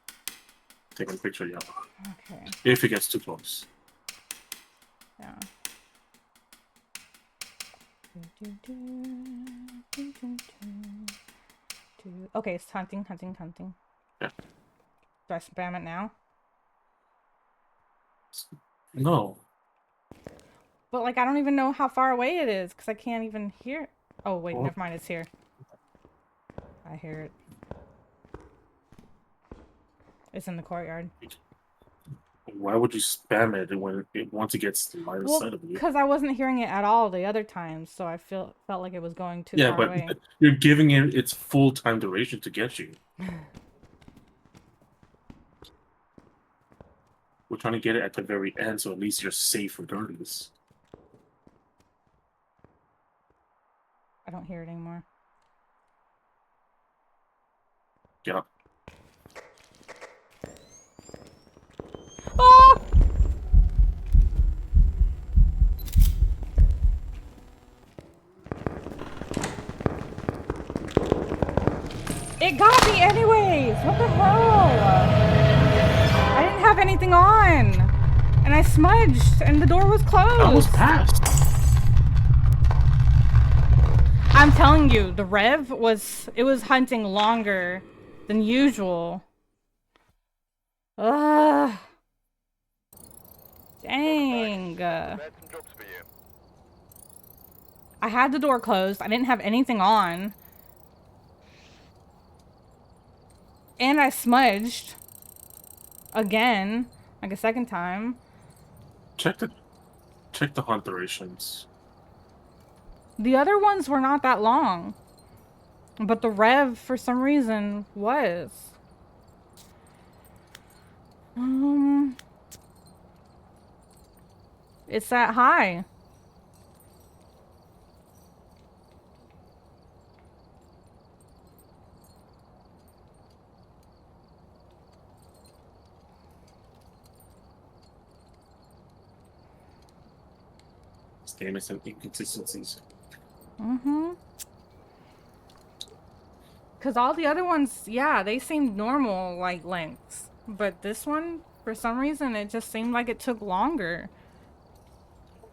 Take a picture, yeah. okay. If it gets too close. Yeah. Okay, it's hunting. Yeah. Do I spam it now? No. But like I don't even know how far away it is because I can't even hear. Oh wait, Oh. never mind. It's here. I hear it. It's in the courtyard. Why would you spam it when once it gets line of Well, sight of you? because I wasn't hearing it at all the other times, so I felt like it was going too Yeah, far but away. you're giving it its full time duration to get you. We're trying to get it at the very end, so at least you're safe regardless. I don't hear it anymore. Yeah. Oh! It got me anyways! What the hell? I didn't have anything on! And I smudged, and the door was closed! That was passed! I'm telling you, the rev was hunting longer than usual. Ugh. Dang. Prepared some jobs for you. I had the door closed. I didn't have anything on. And I smudged. Again. Like a second time. Check the hunt durations. The other ones were not that long. But the rev, for some reason, was. It's that high. This game is some inconsistencies. Because all the other ones, yeah, they seemed normal, like, lengths. But this one, for some reason, it just seemed like it took longer.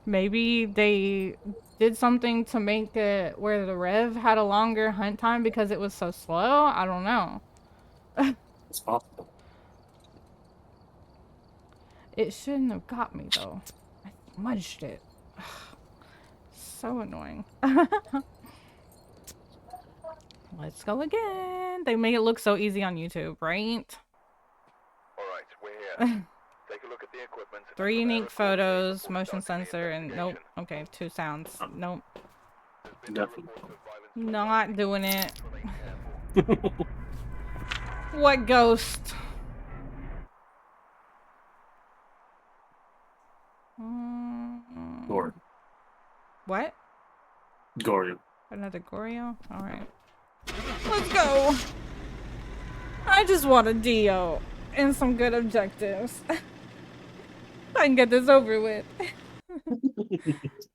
Maybe they did something to make it where the rev had a longer hunt time because it was so slow. I don't know. It's possible. It shouldn't have got me, though. I smudged it. So annoying. Let's go again. They make it look so easy on YouTube, right? Alright, we're here. Take a look at the equipment. 3 and unique prepare a coordinated photos, report motion starting the sensor, and nope. investigation. Okay, 2 sounds. Nope. There's been no Definitely. reports of violence. Not doing it. Remain careful. What ghost? Gorian. What? Gorian. Another Goryo? Alright. Let's go! I just want a Dio and some good objectives. I can get this over with.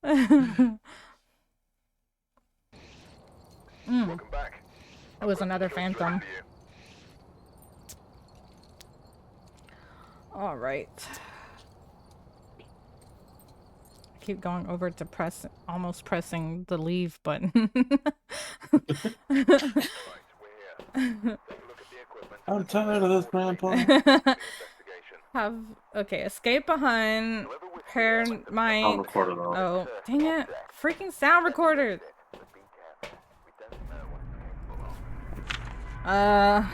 Welcome back. It was another phantom. For you. Alright. Keep going over to almost pressing the leave button. Right, we're here. Take a look at the equipment. I'm tired of this, Grandpa. Investigation. Okay, escape behind, repair I'll my, record it all. oh, dang it, freaking sound recorder. But be careful. We don't know what it's capable of.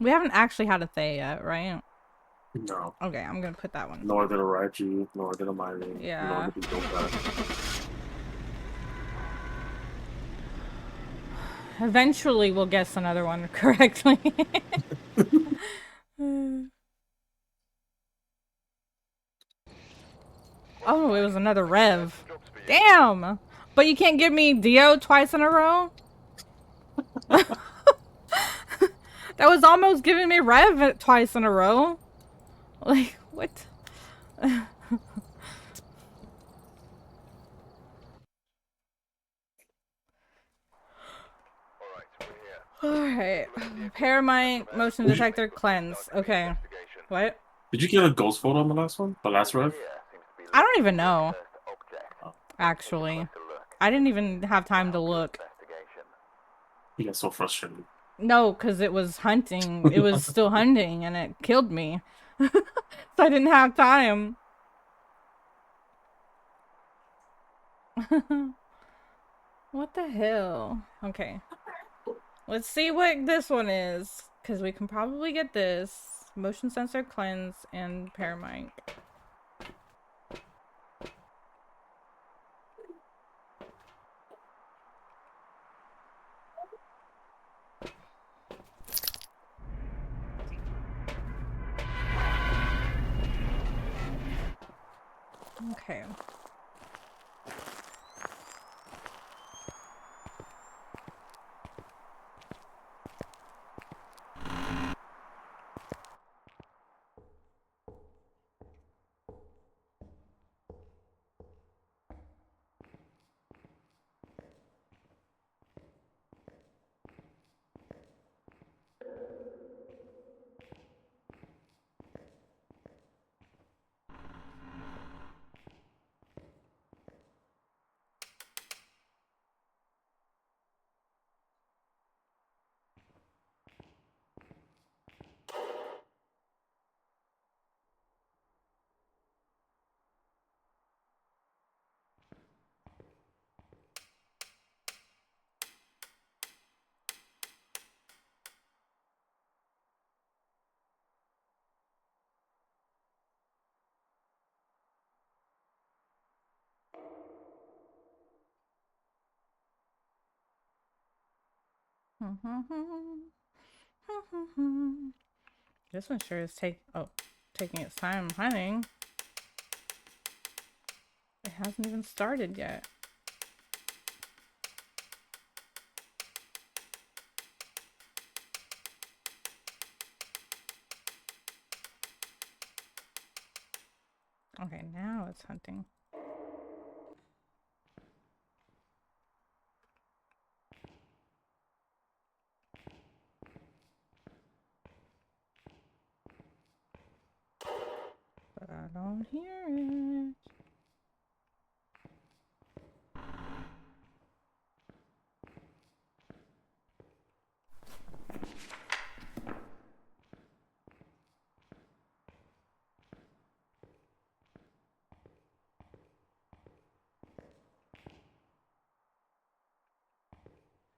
We haven't actually had a Thay yet, right? No. Okay, I'm gonna put that one. Nor did a Raiju, nor did a Myring, Yeah. nor did a Gilbert. Eventually we'll guess another one correctly. Oh, it was another Rev. Damn! But you can't give me Dio twice in a row? That was almost giving me Rev twice in a row. Like, what? Alright. Repair my motion detector cleanse. Okay. What? Did you get a ghost photo on the last one? The last rev? I don't even know. Actually. I didn't even have time to look. You got so frustrated. No, because it was hunting. It was still hunting and it killed me. So I didn't have time. What the hell? Okay. Let's see what this one is. Because we can probably get this. Motion sensor cleanse and paramite. Okay. This one sure is taking its time hunting. It hasn't even started yet. Okay, now it's hunting. But I don't hear it.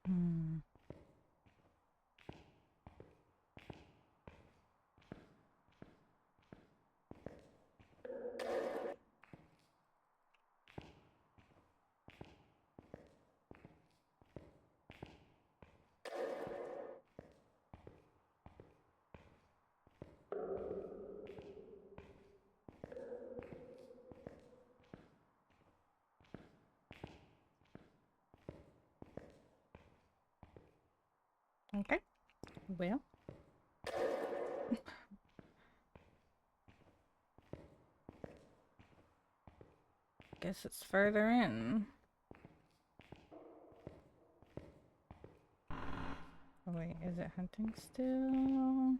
Hmm. Okay. Well. Guess it's further in. Oh wait, is it hunting still?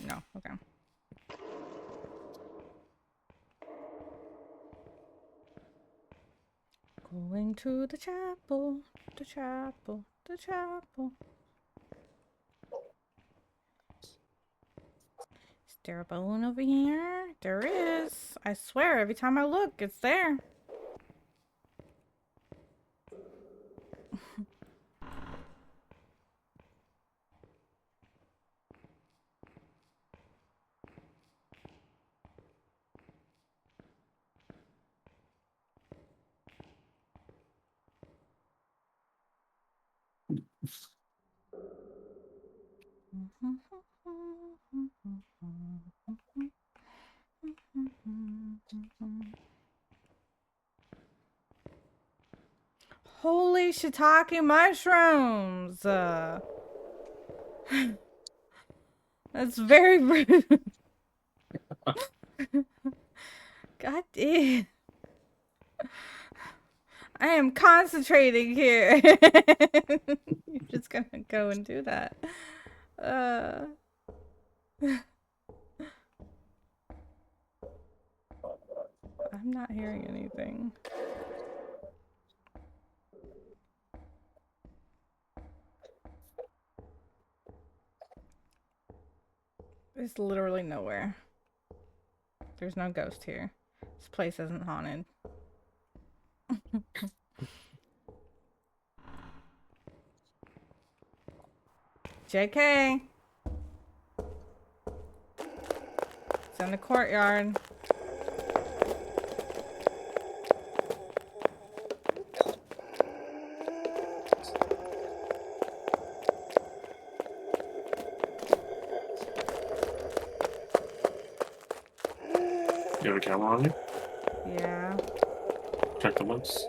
No, okay. Going to the chapel, the chapel, the chapel. Is there a bone over here? There is. I swear, every time I look, it's there. Holy shiitake mushrooms! That's very rude. God damn. I am concentrating here. You're just gonna go and do that. I'm not hearing anything. There's literally nowhere. There's no ghost here. This place isn't haunted. JK. It's in the courtyard. You have a camera on you? Yeah. Check the lens.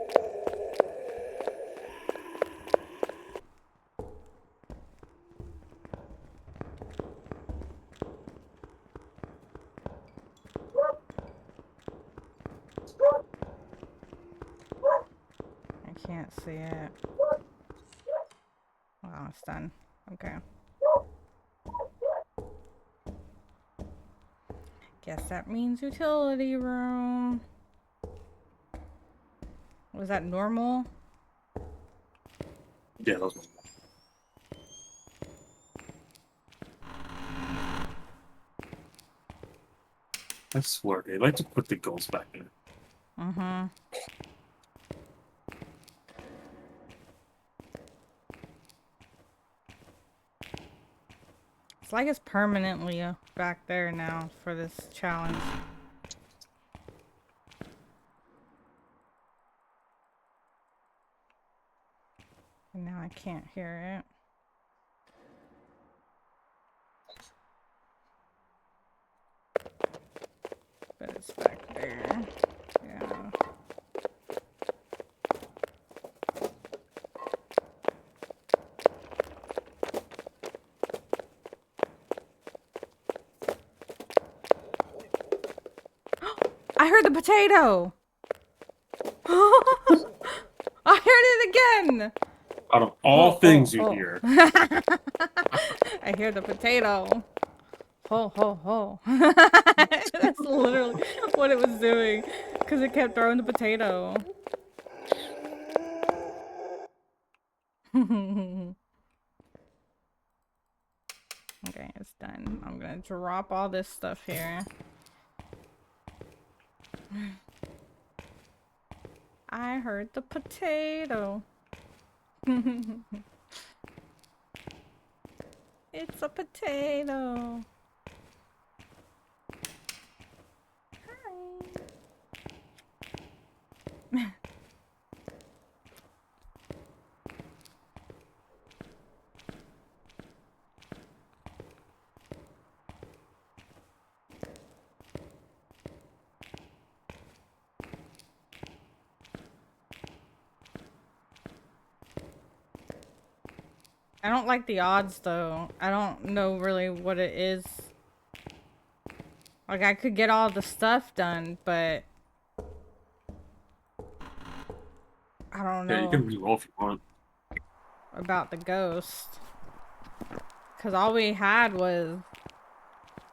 I can't see it. Wow, it's done. Okay. Guess that means utility room. Was that normal? Yeah, that was one. I swear, they like to put the ghosts back in. Mm-hmm. It's like it's permanently back there now for this challenge. And now I can't hear it. But it's back there. Yeah. I heard the potato! I heard it again! Out of all things you hear, I hear the potato. Ho, ho, ho. That's literally what it was doing. Because it kept throwing the potato. Okay, it's done. I'm gonna drop all this stuff here. I heard the potato. It's a potato. Hi. I don't like the odds though. I don't know really what it is. Like I could get all the stuff done, but I don't yeah, you know can reroll if you want. about the ghost. Cause all we had was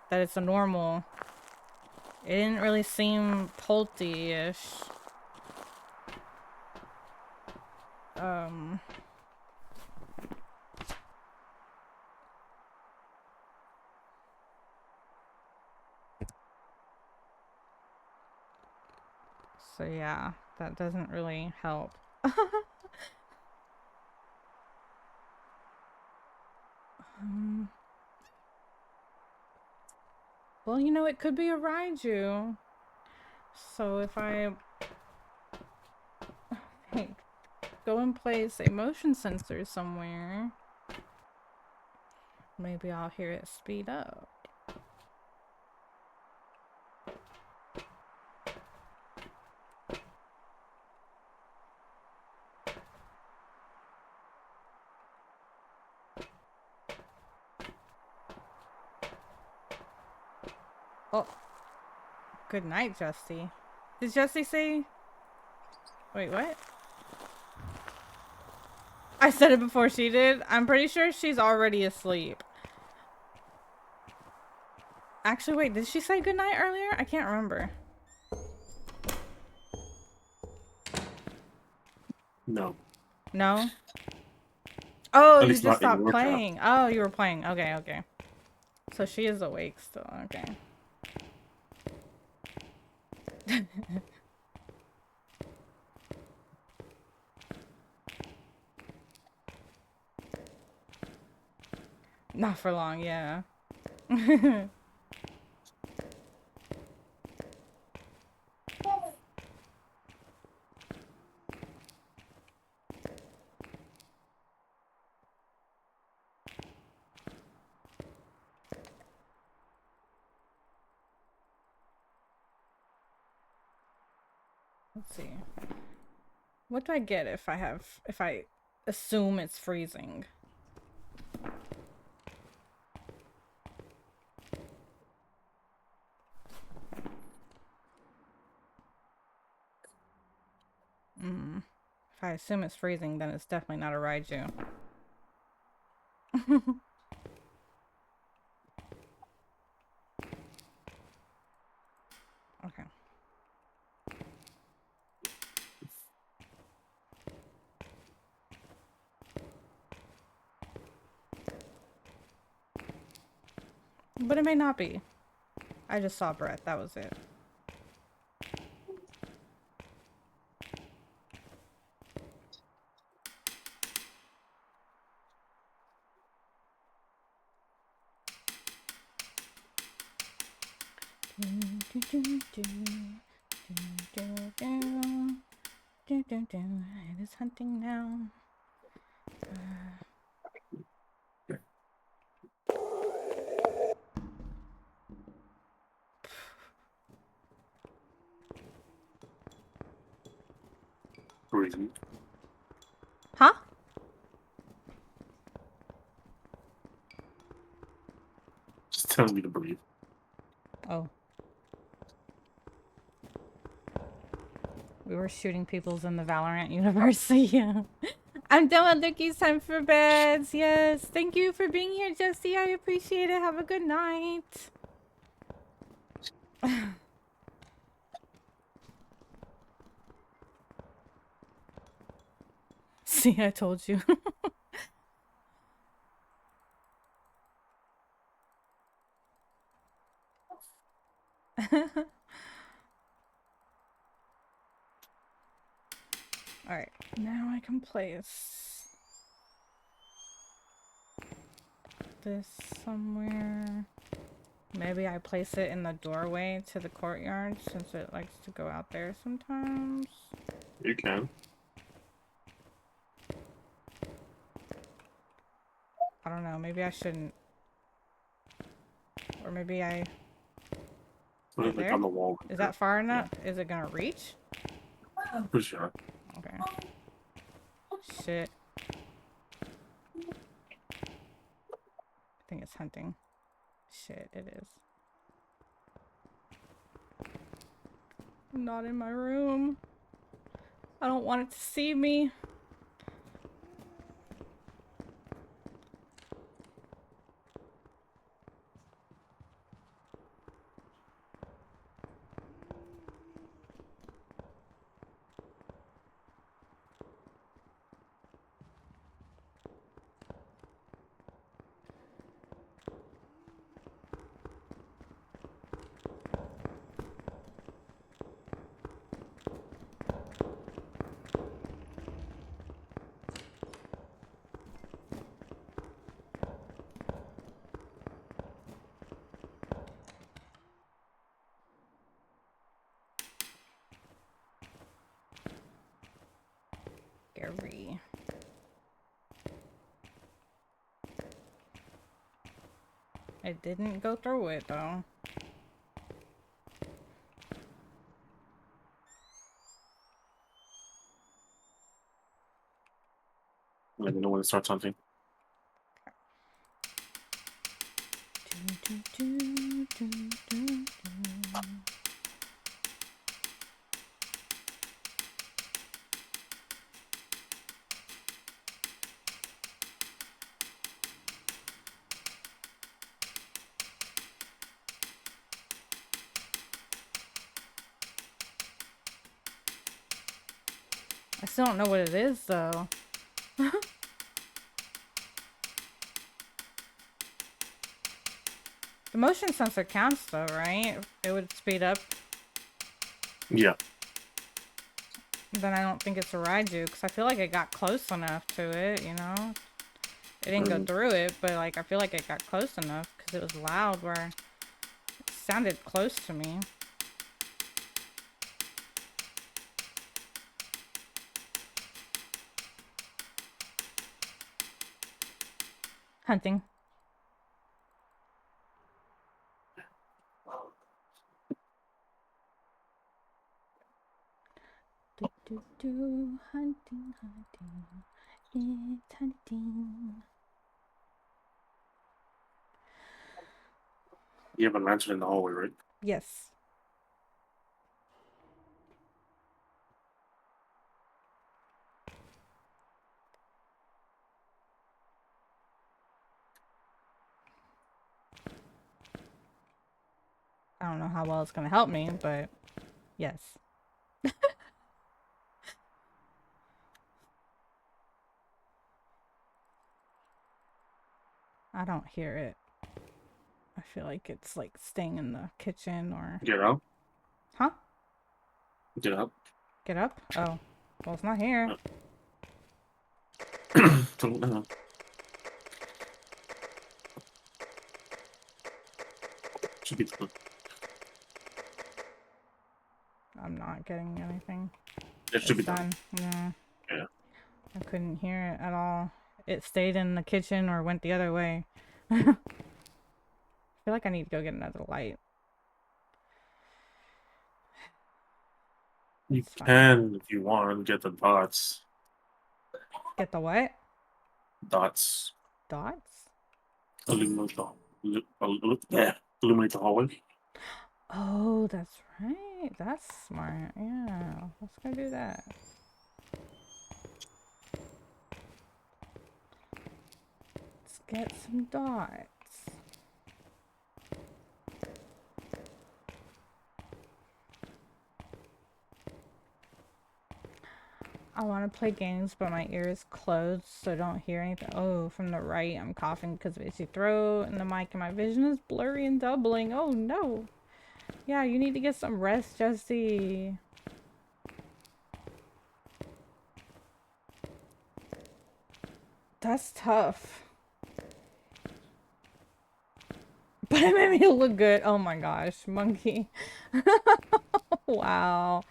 that it's a normal. It didn't really seem Polty-ish. So yeah, that doesn't really help. Well, you know, it could be a Raiju. So if I go and place a motion sensor somewhere, maybe I'll hear it speed up. Oh, good night, Justy. Did Justy say? Wait, what? I said it before she did. I'm pretty sure she's already asleep. Actually, wait, did she say goodnight earlier? I can't remember. No. No? Oh, At you least just not in stopped your trap. playing. Oh, you were playing. Okay, okay. So she is awake still. Okay. Not for long, yeah. Let's see. What do I get if I assume it's freezing? If I assume it's freezing, then it's definitely not a Raiju. Okay. But it may not be. I just saw breath, that was it. It is hunting now. Breathing. Huh? Just tells me to breathe. Oh. We were shooting peoples in the Valorant universe, so yeah. I'm done with Lookie's time for beds. Yes. Thank you for being here, Jesse. I appreciate it. Have a good night. See, I told you. Alright, now I can place this somewhere. Maybe I place it in the doorway to the courtyard since it likes to go out there sometimes. You can. I don't know, maybe I shouldn't. Or maybe I... Put it like there? on the wall. Is that far enough? Is it gonna reach? For sure. Okay. Shit. I think it's hunting. Shit, it is. I'm not in my room. I don't want it to see me. Gary. I didn't go through it though. Let me know when it starts hunting. I still don't know what it is though. The motion sensor counts though, right? It would speed up. Yeah. Then I don't think it's a Raiju because I feel like it got close enough to it, you know? It didn't go through it, but like I feel like it got close enough because it was loud where it sounded close to me. Hunting. Hunting, hunting. It's hunting. You have a lantern in the hallway, right? Yes. I don't know how well it's gonna help me, but yes. I don't hear it. I feel like it's like staying in the kitchen or... Get out. Huh? Get up. Get up? Oh. Well, it's not here. Should be the, I'm not getting anything. it should It's be done. done. No. Yeah. I couldn't hear it at all. It stayed in the kitchen or went the other way. I feel like I need to go get another light. You It's fine. can, if you want, get the dots. Get the what? Dots. Dots? Illuminate yeah. Illuminate the hallway. Oh, that's right. That's smart. Yeah. Let's go do that. Let's get some dots. I want to play games, but my ear is closed, so I don't hear anything. Oh, from the right, I'm coughing because of itchy throat, and the mic and my vision is blurry and doubling. Oh, no. Yeah, you need to get some rest, Jesse. That's tough. But it made me look good. Oh my gosh, monkey. Wow.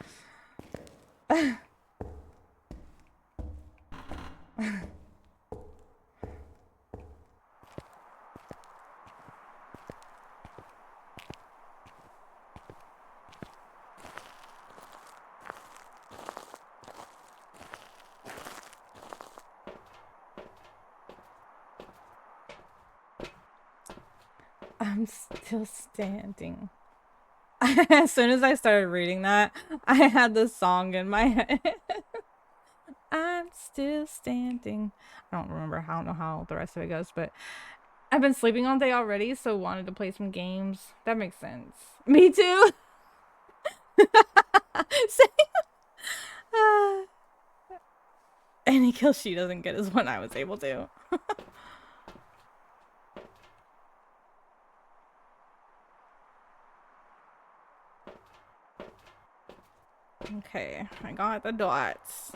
I'm still standing. As soon as I started reading that, I had this song in my head. I'm still standing. I don't remember how, I don't know how the rest of it goes, but I've been sleeping all day already, so wanted to play some games. That makes sense. Me too. Any kill she doesn't get is what I was able to. Okay, I got the dots.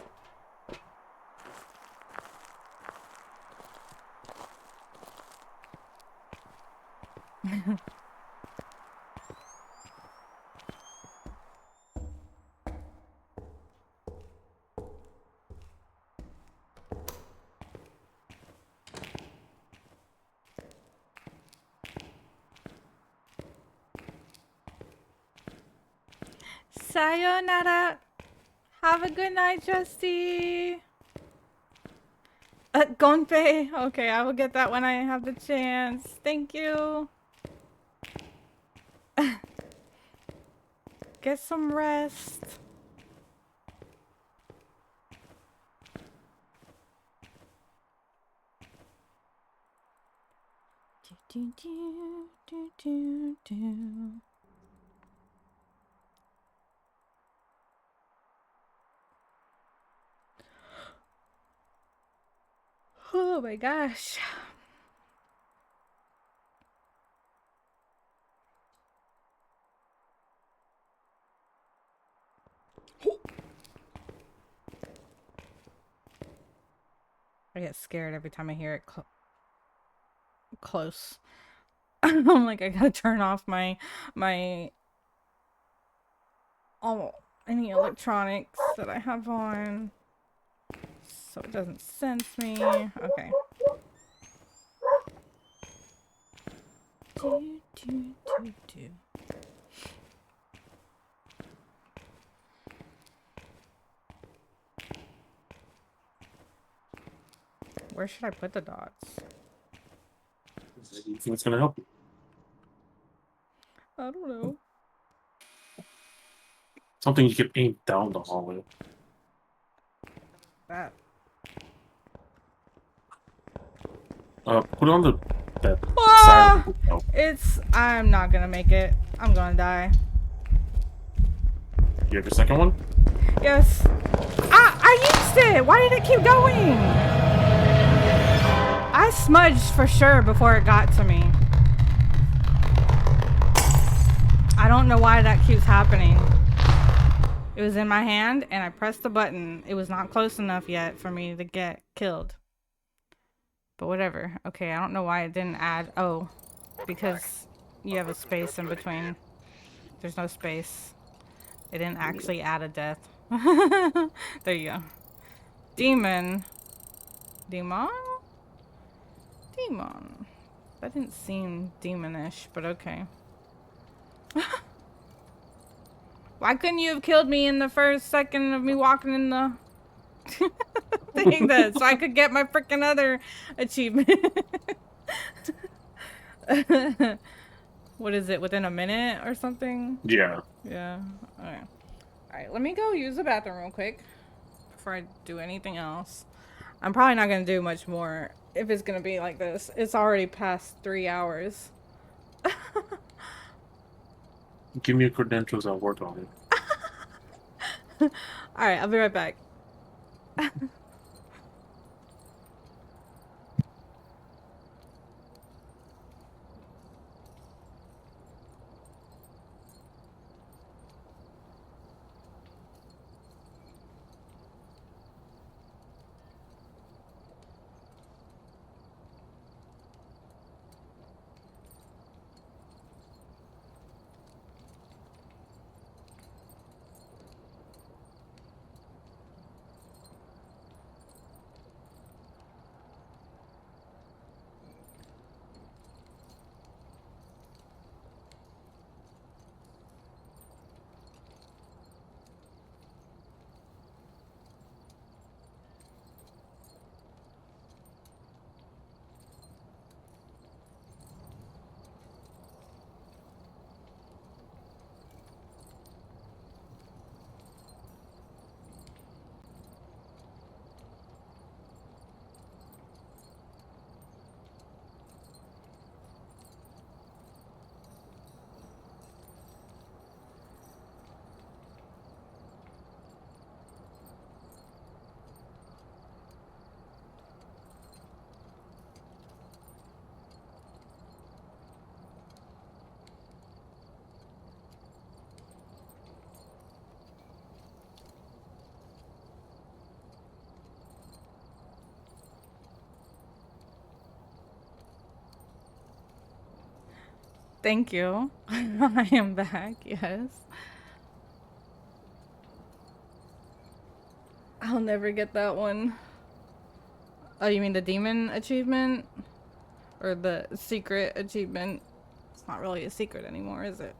Sayonara. Have a good night, Justy. Gonpei. Okay, I will get that when I have the chance. Thank you. Get some rest. Do, do, do, do, do. Oh my gosh. I get scared every time I hear it close. I'm like, I gotta turn off my any electronics that I have on so it doesn't sense me. Okay. Do, do, do, do. Where should I put the dots? You think it's gonna help you? I don't know. Something you can aim down the hallway. That. Put it on that side Ah! of the book. I'm not gonna make it. I'm gonna die. You have your second one? Yes. I used it! Why did it keep going? I smudged for sure before it got to me. I don't know why that keeps happening. It was in my hand and I pressed the button. It was not close enough yet for me to get killed. But whatever. Okay, I don't know why it didn't add. Oh, because you have a space in between. There's no space. It didn't actually add a death. There you go. Demon. Demon? Demon. That didn't seem demonish, but okay. Why couldn't you have killed me in the first second of me walking in the thing then, so I could get my freaking other achievement? What is it, within a minute or something? Yeah. Yeah. Alright. Alright, let me go use the bathroom real quick before I do anything else. I'm probably not gonna do much more if it's gonna be like this. It's already past 3 hours. Give me your credentials, I'll work on it. Alright, I'll be right back. Thank you. I am back, yes. I'll never get that one. Oh, you mean the demon achievement? Or the secret achievement? It's not really a secret anymore, is it?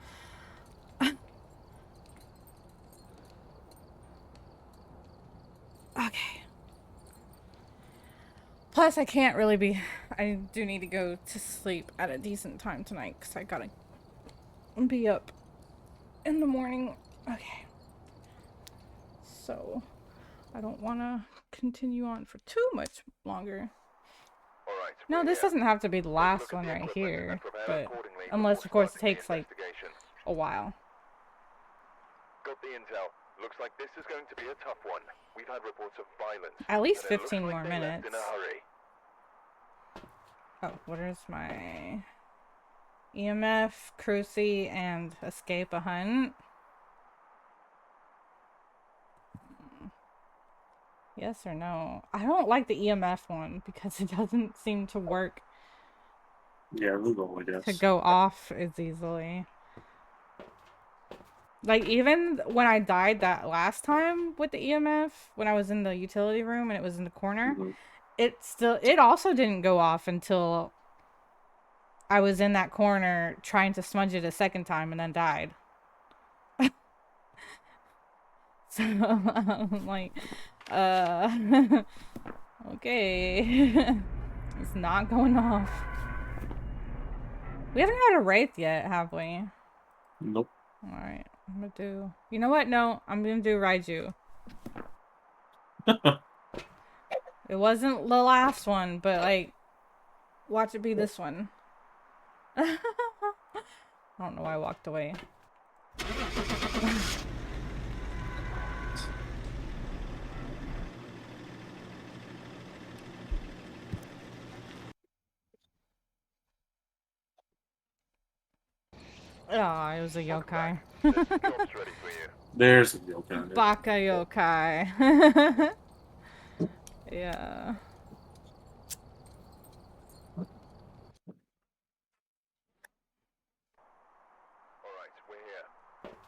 Okay. Plus, I can't really be... I do need to go to sleep at a decent time tonight, because I gotta be up in the morning. Okay. So, I don't want to continue on for too much longer. Alright, No, we're this here. doesn't have to be the Take a last look at one the right equipment here, and prepare but accordingly unless, before of course, it starting the takes, like, investigation. a while. Got the intel. Looks like this is going to be a tough one. We've had reports of violence. At least and it looks 15 like more they left minutes. in a hurry. Oh, where's my EMF, Cruci, and escape a hunt? Yes or no? I don't like the EMF one because it doesn't seem to work Yeah, legal, I to guess. go off as easily. Like, even when I died that last time with the EMF, when I was in the utility room and it was in the corner, Mhm. it also didn't go off until I was in that corner trying to smudge it a second time and then died. So I'm like, okay. It's not going off. We haven't had a wraith yet, have we? Nope. Alright, I'm gonna do... You know what? No, I'm gonna do Raiju. It wasn't the last one, but like, watch it be this one. I don't know why I walked away. Oh, it was a yokai. There's some jobs ready for you. There's a deal kind of. Baka yokai. Yeah. Alright, we're here.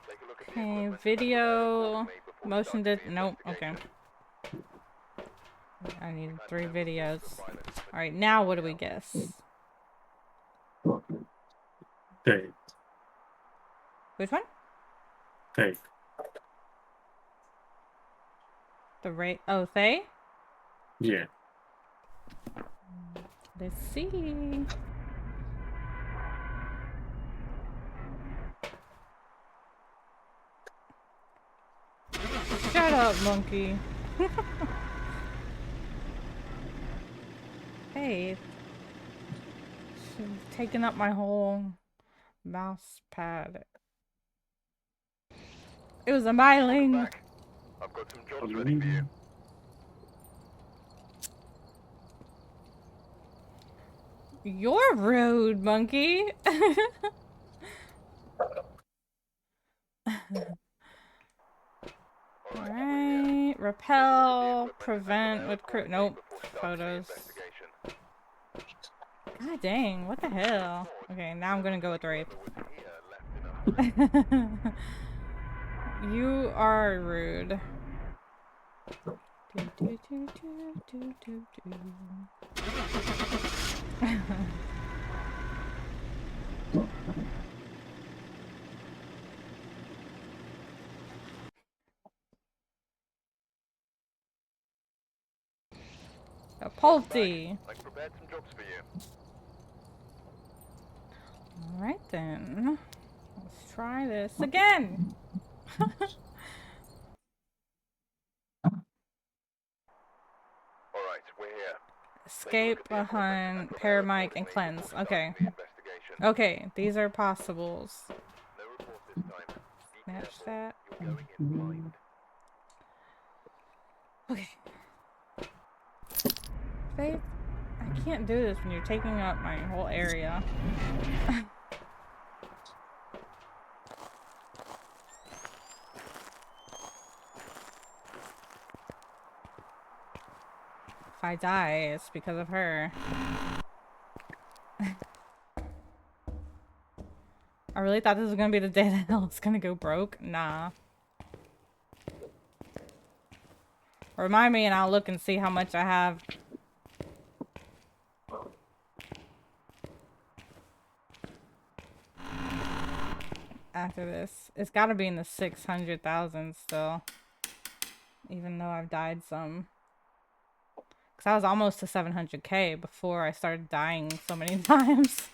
Take a look at the Okay, equipment and video. report me before Motion starting did. the Nope, okay. investigation. I need We've had 3 no reports videos. of violence, but Alright, now what do we guess? Fake. Which one? Fake. The rate. Oh, Thay? Yeah. Let's see. Shut up, monkey. Hey. She's taking up my whole mouse pad. It was a myling. back. I've got some jobs ready for you. You're rude, monkey. Alright. Repel. Prevent with crew. Nope. Photos. God dang. What the hell? Okay, now I'm gonna go with rape. You are rude. Do, do, do, do, do, do, do. A Polty. I prepared some jobs for you. Alright then. Let's try this again. Alright, we're here. Escape, a hunt, paramic, and cleanse. Okay. Okay, these are possibles. No report this time. Be Snatch careful. that. You're going in blind. Okay. Faith, I can't do this when you're taking up my whole area. If I die, it's because of her. I really thought this was gonna be the day that hell's gonna go broke. Nah. Remind me and I'll look and see how much I have. After this. It's gotta be in the 600,000 still. Even though I've died some. Because I was almost to 700k before I started dying so many times.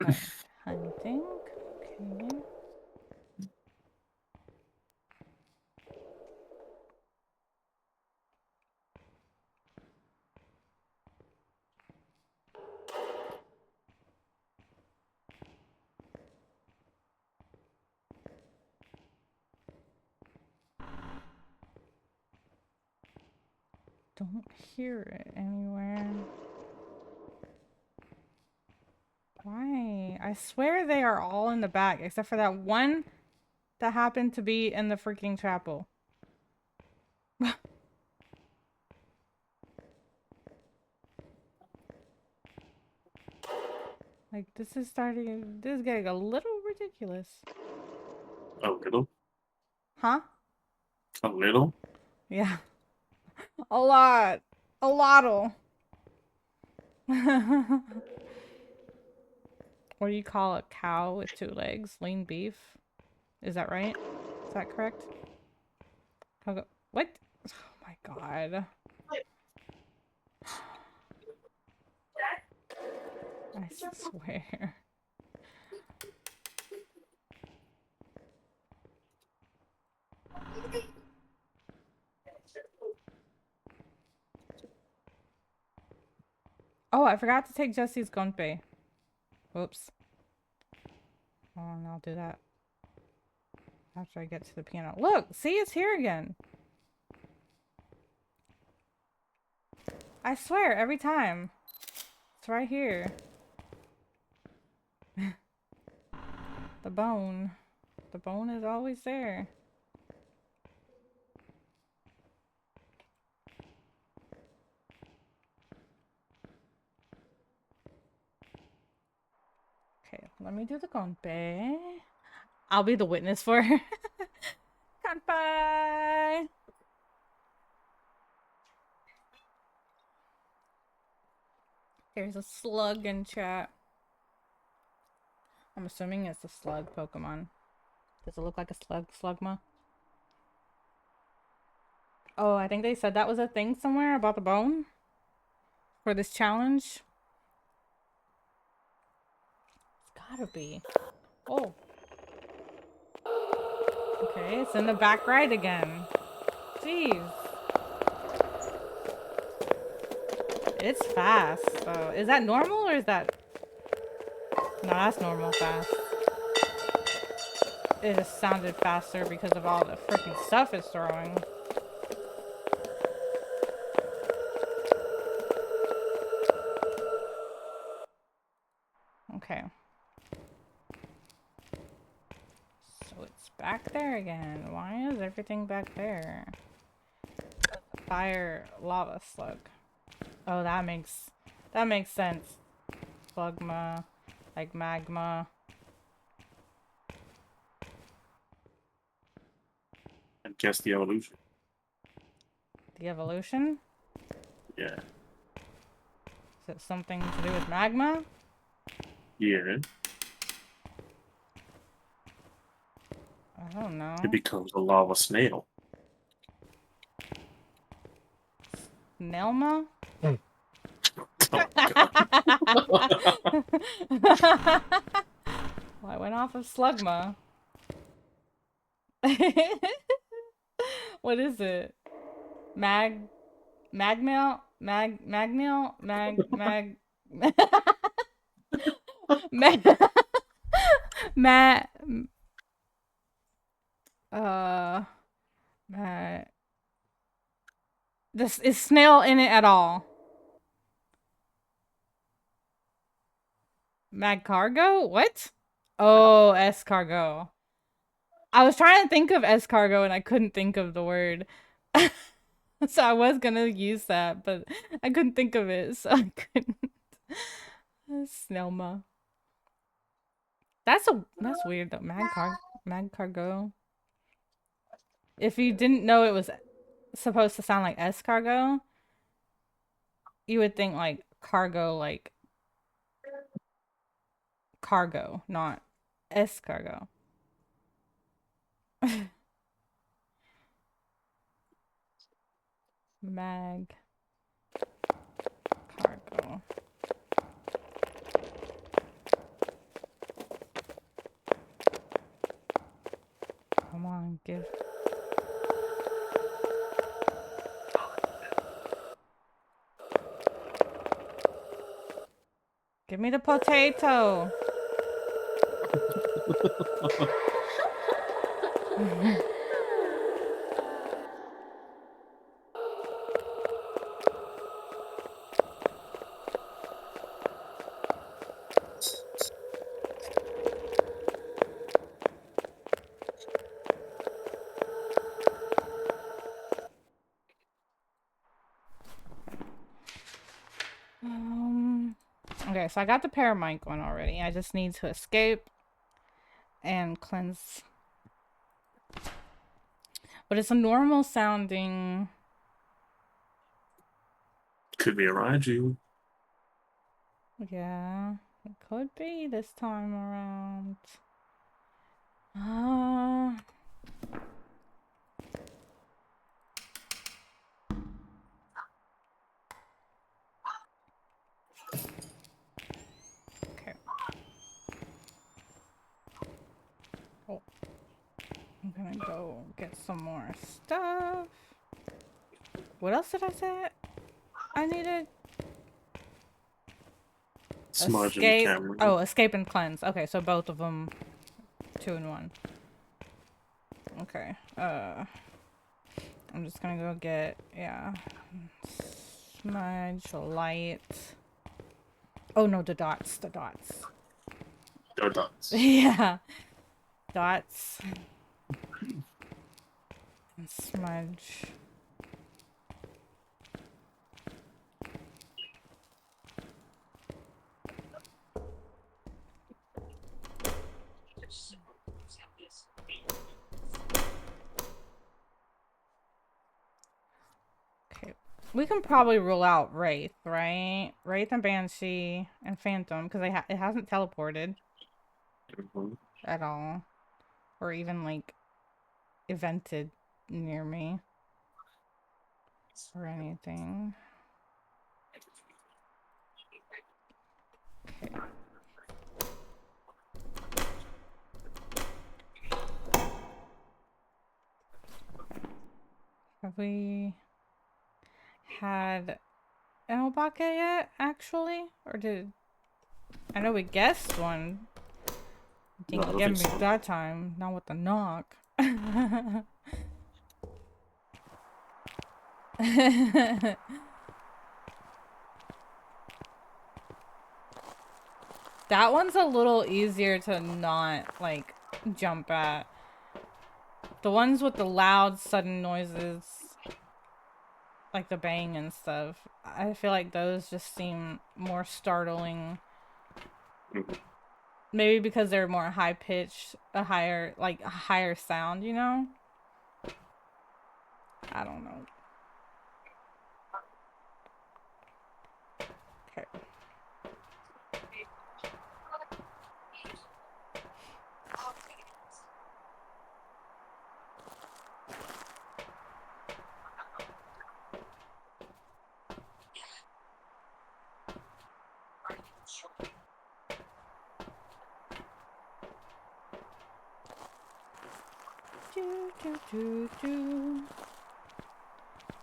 Alright, hunting. Okay. Don't hear it anywhere. Why? I swear they are all in the back, except for that one that happened to be in the freaking chapel. Like, this is getting a little ridiculous. A little? Huh? A little? Yeah. A lot. A lottle. What do you call a cow with 2 legs? Lean beef? Is that right? Is that correct? What? Oh my god. I swear. Oh, I forgot to take Jesse's gunpei. Whoops. Oh, and I'll do that after I get to the piano. Look! See, it's here again. I swear, every time. It's right here. The bone. The bone is always there. Okay, let me do the gonpei. I'll be the witness for her. Kanpai! There's a slug in chat. I'm assuming it's a slug Pokemon. Does it look like a slug, Slugma? Oh, I think they said that was a thing somewhere about the bone for this challenge. It's gotta be. Oh. Okay, it's in the back right again. Jeez. It's fast, so is that normal or is that... No, that's normal fast. It just sounded faster because of all the freaking stuff it's throwing. Okay. So it's back there again. Why is everything back there? Fire lava slug. Oh, that makes sense. Slugma, like magma. And guess the evolution. The evolution? Yeah. Is it something to do with magma? Yeah. I don't know. It becomes a lava snail. Nelma? Oh, God. Well, I went off of Slugma. What is it? Magmail? Magmail? Ma- Ma- Ma- this is snail in it at all? Magcargo? What? Oh, escargot. I was trying to think of escargot and I couldn't think of the word. So I was gonna use that, but I couldn't think of it, so I couldn't. Snelma. That's weird though. Magcargo. If you didn't know it was supposed to sound like escargot, you would think like cargo, like cargo, not escargot. Mag cargo. Come on, give. Give me the potato. Okay, so I got the paramite one already. I just need to escape and cleanse. But it's a normal sounding. Could be around you. Yeah, it could be this time around. Ah. Okay. Oh, I'm gonna go get some more stuff. What else did I say I needed? Smudge in the Escape. camera. Oh, escape and cleanse. Okay, so both of them, 2 in 1. Okay. I'm just gonna go get, yeah, smudge, light. Oh no, the dots. Or dots. Yeah, dots and smudge. Okay, we can probably rule out Wraith, right? Wraith and Banshee and Phantom, because it hasn't teleported at all, or even like evented near me or anything. Okay. Have we had an Obake yet, actually? Or did... I know we guessed one. No, I Didn't don't get think me so. that time. Not with the knock. That one's a little easier to not, like, jump at. The ones with the loud, sudden noises, like the bang and stuff, I feel like those just seem more startling. Maybe because they're more high pitched, a higher sound, you know? I don't know. Okay.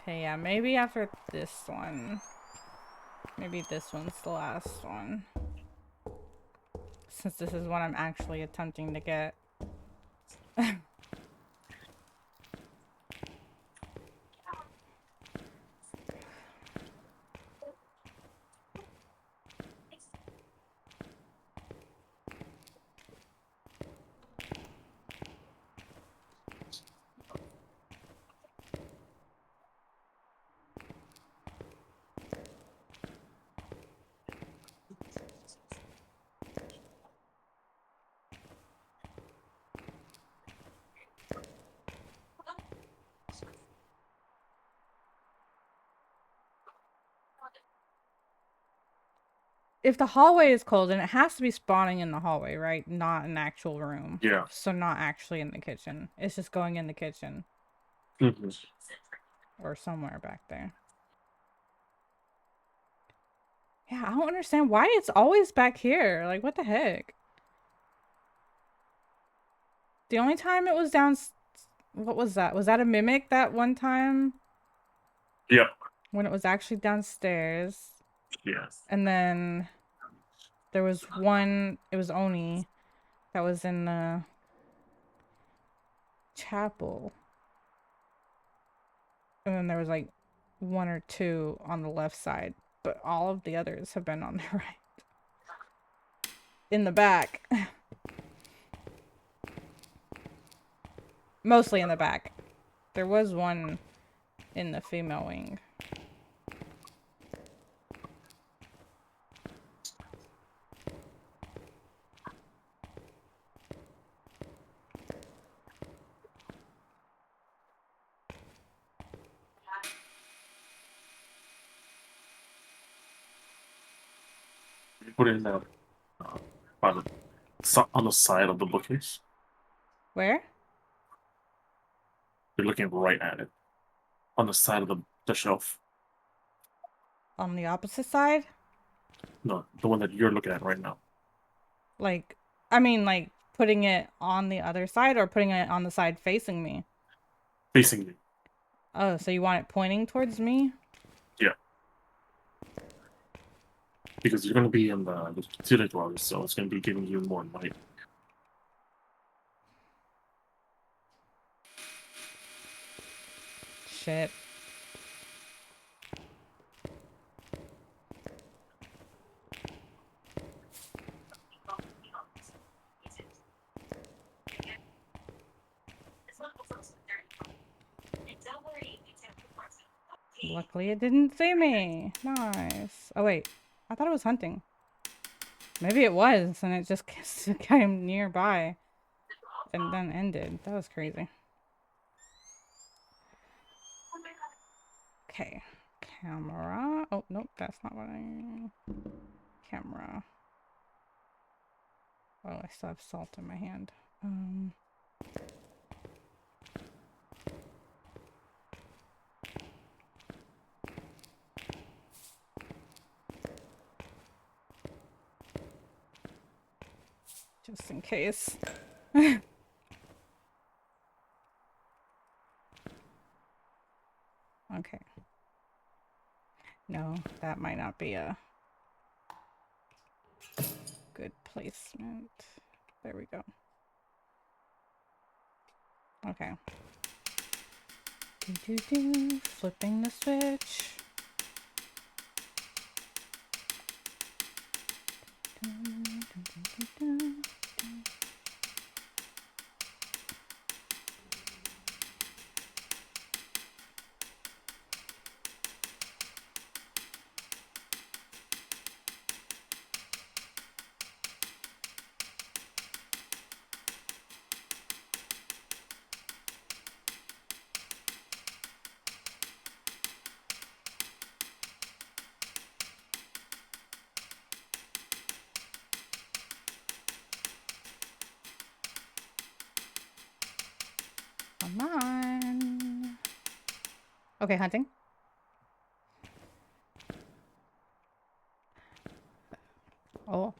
Okay, yeah, maybe after this one. Maybe this one's the last one. Since this is what I'm actually attempting to get. If the hallway is cold, then it has to be spawning in the hallway, right? Not an actual room. Yeah. So not actually in the kitchen. It's just going in the kitchen. Or somewhere back there. Yeah, I don't understand why it's always back here. Like, what the heck? The only time it was down... What was that? Was that a mimic that one time? Yep. When it was actually downstairs. Yes. And then... There was one... It was Oni. That was in the... chapel. And then there was like 1 or 2 on the left side. But all of the others have been on the right. In the back. Mostly in the back. There was one in the female wing. put it in the by on the side of the bookcase. Where? You're looking right at it on the side of the shelf. On the opposite side? No, the one that you're looking at right now. Like, I mean, like putting it on the other side or putting it on the side facing me? Facing you. Oh, so you want it pointing towards me? Yeah. Because you're going to be in the ceiling dwellers, so it's going to be giving you more light. Shit. Luckily it didn't see me. Nice. Oh wait, I thought it was hunting. Maybe it was, and it just came nearby and then ended. That was crazy. Okay, camera. Oh, nope, that's not what I... Camera. Oh, I still have salt in my hand. Just in case. Okay. No, that might not be a good placement. There we go. Okay. Flipping the switch. Come on. Okay, hunting. Oh.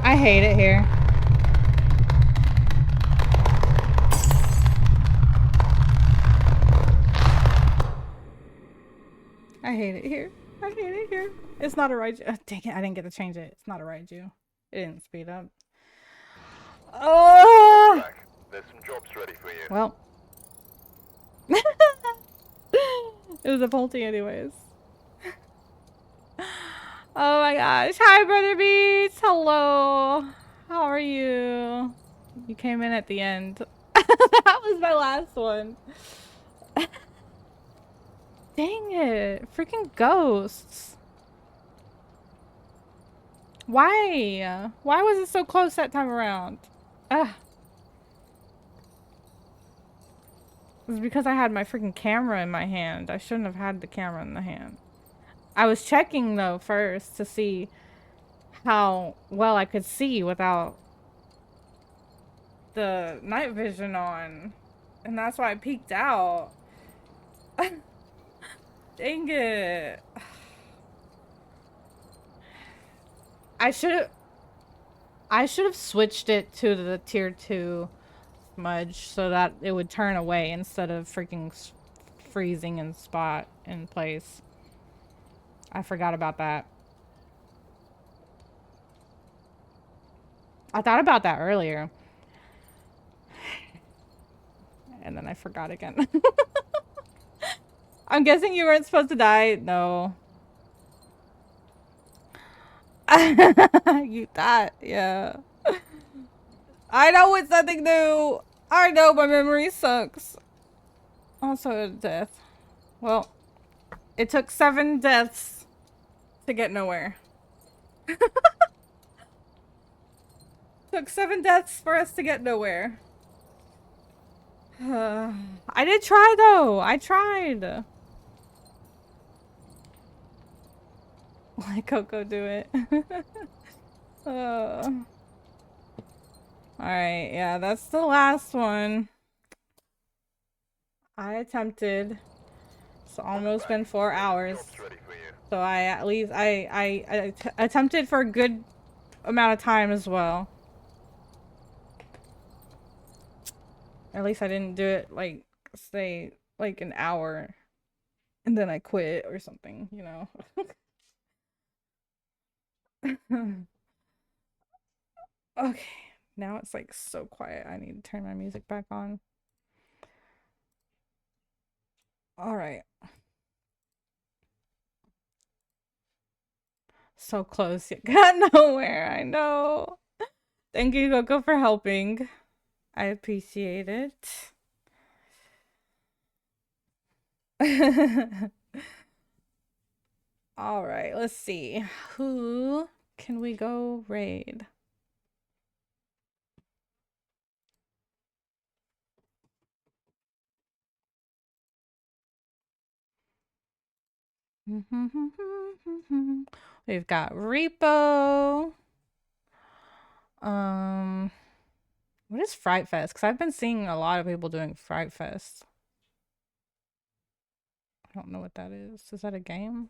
I hate it here. I hate it here. I hate it here. It's not a Raiju. Dang it, I didn't get to change it. It's not a Raiju. It didn't speed up. Oh! Back. There's some jobs ready for you. Well. It was a Pulte anyways. Oh my gosh. Hi, Brother Beats. Hello. How are you? You came in at the end. That was my last one. Dang it. Freaking ghosts. Why? Why was it so close that time around? Ugh. It was because I had my freaking camera in my hand. I shouldn't have had the camera in the hand. I was checking though first to see how well I could see without the night vision on. And that's why I peeked out. Dang it. I should have switched it to the tier 2 smudge so that it would turn away instead of freaking freezing and spot in place. I forgot about that. I thought about that earlier. And then I forgot again. I'm guessing you weren't supposed to die. No. You thought, yeah. I know it's nothing new. I know my memory sucks. Also, death. Well, it took 7 deaths to get nowhere. Took 7 deaths for us to get nowhere. I did try though. I tried. Let Coco do it. Alright, yeah, that's the last one. I attempted. It's almost been 4 hours. So I at least I attempted for a good amount of time as well. At least I didn't do it like say like an hour and then I quit or something, you know. Okay, now it's like so quiet. I need to turn my music back on. All right. So close, yet got nowhere. I know. Thank you, Coco, for helping. I appreciate it. All right, let's see. Who can we go raid? We've got Repo. What is Fright Fest? Because I've been seeing a lot of people doing Fright Fest. I don't know what that is. Is that a game?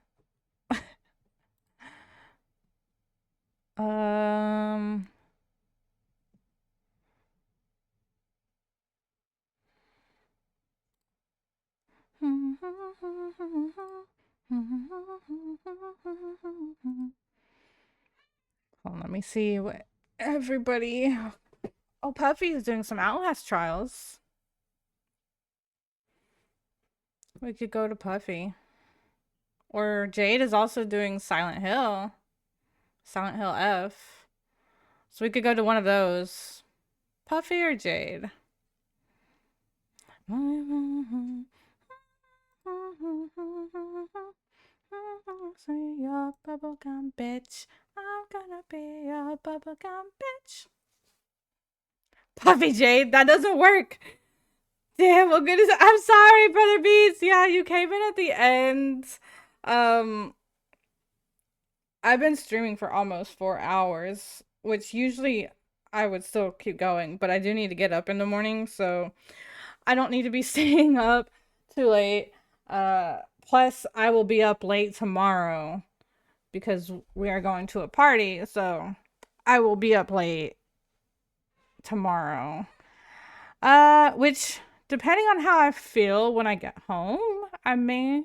um. Hold on, let me see what everybody. Oh, Puffy is doing some Outlast trials. We could go to Puffy. Or Jade is also doing Silent Hill. Silent Hill F. So we could go to one of those. Puffy or Jade? Say your bubblegum bitch. I'm gonna be your bubblegum bitch. Puffy Jade, that doesn't work. Damn, well goodness. I'm sorry, Brother Beats. Yeah, you came in at the end. I've been streaming for almost 4 hours, which usually I would still keep going, but I do need to get up in the morning, so I don't need to be staying up too late. Plus I will be up late tomorrow because we are going to a party, so I will be up late tomorrow. Which depending on how I feel when I get home, I may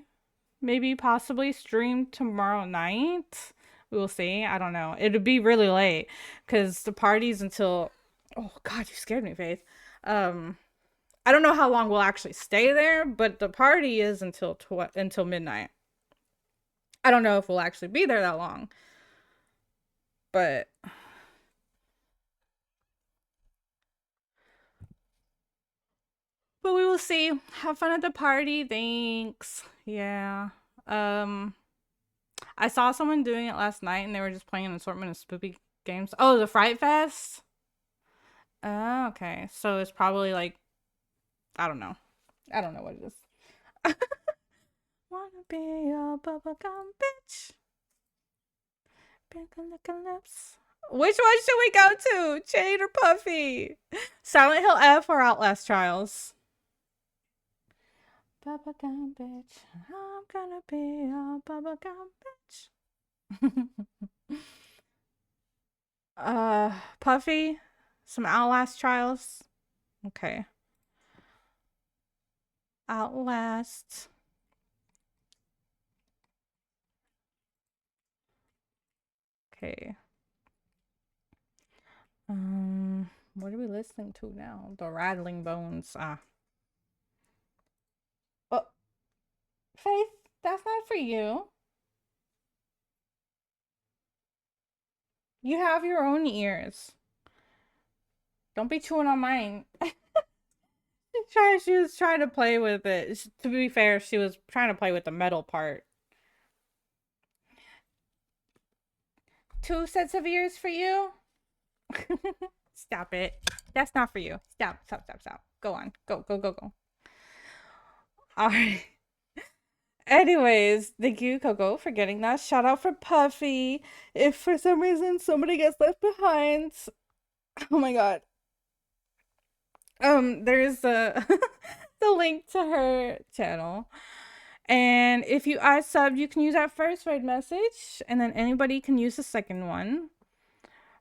maybe possibly stream tomorrow night. We will see. I don't know. It'll be really late because the party's until. Oh God, you scared me, Faith. I don't know how long we'll actually stay there, but the party is until midnight. I don't know if we'll actually be there that long, but we will see. Have fun at the party. Thanks. Yeah. I saw someone doing it last night, and they were just playing an assortment of spooky games. Oh, the Fright Fest. Oh, okay. So it's probably like, I don't know. I don't know what it is. Wanna be a bubblegum bitch. Pink licking lips. Which one should we go to? Jade or Puffy? Silent Hill F or Outlast Trials? Bubblegum bitch. I'm gonna be a bubblegum bitch. Puffy? Some Outlast Trials? Okay. Outlast. Okay. What are we listening to now? The Rattling Bones. Ah. Oh, Faith, that's not for you. You have your own ears. Don't be chewing on mine. She was trying to play with it. To be fair, she was trying to play with the metal part. 2 sets of ears for you. Stop it. That's not for you. Stop. Go on. Go. All right. Anyways, thank you, Coco, for getting that. Shout out for Puffy. If for some reason somebody gets left behind, oh my god. There's the the link to her channel. And if you are subbed, you can use that first raid message, and then anybody can use the second one.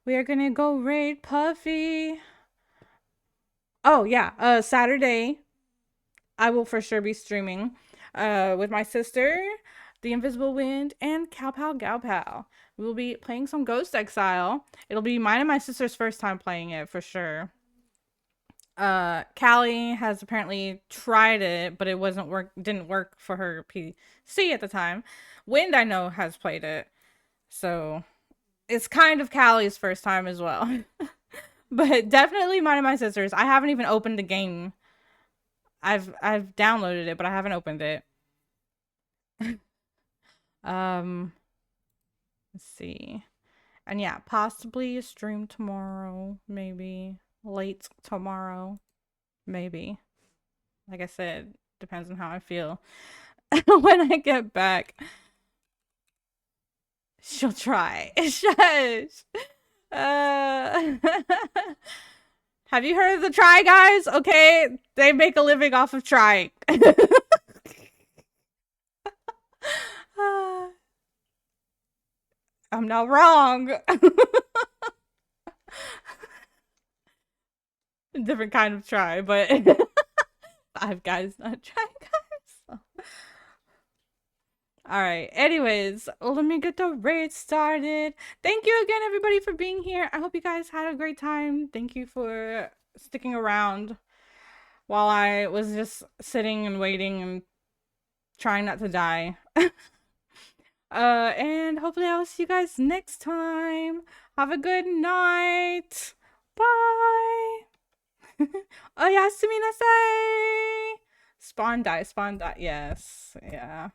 We are gonna go raid Puffy. Oh yeah, Saturday I will for sure be streaming with my sister, The Invisible Wind, and Cow Pow Gal Pow. We will be playing some Ghost Exile. It'll be mine and my sister's first time playing it for sure. Callie has apparently tried it, but it didn't work for her PC at the time. Wind, I know, has played it. So it's kind of Callie's first time as well. But definitely mine and my sister's. I haven't even opened the game. I've downloaded it, but I haven't opened it. Let's see. And yeah, possibly a stream tomorrow, maybe late tomorrow, maybe. Like I said, depends on how I feel when I get back. She'll try. Shush. Have you heard of the Try Guys? Okay, they make a living off of trying. I'm not wrong. Different kind of try, but Five Guys, not Try Guys. All right. Anyways, let me get the raid started. Thank you again, everybody, for being here. I hope you guys had a great time. Thank you for sticking around while I was just sitting and waiting and trying not to die. And hopefully I will see you guys next time. Have a good night. Bye. Oyasumi nasai. Spawn die. Yes. Yeah.